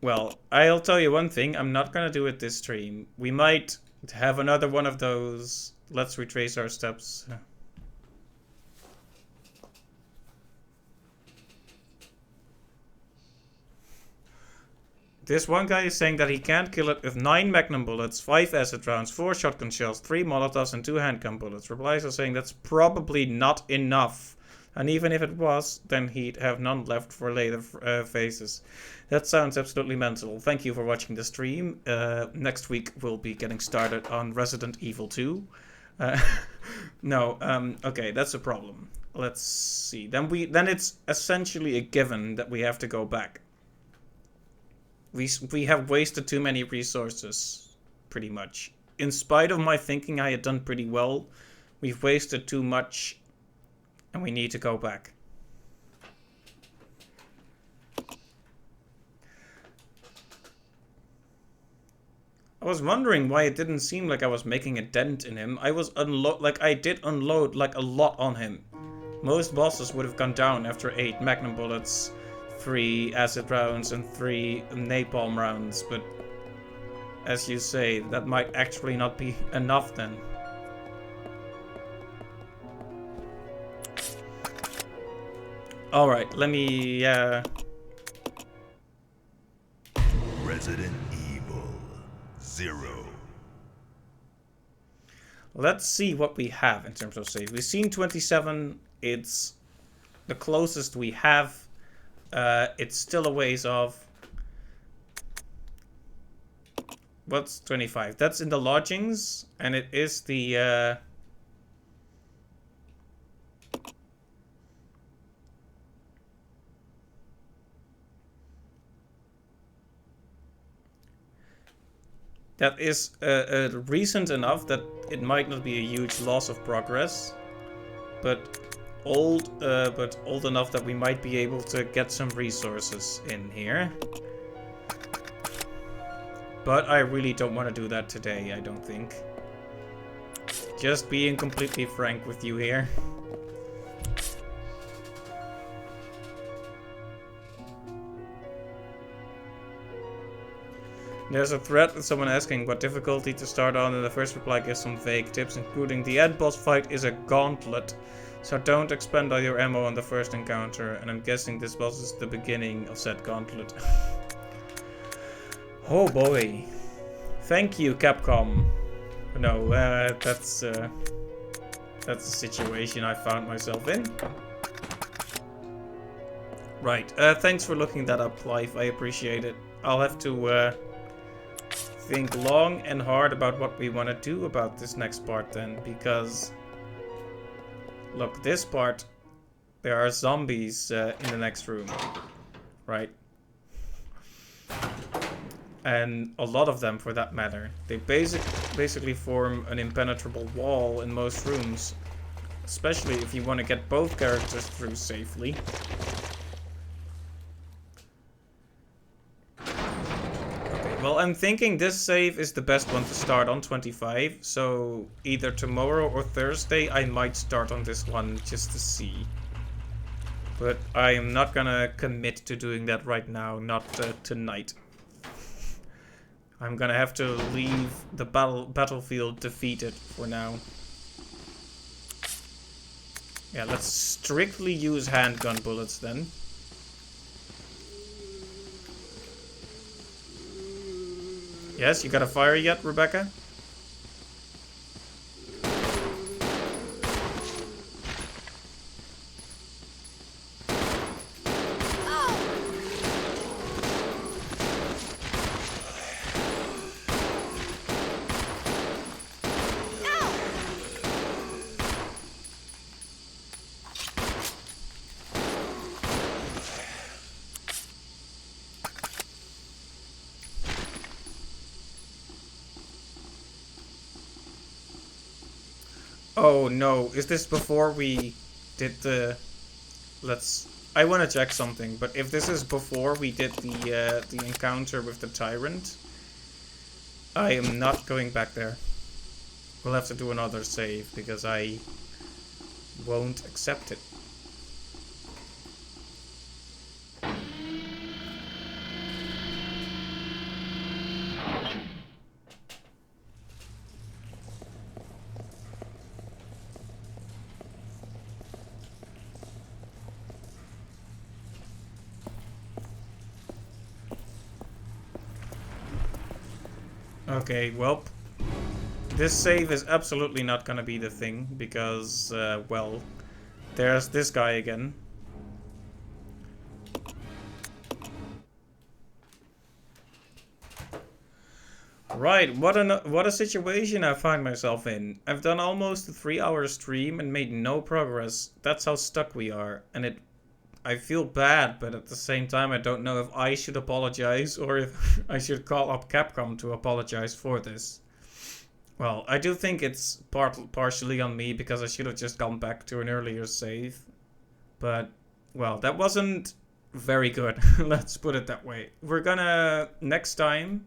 [SPEAKER 1] Well, I'll tell you one thing. I'm not gonna do it this stream. We might have another one of those. Let's retrace our steps. This one guy is saying that he can't kill it with 9 magnum bullets, 5 acid rounds, 4 shotgun shells, 3 molotovs, and 2 handgun bullets. Replies are saying that's probably not enough. And even if it was, then he'd have none left for later phases. That sounds absolutely mental. Thank you for watching the stream. Next week we'll be getting started on Resident Evil 2. Okay, that's a problem. Let's see. Then it's essentially a given that we have to go back. We have wasted too many resources, pretty much. In spite of my thinking I had done pretty well, we've wasted too much, and we need to go back. I was wondering why it didn't seem like I was making a dent in him. I did unload like a lot on him. Most bosses would have gone down after 8 magnum bullets, 3 acid rounds, and 3 napalm rounds, but as you say, that might actually not be enough then. Alright, let me,
[SPEAKER 2] Resident Evil 0.
[SPEAKER 1] Let's see what we have in terms of save. We've seen 27, it's the closest we have. It's still a ways off. What's 25? That's in the lodgings, and it is the, that is recent enough that it might not be a huge loss of progress, but old enough that we might be able to get some resources in here. But I really don't want to do that today, I don't think. Just being completely frank with you here. There's a thread with someone asking what difficulty to start on, and the first reply gives some vague tips, including the end boss fight is a gauntlet. So don't expend all your ammo on the first encounter, and I'm guessing this boss is the beginning of said gauntlet. Oh boy. Thank you, Capcom. No, that's the situation I found myself in. Right, thanks for looking that up, Clive. I appreciate it. I'll have to think long and hard about what we want to do about this next part then, because look, this part, there are zombies in the next room, right? And a lot of them, for that matter. They basically form an impenetrable wall in most rooms, especially if you want to get both characters through safely. Okay, well, I'm thinking this save is the best one to start on, 25, so either tomorrow or Thursday I might start on this one just to see. But I am not gonna commit to doing that right now, not tonight. I'm gonna have to leave the battlefield defeated for now. Yeah, let's strictly use handgun bullets then. Yes, you got a fire yet, Rebecca? Oh no, is this before we did the... I want to check something, but if this is before we did the encounter with the Tyrant, I am not going back there. We'll have to do another save, because I won't accept it. Okay, well, this save is absolutely not gonna be the thing because, well, there's this guy again. Right, what a situation I find myself in. I've done almost a 3-hour stream and made no progress. That's how stuck we are, and I feel bad, but at the same time I don't know if I should apologize or if I should call up Capcom to apologize for this. Well, I do think it's partially on me because I should have just gone back to an earlier save. But, well, that wasn't very good. Let's put it that way. We're gonna, next time,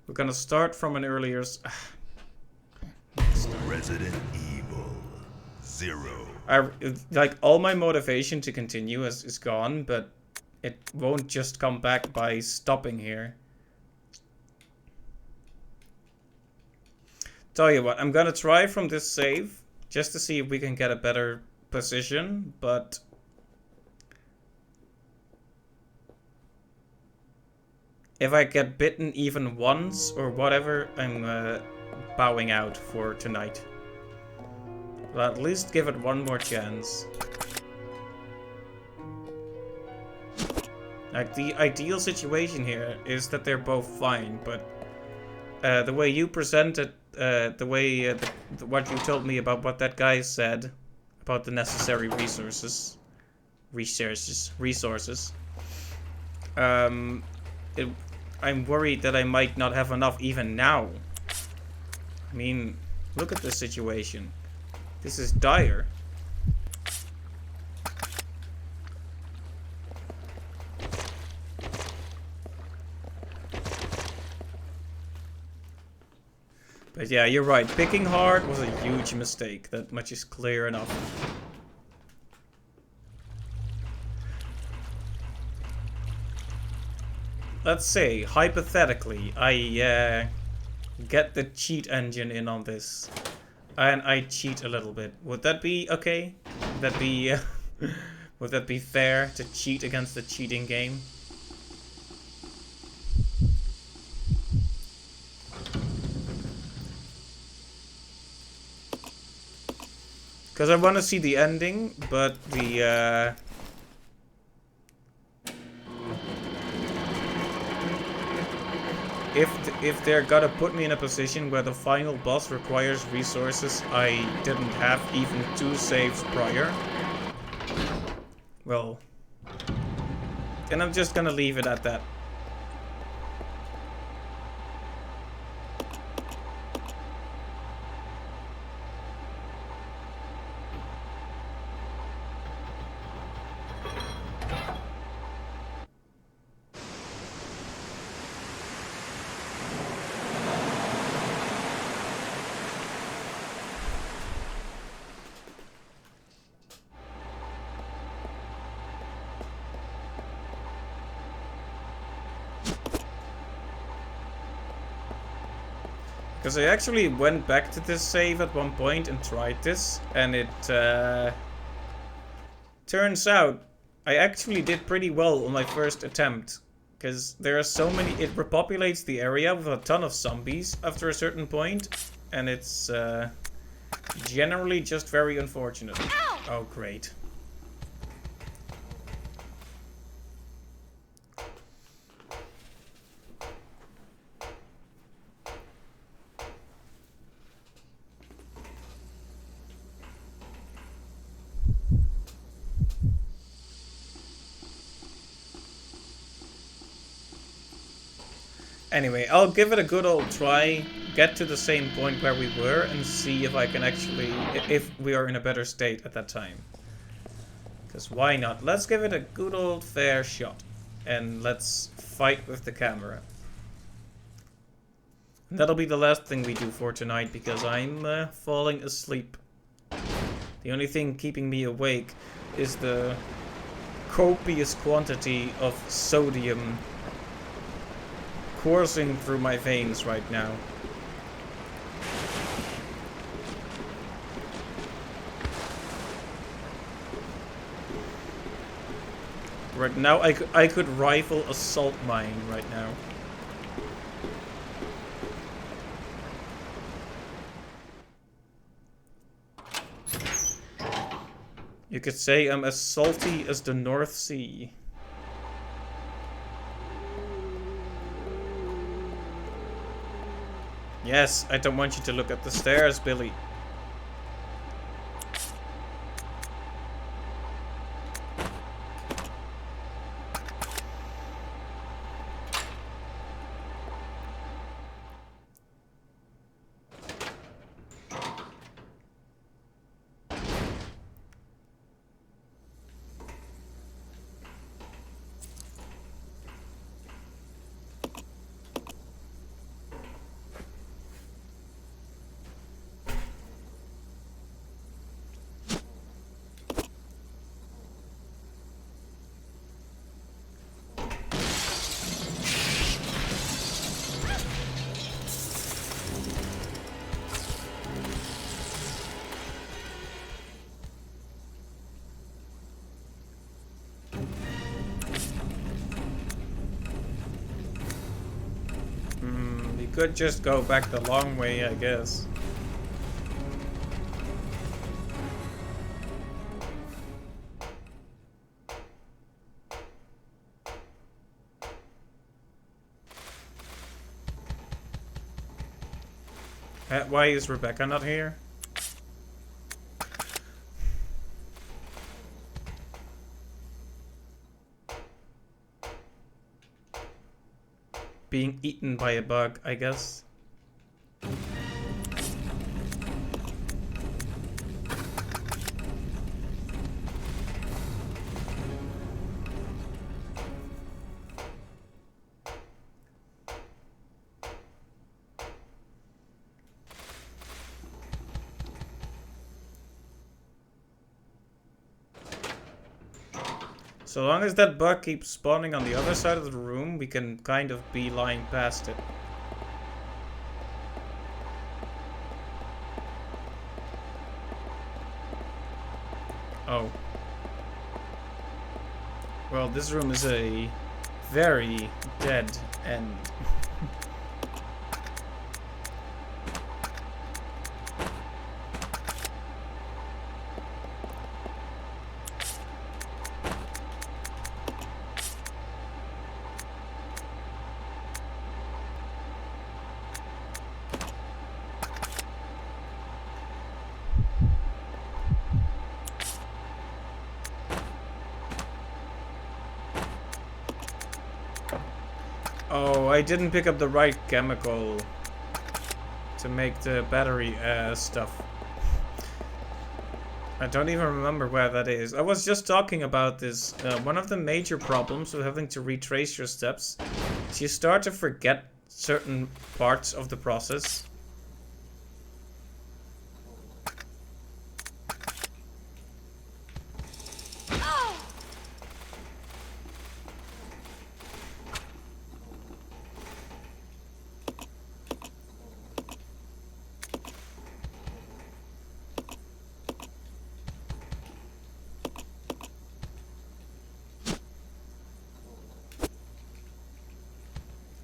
[SPEAKER 1] we're gonna start from an earlier...
[SPEAKER 2] Resident Evil 0.
[SPEAKER 1] Like, all my motivation to continue is gone, but it won't just come back by stopping here. Tell you what, I'm gonna try from this save, just to see if we can get a better position, but... if I get bitten even once, or whatever, I'm bowing out for tonight. Well, at least give it one more chance. Like, the ideal situation here is that they're both fine, but the way you presented, the way what you told me about what that guy said about the necessary resources, I'm worried that I might not have enough even now. I mean, look at this situation. This is dire. But yeah, you're right. Picking hard was a huge mistake. That much is clear enough. Let's say, hypothetically, I get the cheat engine in on this. And I cheat a little bit. Would that be okay? Would that be, would that be fair to cheat against the cheating game? Because I want to see the ending, but the, if they're gonna put me in a position where the final boss requires resources I didn't have even 2 saves prior, well, then I'm just gonna leave it at that. Because I actually went back to this save at one point and tried this, and it turns out I actually did pretty well on my first attempt. Because there are so many, it repopulates the area with a ton of zombies after a certain point, and it's generally just very unfortunate.
[SPEAKER 3] Ow!
[SPEAKER 1] Oh, great. Anyway, I'll give it a good old try, get to the same point where we were, and see if I can actually, if we are in a better state at that time. Because why not? Let's give it a good old fair shot. And let's fight with the camera. And that'll be the last thing we do for tonight, because I'm falling asleep. The only thing keeping me awake is the copious quantity of sodium coursing through my veins right now. Right now, I could rifle a salt mine right now. You could say I'm as salty as the North Sea. Yes, I don't want you to look at the stairs, Billy. We could just go back the long way, I guess. Why is Rebecca not here? Being eaten by a bug, I guess. So long as that bug keeps spawning on the other side of the room, we can kind of beeline past it. Oh. Well, this room is a very dead end. Oh, I didn't pick up the right chemical to make the battery stuff. I don't even remember where that is. I was just talking about this. One of the major problems with having to retrace your steps is you start to forget certain parts of the process.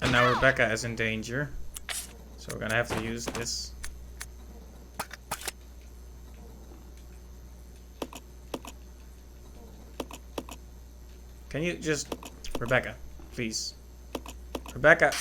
[SPEAKER 1] And now Rebecca is in danger. So we're gonna have to use this. Can you just... Rebecca, please. Rebecca.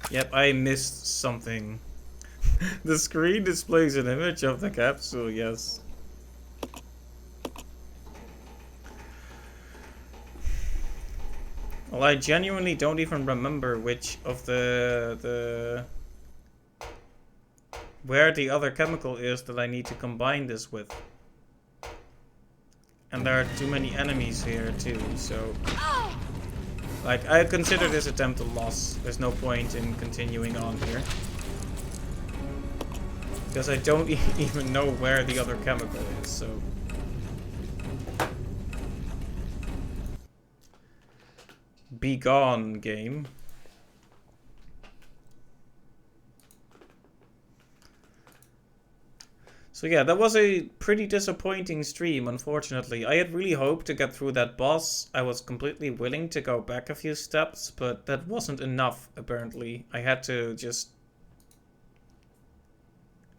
[SPEAKER 1] Yep, I missed something. The screen displays an image of the capsule, yes. Well, I genuinely don't even remember which of where the other chemical is that I need to combine this with. And there are too many enemies here too, so... Like, I consider this attempt a loss. There's no point in continuing on here. Because I don't even know where the other chemical is, so... Be gone, game. So yeah, that was a pretty disappointing stream, unfortunately. I had really hoped to get through that boss. I was completely willing to go back a few steps, but that wasn't enough, apparently. I had to just...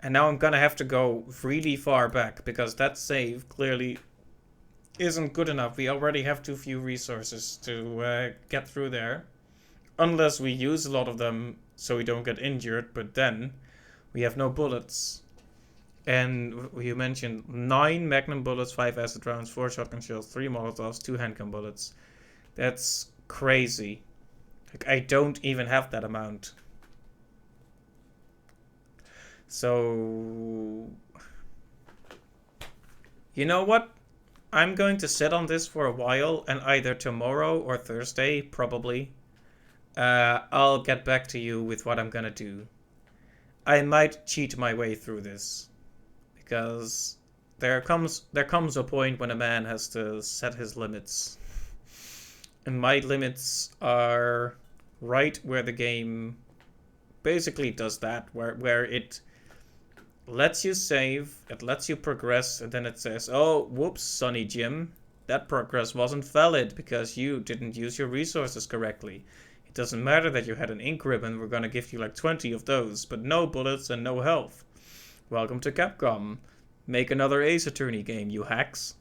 [SPEAKER 1] And now I'm gonna have to go really far back, because that save clearly isn't good enough. We already have too few resources to get through there. Unless we use a lot of them so we don't get injured, but then we have no bullets. And you mentioned 9 magnum bullets, 5 acid rounds, 4 shotgun shells, 3 molotovs, 2 handgun bullets. That's crazy. Like, I don't even have that amount. So... You know what? I'm going to sit on this for a while, and either tomorrow or Thursday, probably, I'll get back to you with what I'm gonna do. I might cheat my way through this. Because there comes a point when a man has to set his limits. And my limits are right where the game basically does that, where it lets you save, it lets you progress, and then it says, oh, whoops, Sonny Jim, that progress wasn't valid because you didn't use your resources correctly. It doesn't matter that you had an ink ribbon, we're gonna give you like 20 of those, but no bullets and no health. Welcome to Capcom. Make another Ace Attorney game, you hacks.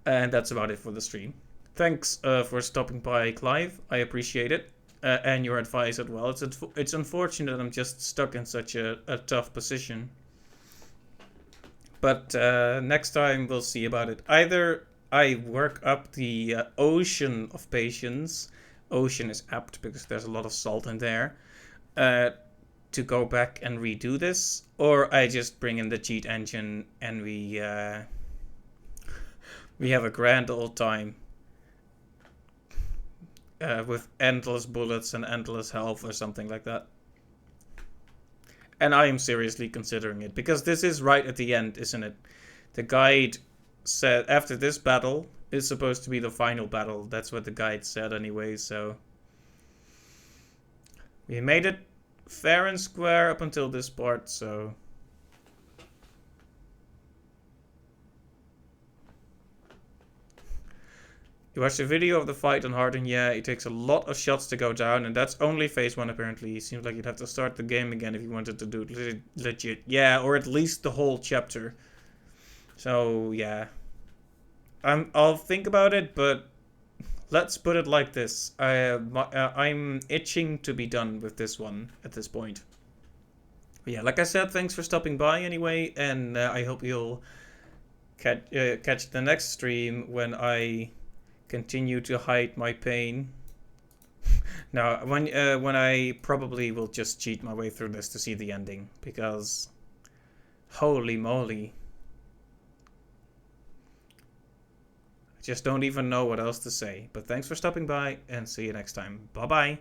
[SPEAKER 1] And that's about it for the stream. Thanks for stopping by, Clive. I appreciate it. And your advice as well. It's unfortunate I'm just stuck in such a tough position. But next time we'll see about it. Either I work up the ocean of patience. Ocean is apt because there's a lot of salt in there. To go back and redo this, or I just bring in the cheat engine and we have a grand old time with endless bullets and endless health or something like that. And I am seriously considering it, because this is right at the end, isn't it? The guide said after this battle is supposed to be the final battle. That's what the guide said anyway, so we made it fair and square up until this part, so... You watched a video of the fight on Harden? Yeah, it takes a lot of shots to go down, and that's only phase 1 apparently. Seems like you'd have to start the game again if you wanted to do it legit. Yeah, or at least the whole chapter. So, yeah. I'll think about it, but... Let's put it like this. I'm itching to be done with this one at this point. But yeah, like I said, thanks for stopping by anyway, and I hope you'll catch the next stream when I continue to hide my pain. Now, when I probably will just cheat my way through this to see the ending, because holy moly. Just don't even know what else to say. But thanks for stopping by, and see you next time. Bye-bye.